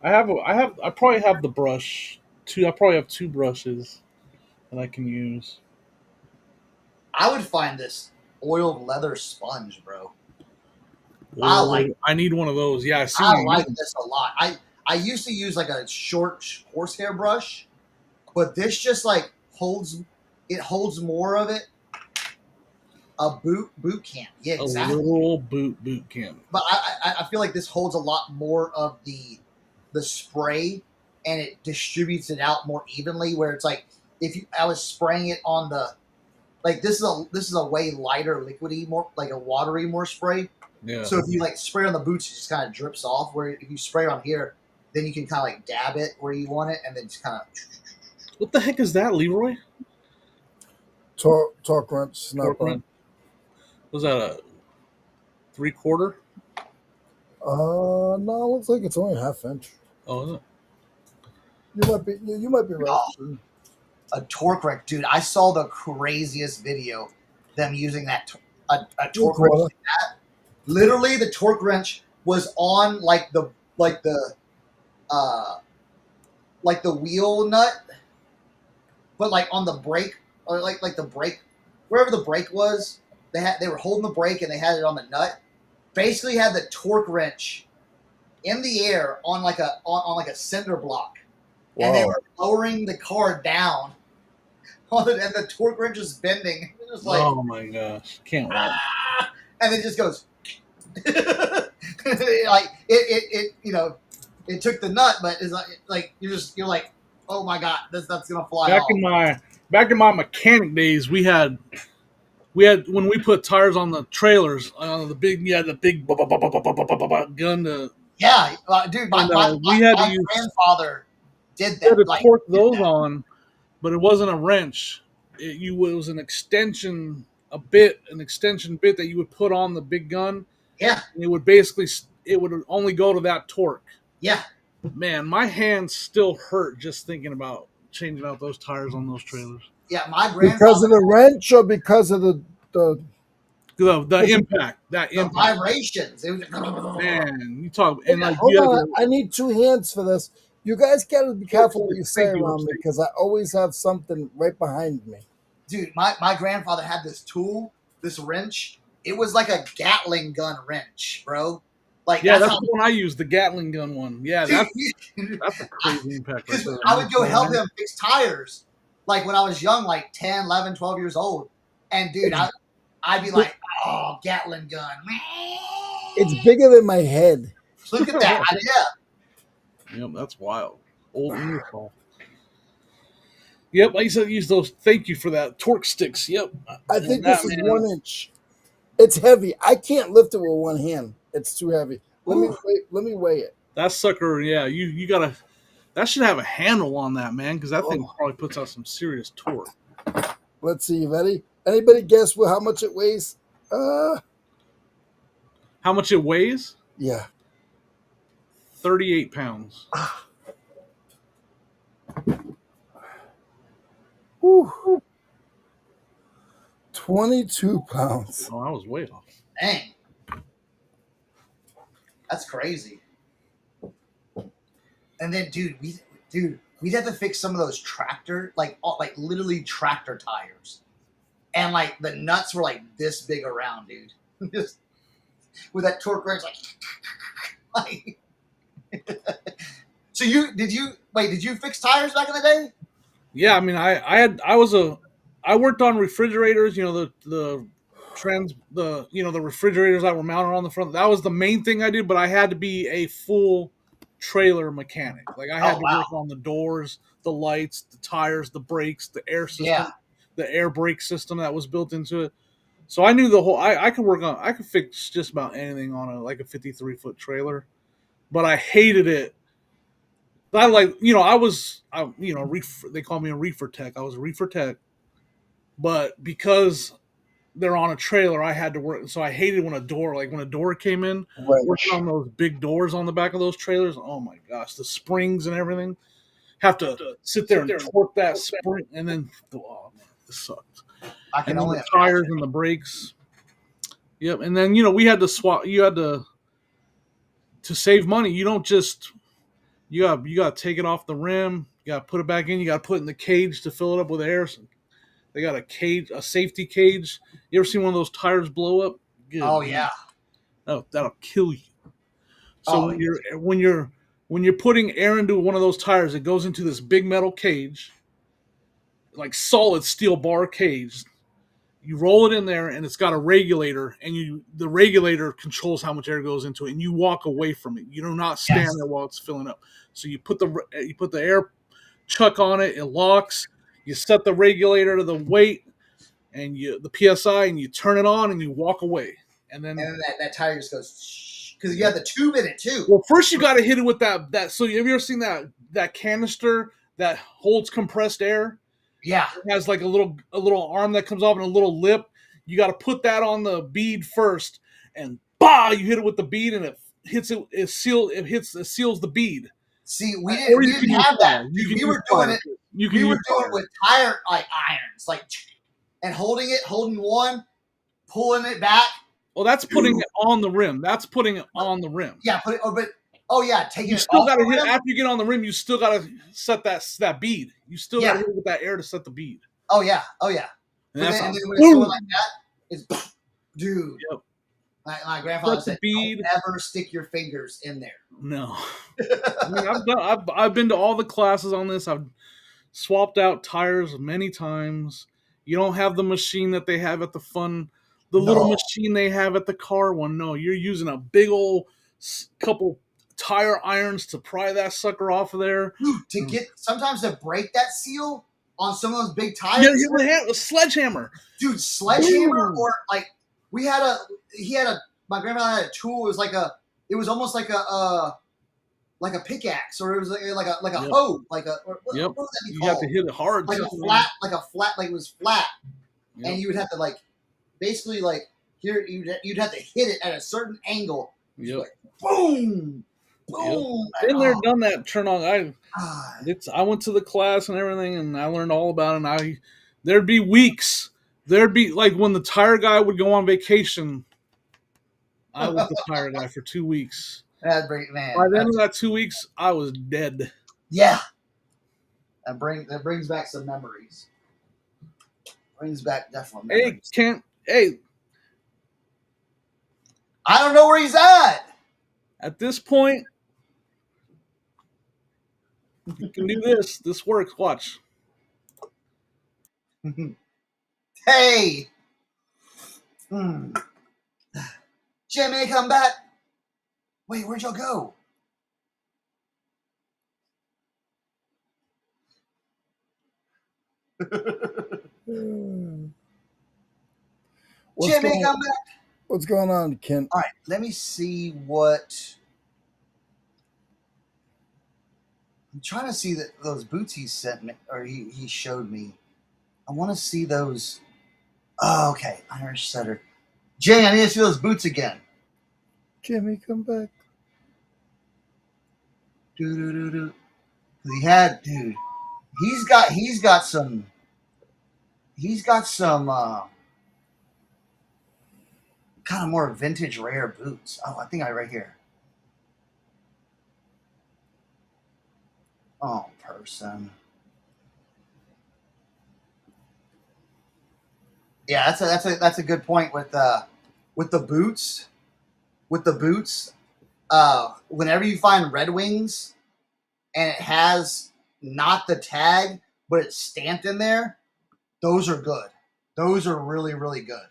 I probably have the brush. I probably have 2 brushes that I can use. I would find this oiled leather sponge, bro. I need one of those. Yeah, I like this a lot. I used to use like a short horsehair brush, but this just like holds more of it. A boot camp. Yeah, exactly. A literal boot camp. But I feel like this holds a lot more of the spray, and it distributes it out more evenly. Where it's like I was spraying it on the, like this is a way lighter liquidy, more like a watery more spray. Yeah. So if you like spray on the boots, it just kind of drips off. Where if you spray on here, then you can kind of like dab it where you want it, and then just kind of. What the heck is that, Leroy? Torque wrench snapper. Was that a 3/4? No, looks like it's only a 1/2 inch. Oh, is it? You might be right. Oh, a torque wrench, dude! I saw the craziest video. Them using that a torque wrench like that. Literally, the torque wrench was on like the wheel nut, but like on the brake or like the brake, wherever the brake was. They were holding the brake and they had it on the nut. Basically, had the torque wrench in the air on like a cinder block, and they were lowering the car down. And the torque wrench is bending. It was like, oh my gosh, can't wait. And it just goes like it took the nut, but it's like you're like, oh my god, that's gonna fly off. Back in my mechanic days, we had when we put tires on the trailers, the big gun to dude, my grandfather did that. We had to torque those on, but it wasn't a wrench. It was an extension bit that you would put on the big gun. Yeah, and it would only go to that torque. Yeah, man, my hands still hurt just thinking about changing out those tires on those trailers. Yeah, my grandfather. Because of the wrench or because of the impact, the vibrations. Man, you talk and like hold on, I need 2 hands for this. You guys gotta be careful what you say around me because I always have something right behind me. Dude, my grandfather had this tool, this wrench. It was like a Gatling gun wrench, bro. Like that's the one I used, the Gatling gun one. Yeah, that's a crazy impact. Right there. I would go help him fix tires, like when I was young, like 10, 11, 12 years old. And dude, I'd be like, oh, Gatling gun. It's bigger than my head. Look at that. Yep, that's wild. Old Ingersoll. Yep, I used to use those. Thank you for that. Torque sticks. Yep. I think this is 1 inch. It's heavy. I can't lift it with one hand. It's too heavy. Let me weigh it. That sucker, yeah, you gotta. That should have a handle on that, man, because that thing probably puts out some serious torque. Let's see, ready? Anybody guess how much it weighs? How much it weighs? Yeah. 38 pounds. Whew. 22 pounds. Oh, I was way off. Dang. That's crazy. And then, we'd have to fix some of those tractor, like literally tractor tires. And like the nuts were like this big around, dude. Just with that torque wrench, like So did you fix tires back in the day? Yeah, I mean, I worked on refrigerators. You know the refrigerators that were mounted on the front. That was the main thing I did. But I had to be a full trailer mechanic. Like I had to work on the doors, the lights, the tires, the brakes, the air system, the air brake system that was built into it. So I knew the whole. I could fix just about anything on a 53-foot trailer. But I hated it. I like, they call me a reefer tech. I was a reefer tech, but because they're on a trailer, I had to work. So I hated when a door came in, working Wrench. on those big doors on the back of those trailers. Oh my gosh, the springs and everything. Have to sit there and torque that spring, and then oh man, this sucked. I And can then only the tires imagine. and the brakes. Yep, and then we had to swap. You had to save money. You don't just you got to take it off the rim. You got to put it back in. You got to put it in the cage to fill it up with air. So they got a safety cage. You ever seen one of those tires blow up? Good. Oh yeah. Oh, that'll kill you. So Oh, when you're putting air into one of those tires, it goes into this big metal cage, like solid steel bar cage. You roll it in there, and it's got a regulator, and the regulator controls how much air goes into it, and you walk away from it. You do not stand yes. there while it's filling up. So you put the air chuck on it, it locks. You set the regulator to the weight and the psi, and you turn it on, and you walk away. And then that tire just goes because you have the tube in it too. well, first you got to hit it with that. So have you ever seen that canister that holds compressed air? Yeah. It has like a little arm that comes off and a little lip. You got to put that on the bead first, and you hit it with the bead, and it hits it. It seals the bead. See, we Or didn't, you we can didn't use have that. fire. Dude, we were doing it. You can We were use doing fire. it with tire irons, and holding one, pulling it back. Well, that's putting it on the rim. That's putting it on the rim. Yeah, taking You it still off got to the hit rim. after you get on the rim. You still got to set that bead. You still got to hit it with that air to set the bead. Oh yeah. And And that's then how, when it's going like that, it's dude. Yep. My grandfather Set the said, bead. "Don't ever stick your fingers in there." No. I mean, I've been to all the classes on this. I've swapped out tires many times. You don't have the machine that they have at the little machine they have at the car one. No, you're using a big old couple tire irons to pry that sucker off of there. Dude, sometimes to break that seal on some of those big tires. Yeah, hit with a sledgehammer. Dude, sledgehammer. Boom. Or like my grandfather had a tool. It was almost like a pickaxe, or it was like a hoe, what would that be You called? have to hit it hard. Like it was flat, and you would have to basically here you'd have to hit it at a certain angle. Yep. Boom, boom. Yep. Been there, done that. Cernoch. I went to the class and everything, and I learned all about it. And there'd be weeks. There'd be when the tire guy would go on vacation. I was the tire guy for 2 weeks. That's great, man. By the end of that 2 weeks, I was dead. Yeah. That brings back some memories. Brings back definitely memories. Hey, Kent. Hey. I don't know where he's at. At this point, you can do this. This works. Watch. Hey. Jimmy, come back. Wait, where'd y'all go? Jimmy, come back. What's going on, Kent? All right, let me see what. I'm trying to see those boots he sent me, or he showed me. I want to see those. Oh, okay. Irish setter. Jay, I need to see those boots again. Jimmy, come back. He had, dude. He's got some kind of more vintage rare boots. Oh, I think right here. Oh, person. Yeah, that's a good point with the boots. With the boots, whenever you find Red Wings and it has not the tag, but it's stamped in there, those are good. Those are really, really good.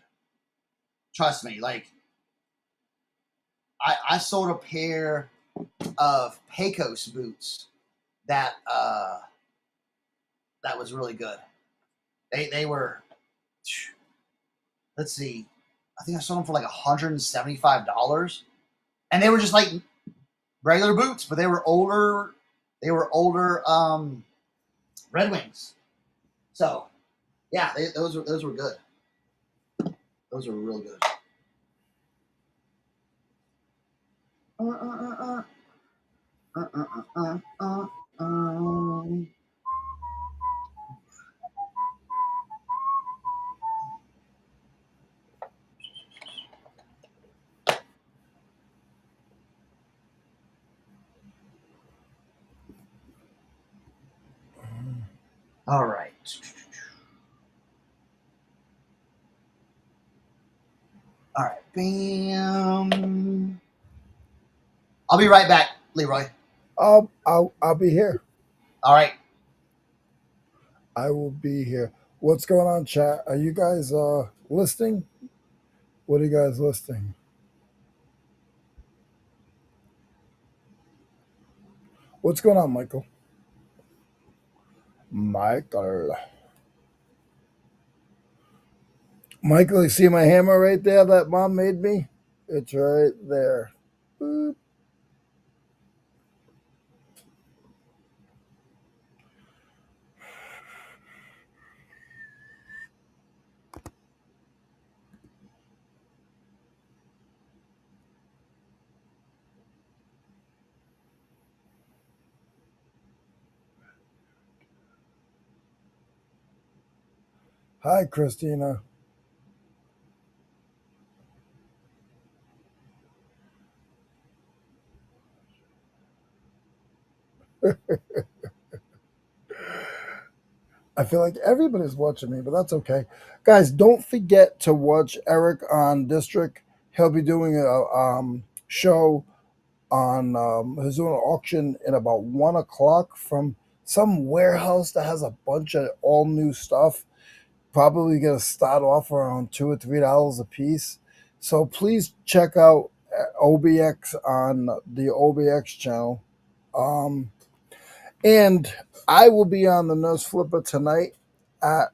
Trust me. I sold a pair of Pecos boots that was really good. They were, let's see, I think I sold them for $175, and they were just regular boots, but they were older They were older Red Wings. So yeah, those were good. Those were real good. All right. All right. Bam. I'll be right back, Leroy. I'll be here. All right. I will be here. What's going on, chat? Are you guys listing? What are you guys listing? What's going on, Michael? Michael, you see my hammer right there that Mom made me? It's right there. Boop. Hi, Christina. I feel like everybody's watching me, but that's okay. Guys, don't forget to watch Eric on District. He'll be doing a show on he's doing an auction at about 1 o'clock from some warehouse that has a bunch of all new stuff. Probably gonna start off around $2 or $3 a piece. So please check out OBX on the OBX channel. And I will be on the Nose Flipper tonight at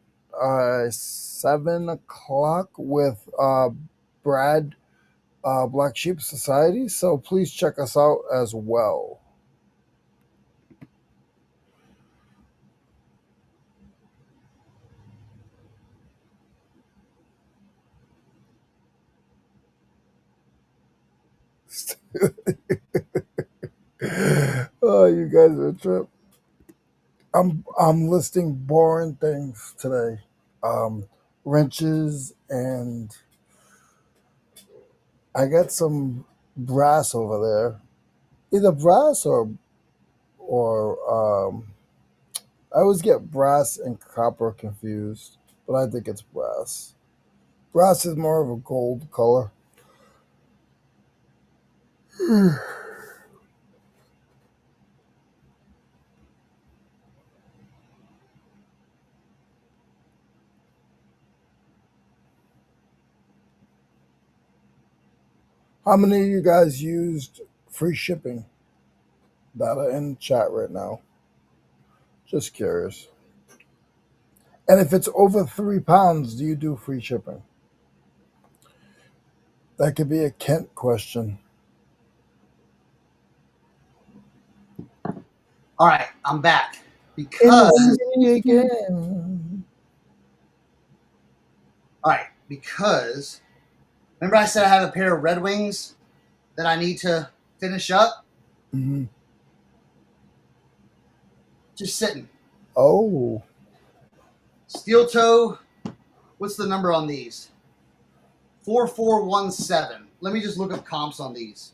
7 o'clock with Brad, Black Sheep Society. So please check us out as well. Oh, you guys are a trip. I'm listing boring things today. Wrenches, and I got some brass over there. Either brass or I always get brass and copper confused, but I think it's brass. Brass is more of a gold color. How many of you guys used free shipping that are in chat right now? Just curious. And if it's over £3, do you do free shipping? That could be a Kent question. All right. I'm back because. Again. All right, because remember I said I have a pair of Red Wings that I need to finish up? Mm-hmm. Just sitting. Oh. Steel toe. What's the number on these? 4417. Let me just look up comps on these.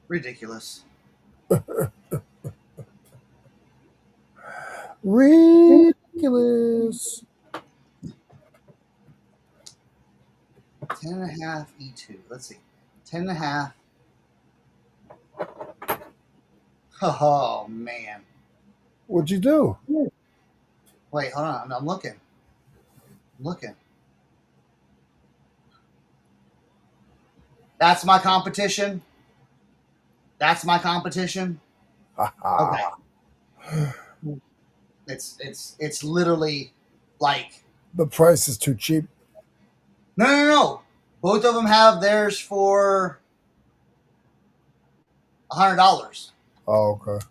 Ridiculous. Ridiculous. 10.5 E2. Let's see. 10.5. Oh, man. What'd you do? Wait, hold on. I'm looking. I'm looking. That's my competition. That's my competition. Okay. It's literally Like, The price is too cheap. no. Both of them have theirs for $100. Oh, okay.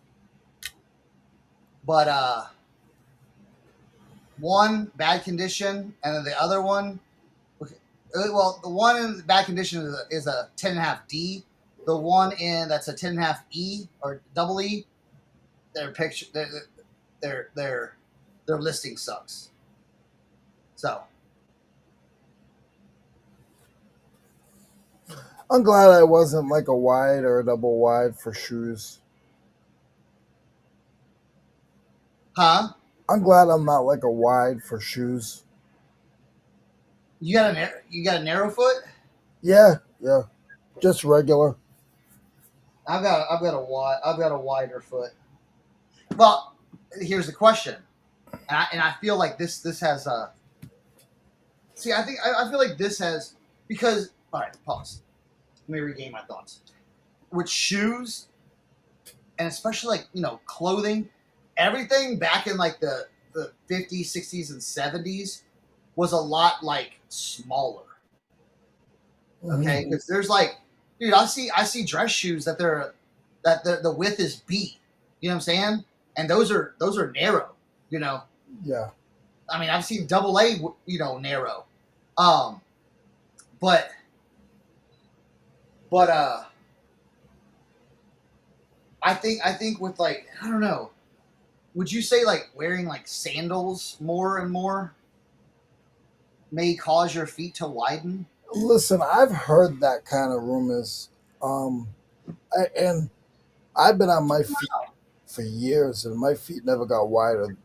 But one bad condition, and then the other one, well, the one in bad condition is a 10.5D. The one in that's a 10.5E or double E. Their picture, their listing sucks. So I'm glad I wasn't like a wide or a double wide for shoes. huh? I'm glad I'm not like a wide for shoes. You got a narrow foot? Yeah, just regular. I've got a wider foot. Well, here's the question, and I feel like this has a. See, I feel like this has because all right, pause. Let me regain my thoughts. With shoes, and especially like clothing, everything back in like the 50s, 60s, and 70s was a lot like smaller. Okay, because there's like, dude, I see dress shoes that the width is B. You know what I'm saying? And those are narrow. Yeah. I mean, I've seen double A, narrow. But I think with like I don't know, would you say like wearing like sandals more and more may cause your feet to widen? Listen, I've heard that kind of rumors, and I've been on my feet for years, and my feet never got wider.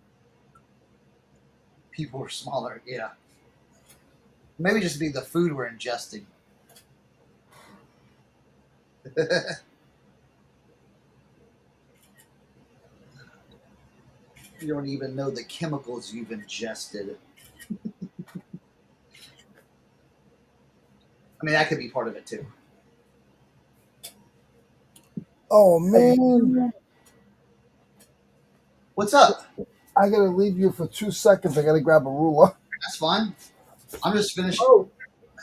People were smaller, yeah. Maybe just be the food we're ingesting. You don't even know the chemicals you've ingested. I mean, that could be part of it too. Oh man, What's up? I gotta leave you for 2 seconds. I gotta grab a ruler. That's fine. I'm just finishing. Oh,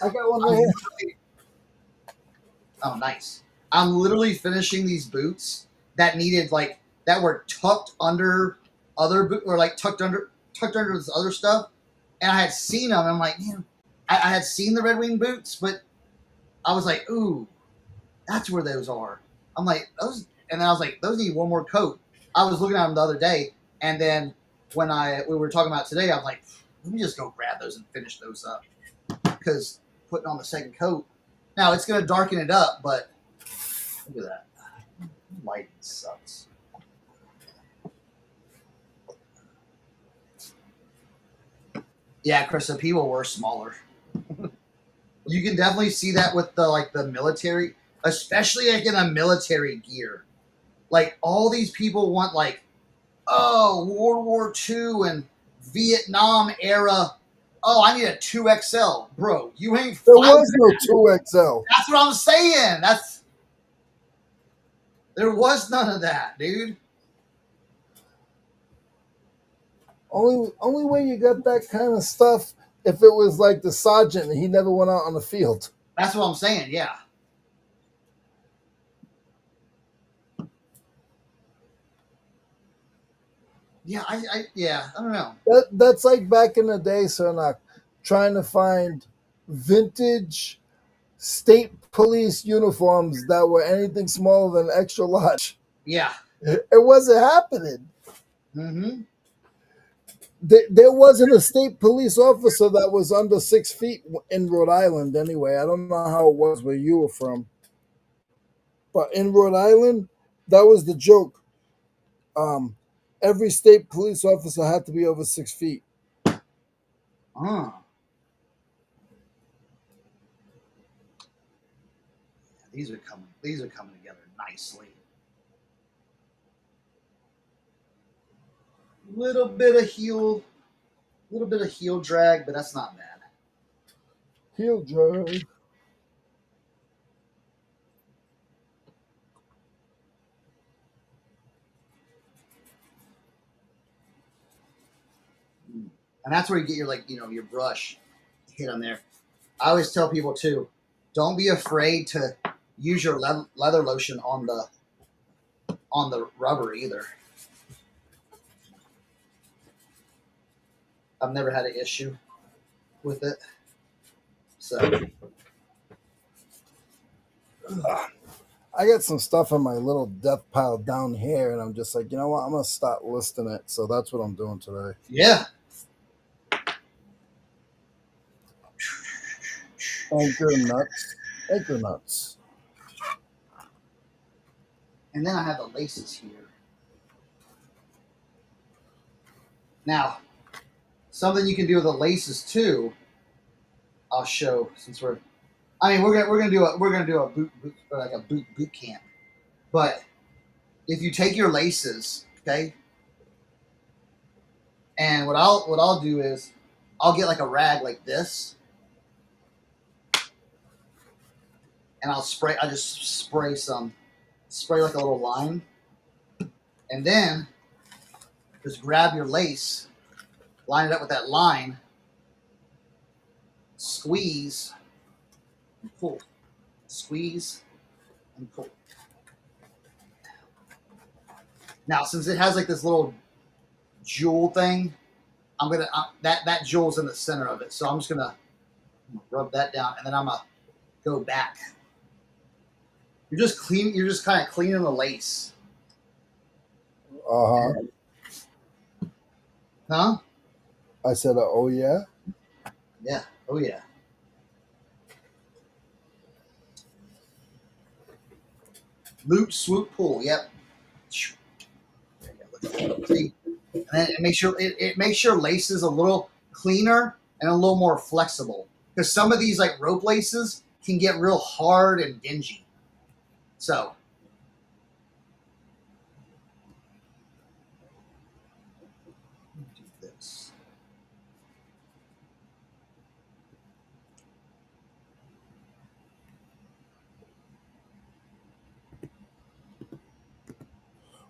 I got one right here. Oh, nice. I'm literally finishing these boots that needed that were tucked under other boot or like tucked under this other stuff, and I had seen them. And I'm like, man, I had seen the Red Wing boots, but I was like, ooh, that's where those are. I'm like those, and then I was like, those need one more coat. I was looking at them the other day, and then when we were talking about today, I was like, let me just go grab those and finish those up because putting on the second coat. Now it's going to darken it up, but look at that. Light sucks. Yeah, Chris, the people were smaller. You can definitely see that with the military, especially like in a military gear. Like all these people want World War II and Vietnam era. Oh, I need a 2XL. Bro, you ain't There was no 2XL. That's what I'm saying. There was none of that, dude. Only way you got that kind of stuff if it was like the sergeant and he never went out on the field. That's what I'm saying, yeah. Yeah, I don't know. That's like back in the day, Cernoch, trying to find vintage state police uniforms that were anything smaller than extra large. Yeah. It wasn't happening. Mm-hmm. There wasn't a state police officer that was under 6 feet in Rhode Island anyway. I don't know how it was where you were from. But in Rhode Island, that was the joke. Every state police officer had to be over 6 feet. These are coming together nicely. Little bit of heel drag, but that's not bad. Heel drag. And that's where you get your your brush hit on there. I always tell people too, don't be afraid to use your leather lotion on the rubber either. I've never had an issue with it. So I got some stuff in my little death pile down here, and I'm just like, you know what? I'm gonna start listing it. So that's what I'm doing today. yeah. Anchor nuts. Anchor nuts. And then I have the laces here. Now, something you can do with the laces too. I'll show since we're gonna do a boot like a boot camp. But if you take your laces, okay, and what I'll do is I'll get like a rag like this, and I just spray like a little line, and then just grab your lace, line it up with that line, squeeze, and pull, squeeze, and pull. Now, since it has like this little jewel thing, I'm gonna that jewel's in the center of it, so I'm just gonna rub that down, and then I'm gonna go back. You're just kind of cleaning the lace. Huh? I said, oh yeah. Yeah. Oh yeah. Loop, swoop, pull. Yep. See, and then it makes your laces a little cleaner and a little more flexible, because some of these like rope laces can get real hard and dingy. So do this.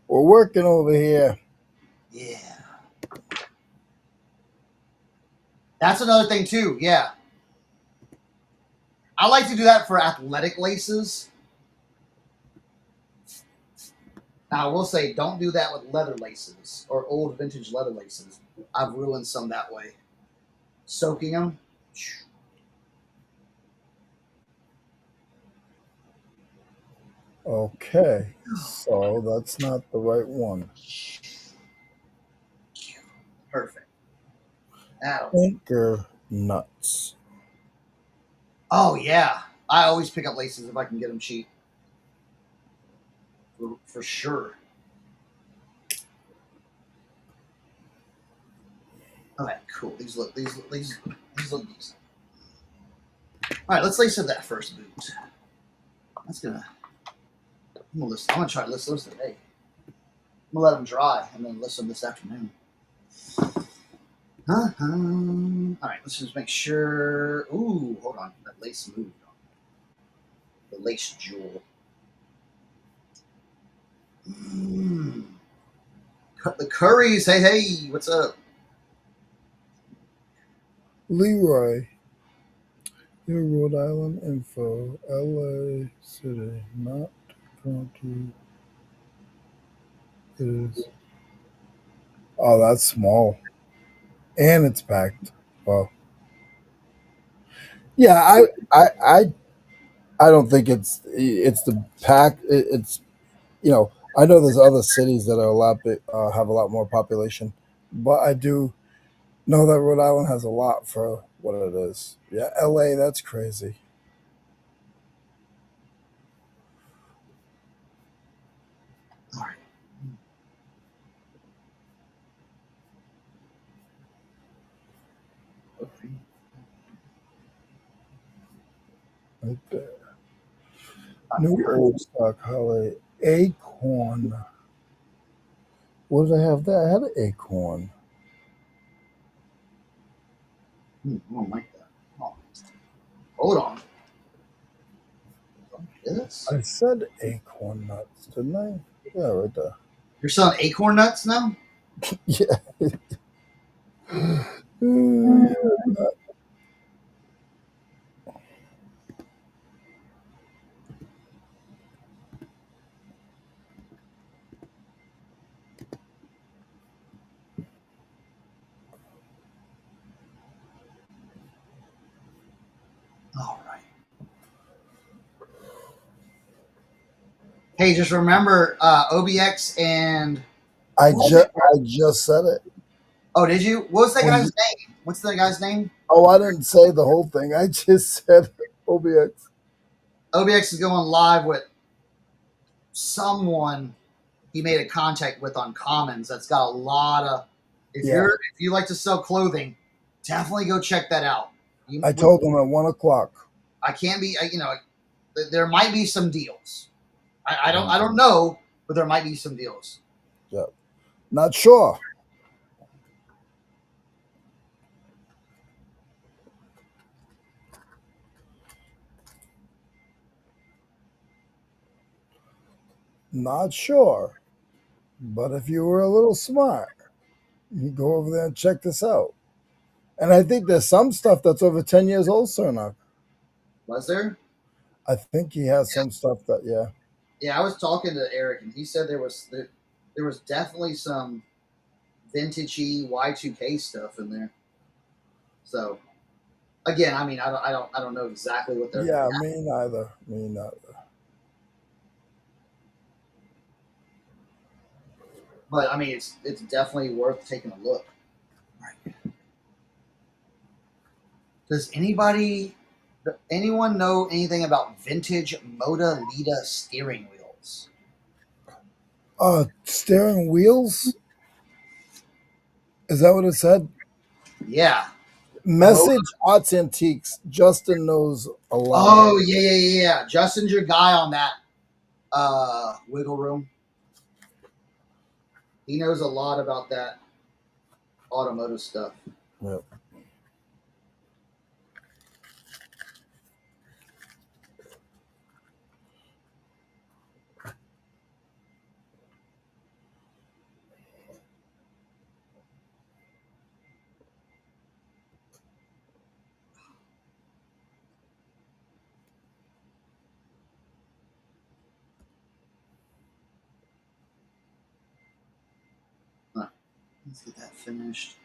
We're working over here. Yeah. That's another thing too. Yeah. I like to do that for athletic laces. Now, I will say, don't do that with leather laces or old vintage leather laces. I've ruined some that way. Soaking them. Okay, so that's not the right one. Perfect. Now, Anchor nuts. oh yeah, I always pick up laces if I can get them cheap. For sure. All right, cool. These look decent. All right, let's lace up that first boot. I'm gonna try to list those today. I'm gonna let them dry and then list them this afternoon. All right, let's just make sure. Ooh, hold on. That lace moved. The lace jewel. The Curries. Hey, what's up? Leroy. Your Rhode Island info. LA City. Not county. Is. Oh, that's small. And it's packed. Wow. Yeah, I don't think it's the pack. It's I know there's other cities that are a lot big, have a lot more population, but I do know that Rhode Island has a lot for what it is. Yeah, LA, that's crazy. All right. Okay. Right there. New old stock holiday acorn. What did I have there? I had an acorn. I don't like that. Oh. Hold on. This? I said acorn nuts, didn't I? Yeah, right there. You're selling acorn nuts now? Yeah. All right. Hey, just remember OBX and I just said it. oh, did you? What was that guy's name? What's that guy's name? Oh, I didn't say the whole thing. I just said OBX. OBX is going live with someone he made a contact with on Commons. That's got a lot of. If you like to sell clothing, definitely go check that out. I told him at 1 o'clock. I can't be. There might be some deals. I don't know, but there might be some deals. Yeah. Not sure. Not sure. But if you were a little smart, you go over there and check this out. And I think there's some stuff that's over 10 years old, Cernoch. Was there? I think he has some stuff that, yeah. Yeah, I was talking to Eric, and he said there was definitely some vintagey Y2K stuff in there. So, again, I mean, I don't know exactly what they're. Yeah, me neither. But I mean, it's definitely worth taking a look. Right. Does anyone know anything about vintage Moda Lita steering wheels? Steering wheels? Is that what it said? Yeah. Message Arts Antiques. Justin knows a lot. Oh, yeah. Justin's your guy on that wiggle room. He knows a lot about that automotive stuff. Yep. Let's get that finished.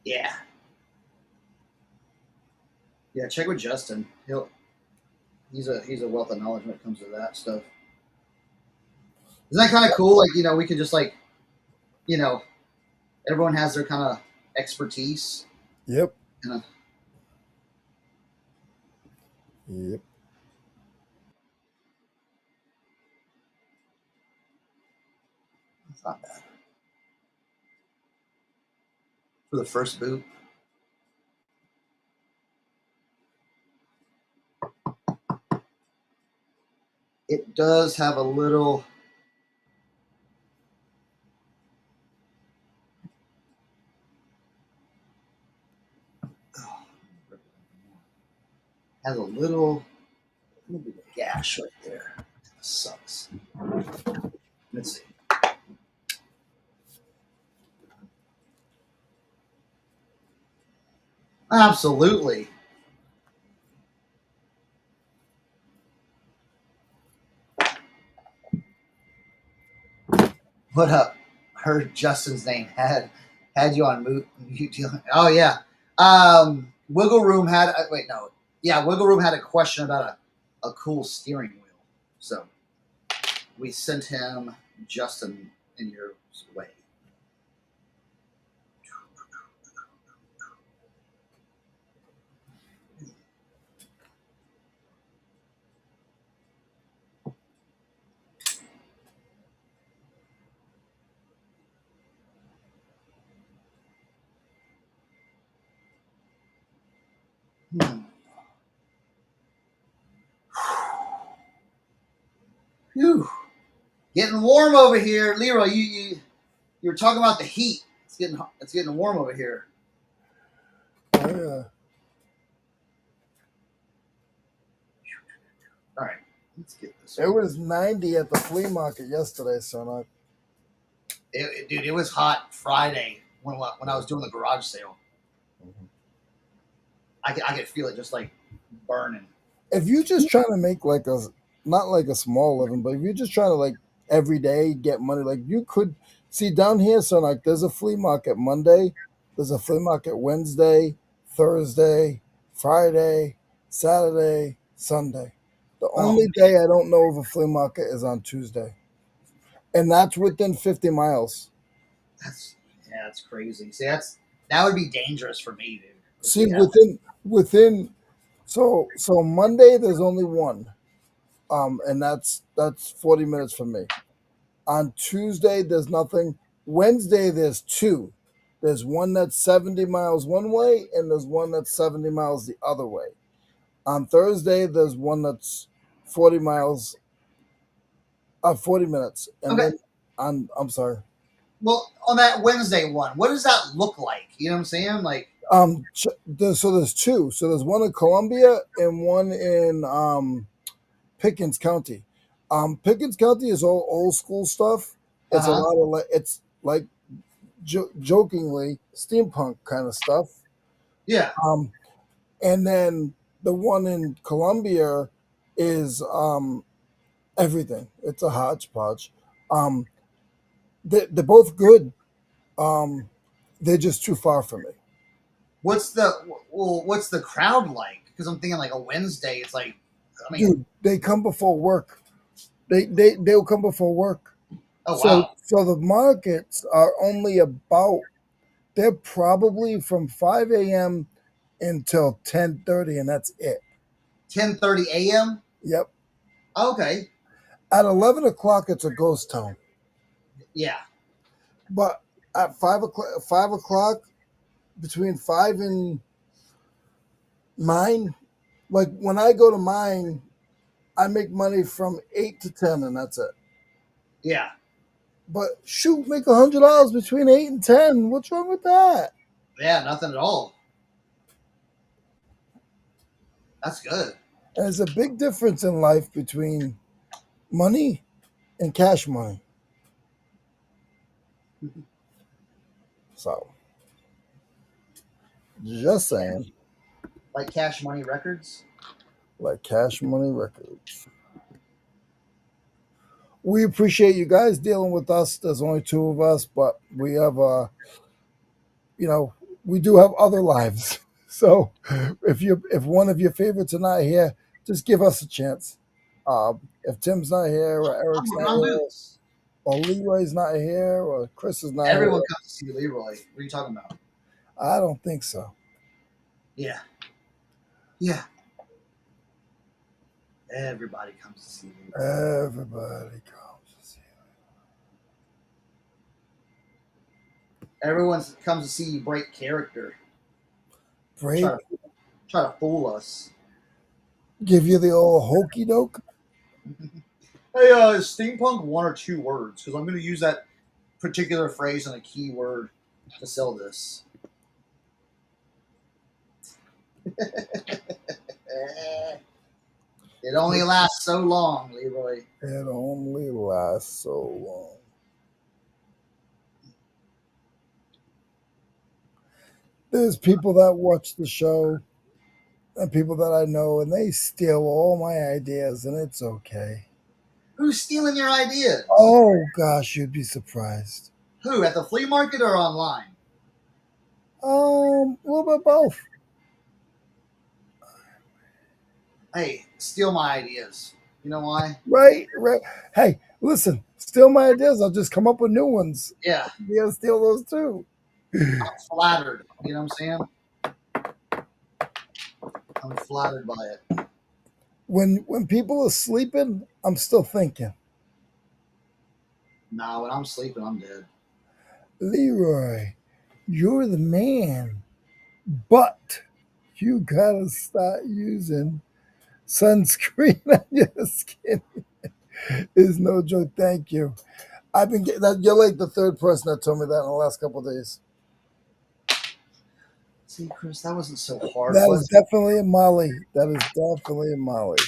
Yeah. Yeah, check with Justin. He's a wealth of knowledge when it comes to that stuff. Isn't that kind of cool? Like, we could just everyone has their kind of expertise. Yep. Yep. It's not bad. For the first boot. It does have a little little bit of gash right there. That sucks. Let's see. Absolutely. What up? Heard Justin's name had you on mute. Oh yeah. Wiggle Room had Wiggle Room had a question about a cool steering wheel. So we sent him Justin in your way. Whew. Getting warm over here, Leroy. You were talking about the heat. It's getting warm over here. Oh yeah. All right, let's get this. It was 90 at the flea market yesterday, Cernoch. Dude, it was hot Friday when I was doing the garage sale. I could feel it just like burning. If you're just trying to make like not like a small living, but if you're just trying to like every day get money, like you could see down here, so like there's a flea market Monday, there's a flea market Wednesday, Thursday, Friday, Saturday, Sunday. The only day I don't know of a flea market is on Tuesday. And that's within 50 miles. That's crazy. See, that would be dangerous for me, dude. See, within so Monday there's only one. And that's 40 minutes from me. On Tuesday, there's nothing. Wednesday, there's two. There's one that's 70 miles one way, and there's one that's 70 miles the other way. On Thursday, there's one that's 40 miles, 40 minutes. And then I'm sorry. Well, on that Wednesday one, what does that look like? You know what I'm saying? Like, so there's two. So there's one in Columbia and one in Pickens County. Pickens County is all old school stuff. It's a lot of it's like jokingly steampunk kind of stuff. Yeah. And then the one in Columbia is everything. It's a hodgepodge. They're both good. They're just too far from me. What's the crowd like? Because I'm thinking like a Wednesday. It's like, I mean, dude, they come before work. They'll come before work. Oh, wow. So the markets are only they're probably from 5 a.m. until 10:30, and that's it. 10:30 a.m.? Yep. Okay. At 11 o'clock, it's a ghost town. Yeah. But at 5 o'clock, between 5 and 9, like when I go to mine, I make money from 8 to 10, and that's it. Yeah. But shoot, make $100 between 8 and 10. What's wrong with that? Yeah, nothing at all. That's good. And there's a big difference in life between money and cash money. So, just saying. Like Cash Money Records? Like Cash Money Records. We appreciate you guys dealing with us. There's only two of us, but we have, we do have other lives. So if one of your favorites are not here, just give us a chance. If Tim's not here, or Eric's not here, or Leroy's not here, or Chris is not here. Everyone comes to see Leroy. What are you talking about? I don't think so. Yeah. Yeah. Everybody comes to see Leroy. Everybody comes to see Leroy. Everyone comes to see you break character. Break? Try to fool us. Give you the old hokey doke? Hey, steampunk, one or two words, because I'm going to use that particular phrase and a keyword to sell this. It only lasts so long, Leroy. It only lasts so long. There's people that watch the show and people that I know, and they steal all my ideas, and it's okay. Who's stealing your ideas? Oh, gosh, you'd be surprised. Who, at the flea market or online? A little bit both. Hey, steal my ideas. You know why? Right. Hey, listen, steal my ideas. I'll just come up with new ones. Yeah. You gotta steal those too. I'm flattered. You know what I'm saying? I'm flattered by it. When people are sleeping, I'm still thinking. Nah, when I'm sleeping, I'm dead. Leroy, you're the man, but you gotta start using sunscreen on your skin. Is no joke. Thank you. I've been getting that. You're like the third person that told me that in the last couple of days. See, Chris, that wasn't so hard. That is definitely a Molly. That is definitely a Molly.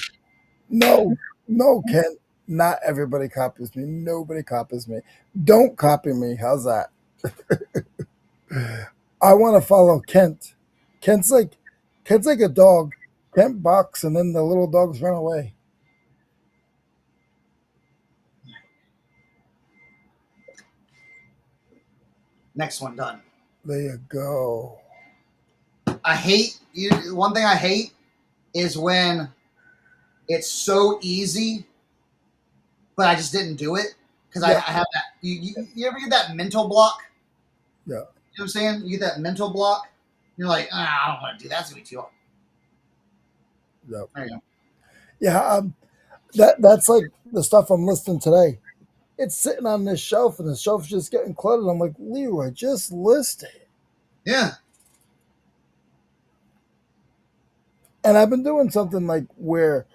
No, Ken. Not everybody copies me. Nobody copies me. Don't copy me. How's that? I want to follow Kent. Kent's like Kent's like a dog. Kent barks and then the little dogs run away. Next one done. There you go. I hate you. One thing I hate is when it's so easy, but I just didn't do it because I have that. You ever get that mental block? Yeah. You know what I'm saying? You get that mental block. You're like, I don't want to do that. That's gonna be too hard. Yep. There you go. Yeah. That's like the stuff I'm listing today. It's sitting on this shelf and the shelf's just getting cluttered. I'm like, Leroy, just list it. Yeah. And I've been doing something like where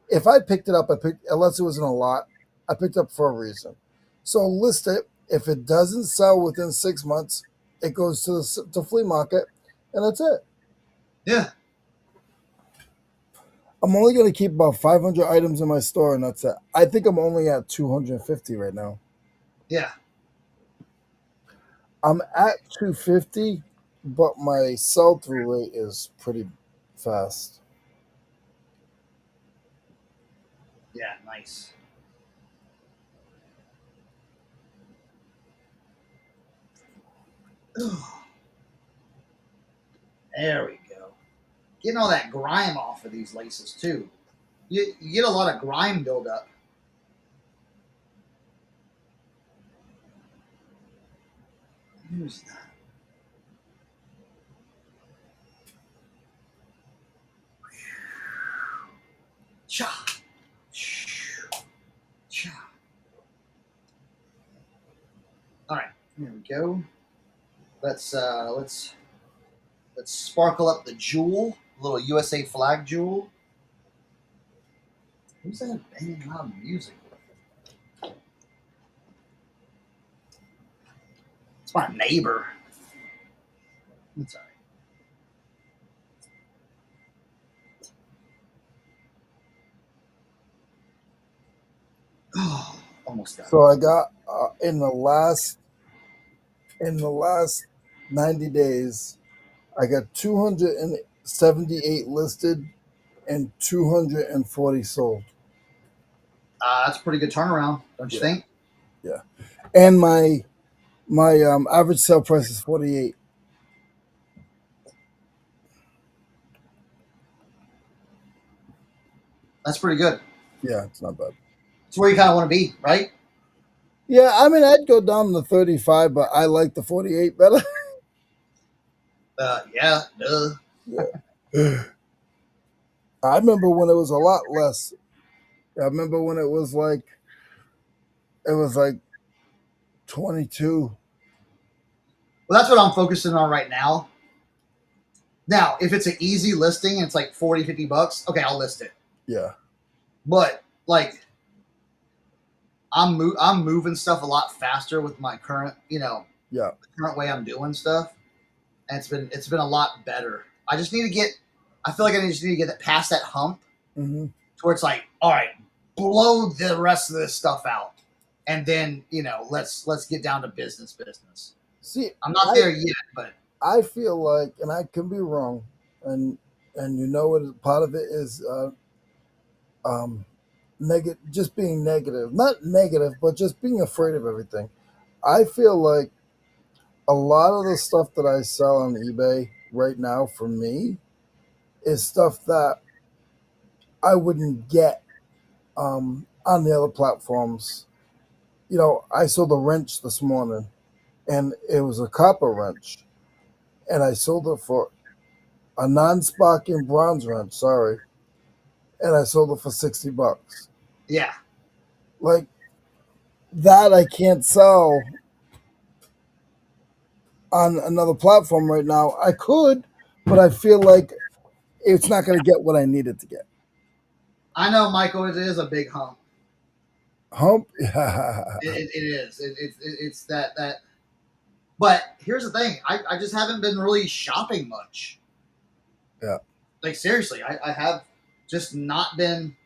if I picked it up, unless it was in a lot, I picked up for a reason. So list it. If it doesn't sell within 6 months, it goes to the flea market, and that's it. Yeah. I'm only going to keep about 500 items in my store, and that's it. I think I'm only at 250 right now. Yeah. I'm at 250, but my sell-through rate is pretty fast. Yeah. Nice. There we go. Getting all that grime off of these laces too. You get a lot of grime buildup. Who's that? Cha. Cha. All right, here we go. Let's sparkle up the jewel, little USA flag jewel. Who's that banging loud music? It's my neighbor. It's all right. Oh, almost got So it. I got in the last 90 days, I got 278 listed and 240 sold. That's a pretty good turnaround, don't you think? Yeah, and my average sale price is 48. That's pretty good. Yeah, it's not bad. It's where you kind of want to be, right? Yeah, I mean, I'd go down to 35, but I like the 48 better. Yeah, duh. Yeah. I remember when it was a lot less. I remember when it was like 22. Well, that's what I'm focusing on right now. Now, if it's an easy listing and it's like 40, 50 bucks, okay, I'll list it. Yeah. But like, I'm moving stuff a lot faster with my current, Yeah. the current way I'm doing stuff, and it's been a lot better. I just need to get. I feel like I just need to get past that hump Mm-hmm. to where it's like, all right, blow the rest of this stuff out, and then let's get down to business. See, I'm not there yet, but I feel like, and I can be wrong, and you know what part of it is, just being negative, not negative, but just being afraid of everything. I feel like a lot of the stuff that I sell on eBay right now for me is stuff that I wouldn't get on the other platforms. I sold a wrench this morning, and it was a copper wrench, and I sold it for a non-sparking bronze wrench. Sorry, and I sold it for $60. yeah, Like that, I can't sell on another platform right now. I could, but I feel like it's not going to get what I needed to get. I know, Michael. It is a big hump. Hump. It is. It's that. But here's the thing. I just haven't been really shopping much. Yeah. Like seriously, I have just not been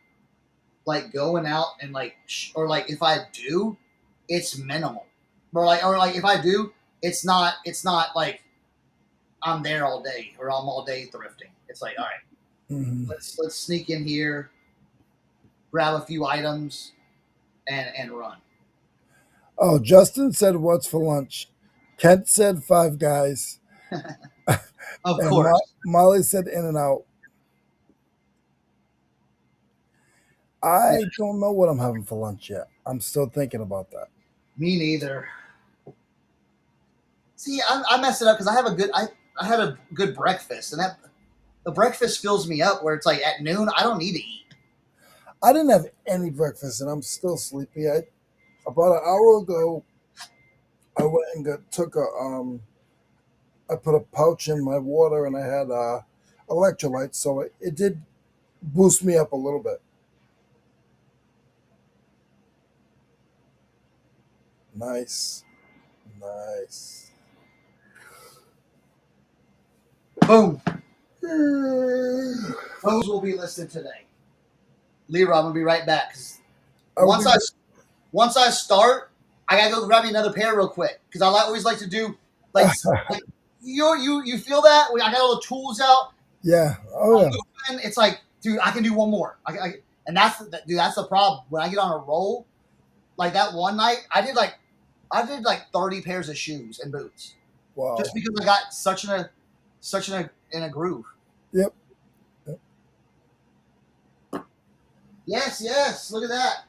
like going out and like, or like if I do, it's minimal. Or like if I do, it's not like I'm there all day or I'm all day thrifting. It's like, all right, let's sneak in here, grab a few items, and run. Oh, Justin said, "What's for lunch?" Kent said, "Five Guys," Of and course. Molly said, "In and Out." I don't know what I'm having for lunch yet. I'm still thinking about that. Me neither. See, I messed it up because I had a good breakfast, and the breakfast fills me up. Where it's like at noon, I don't need to eat. I didn't have any breakfast, and I'm still sleepy. About an hour ago, I went and took a I put a pouch in my water, and I had electrolytes, so it did boost me up a little bit. Nice. Boom. Those will be listed today. Leroy, I'm gonna be right back. 'Cause once I start, I gotta go grab me another pair real quick because always like to do like you feel that I got all the tools out. Yeah. Oh yeah. It's like, dude, I can do one more. And that's the problem. When I get on a roll, like that one night, I did like 30 pairs of shoes and boots. Wow. Just because I got such in a groove. Yep. Yes, look at that.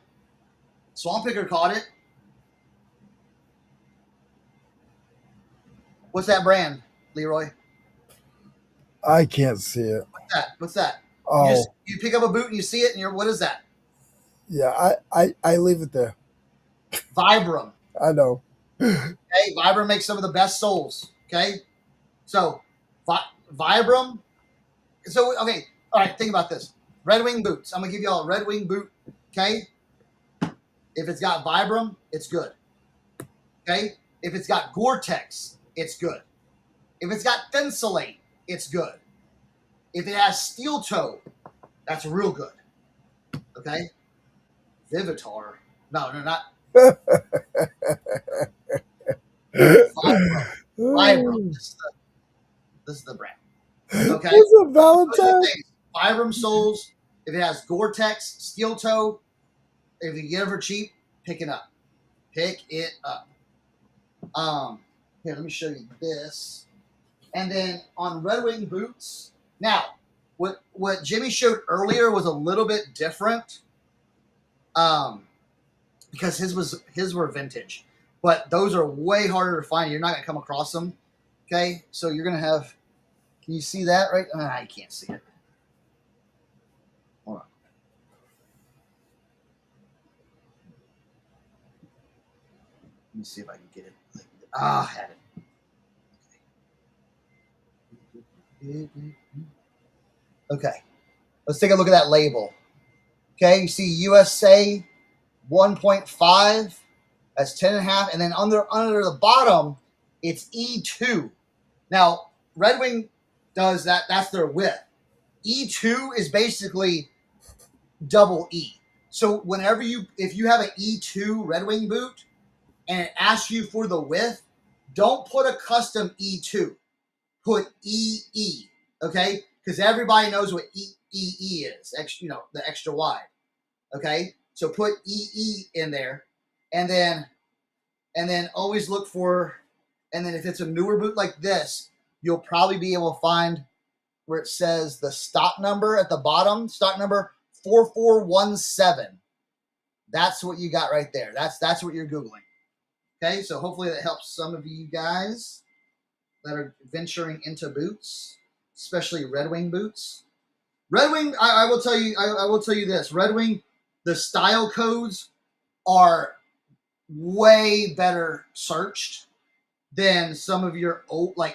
Swamppicker caught it. What's that brand, Leroy? I can't see it. What's that? Oh. You pick up a boot and you see it and you're, what is that? Yeah, I leave it there. Vibram. I know. Okay, Vibram makes some of the best soles. Okay, so Vibram. So okay, all right. Think about this. Red Wing boots. I'm gonna give you all a Red Wing boot. Okay, if it's got Vibram, it's good. Okay, if it's got Gore-Tex, it's good. If it's got Thinsulate, it's good. If it has steel toe, that's real good. Okay, Vivitar. No, not. Vibram. This is the brand. Okay. Is it Valentine? Vibram soles. If it has Gore-Tex, steel toe, if you get it for cheap, pick it up. Pick it up. Here, let me show you this. And then on Red Wing boots. Now, what Jimmy showed earlier was a little bit different. Because his were vintage. But those are way harder to find. You're not gonna come across them. Okay, so you're gonna have. Can you see that right? I can't see it. Hold on. Let me see if I can get it. I had it. Okay, let's take a look at that label. Okay, you see USA 1.5. That's 10.5, and then under the bottom, it's E2. Now, Red Wing does that. That's their width. E2 is basically double E. So if you have an E2 Red Wing boot and it asks you for the width, don't put a custom E2. Put EE, okay? Because everybody knows what EE is. The extra wide. Okay? So put EE in there, and then always look for, and then if it's a newer boot like this, you'll probably be able to find where it says the stock number at the bottom, stock number 4417. That's what you got right there. That's what you're Googling. Okay, so hopefully that helps some of you guys that are venturing into boots, especially Red Wing boots. Red Wing, I will tell you, I will tell you this. Red Wing, the style codes are way better searched than some of your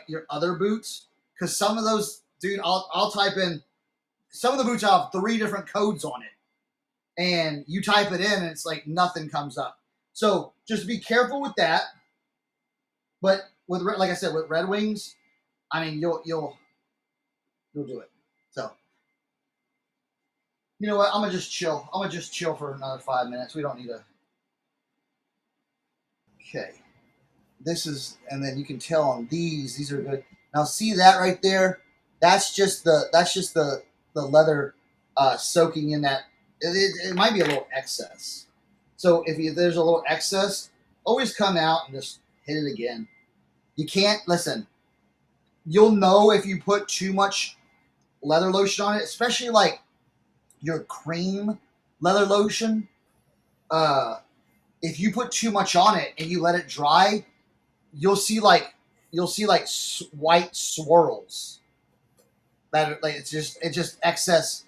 your other boots. Because some of those, dude, I'll type in, some of the boots have 3 different codes on it. And you type it in and it's like nothing comes up. So just be careful with that. But with, like I said, with Red Wings, I mean, you'll do it. So You know what? I'm gonna just chill. I'm gonna just chill for another 5 minutes. We don't need to. Okay. This is, and then you can tell on these. These are good. Now see that right there? That's just the leather soaking in that. It might be a little excess. So if there's a little excess, always come out and just hit it again. You can't listen. You'll know if you put too much leather lotion on it, especially like your cream leather lotion. If you put too much on it and you let it dry, you'll see like white swirls. That like it's just excess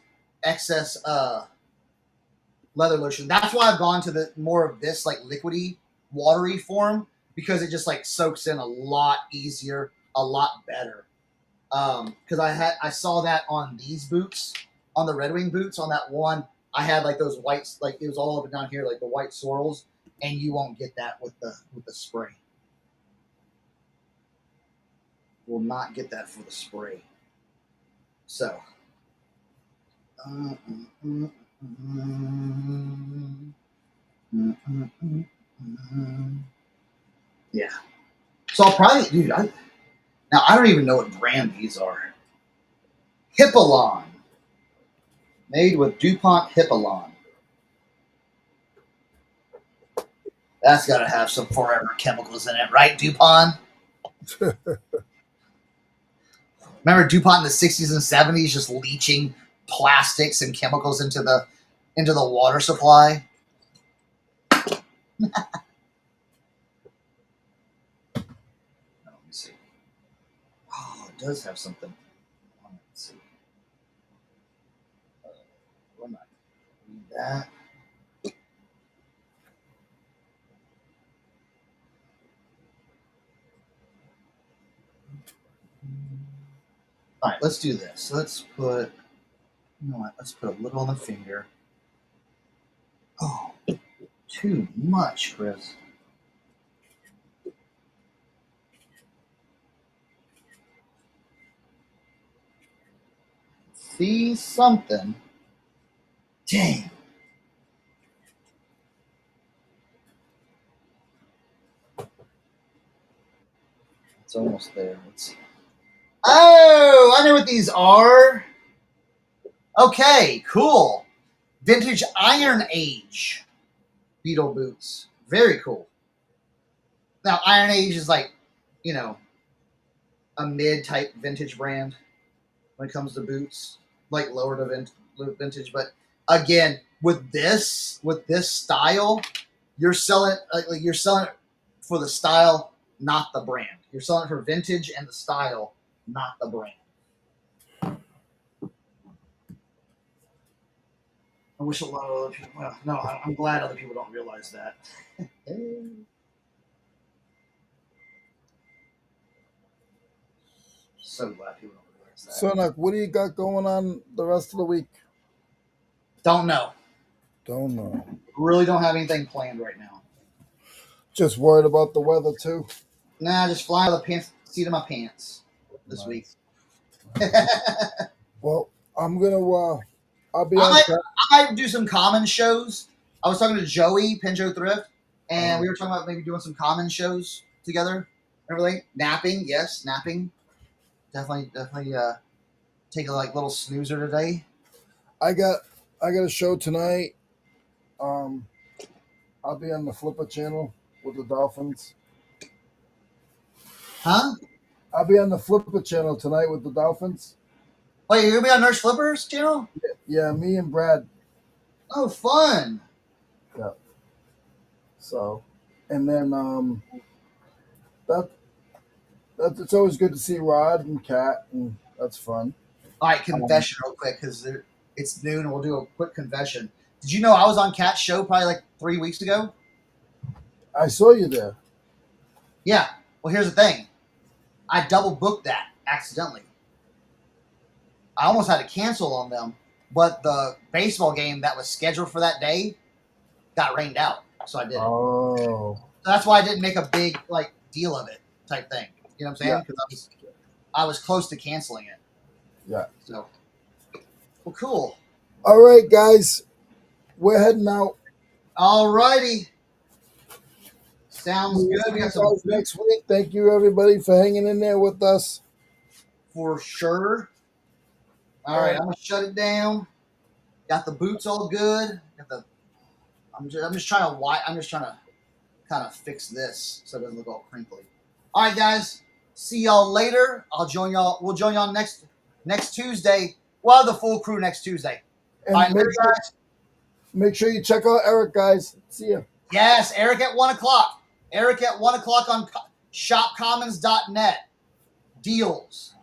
leather lotion. That's why I've gone to the more of this like liquidy, watery form, because it just like soaks in a lot easier, a lot better. Because I saw that on these boots, on the Red Wing boots, on that one, I had like those whites, like it was all over down here, like the white swirls, and you won't get that with the spray. Will not get that for the spray. So. Yeah. So I'll probably, dude, now I don't even know what brand these are. Hippalon. Made with DuPont Hippalon. That's got to have some forever chemicals in it, right, DuPont? Remember DuPont in the 60s and 70s just leaching plastics and chemicals into the water supply? Let me see. Oh, it does have something. Let's see. What am I? Read that. All right, let's do this. Let's put, you know what? Let's put a little on the finger. Oh, too much, Chris. See something? Dang. It's almost there. Let's see. Oh, I know what these are. Okay, cool. Vintage Iron Age Beetle boots. Very cool. Now, Iron Age is like, you know, a mid-type vintage brand when it comes to boots, like lower to vintage. But again, with this style, you're selling it for the style, not the brand. You're selling it for vintage and the style, not the brand. I wish a lot of other people. Well, no, I'm glad other people don't realize that. So glad people don't realize that. Cernoch, what do you got going on the rest of the week? Don't know. Don't know. Really don't have anything planned right now. Just worried about the weather too. Nah, just fly out of the seat of my pants this week. Well, I'm gonna. I'll be on. I might do some common shows. I was talking to Joey Pinjo Thrift, and we were talking about maybe doing some common shows together. Everything napping, yes, napping. Definitely. Take a little snoozer today. I got a show tonight. I'll be on the Flipper channel with the Dolphins. Huh? I'll be on the Flipper channel tonight with the Dolphins. Wait, you're gonna be on Nurse Flipper's channel? Yeah, me and Brad. Oh, fun! Yeah. So, and then it's always good to see Rod and Kat, and that's fun. All right, confession real quick because it's noon, and we'll do a quick confession. Did you know I was on Kat's show probably like 3 weeks ago? I saw you there. Yeah. Well, here's the thing. I double booked that accidentally. I almost had to cancel on them, but the baseball game that was scheduled for that day got rained out, so I did it. Oh. So that's why I didn't make a big deal of it type thing. You know what I'm saying? Because I was close to canceling it. Yeah. So, well, cool. All right, guys, we're heading out. All righty. Sounds We'll good. see We you got some guys next week. Thank you, everybody, for hanging in there with us. for sure. All right, I'm gonna shut it down. Got the boots all good. Got the. I'm just trying to kind of fix this so it doesn't look all crinkly. All right, guys. See y'all later. We'll join y'all next Tuesday. We'll have the full crew next Tuesday. And All right, later, guys. make sure you check out Eric, guys. See ya. Yes, Eric at 1:00. Eric at 1:00 on shopcommons.net. Deals.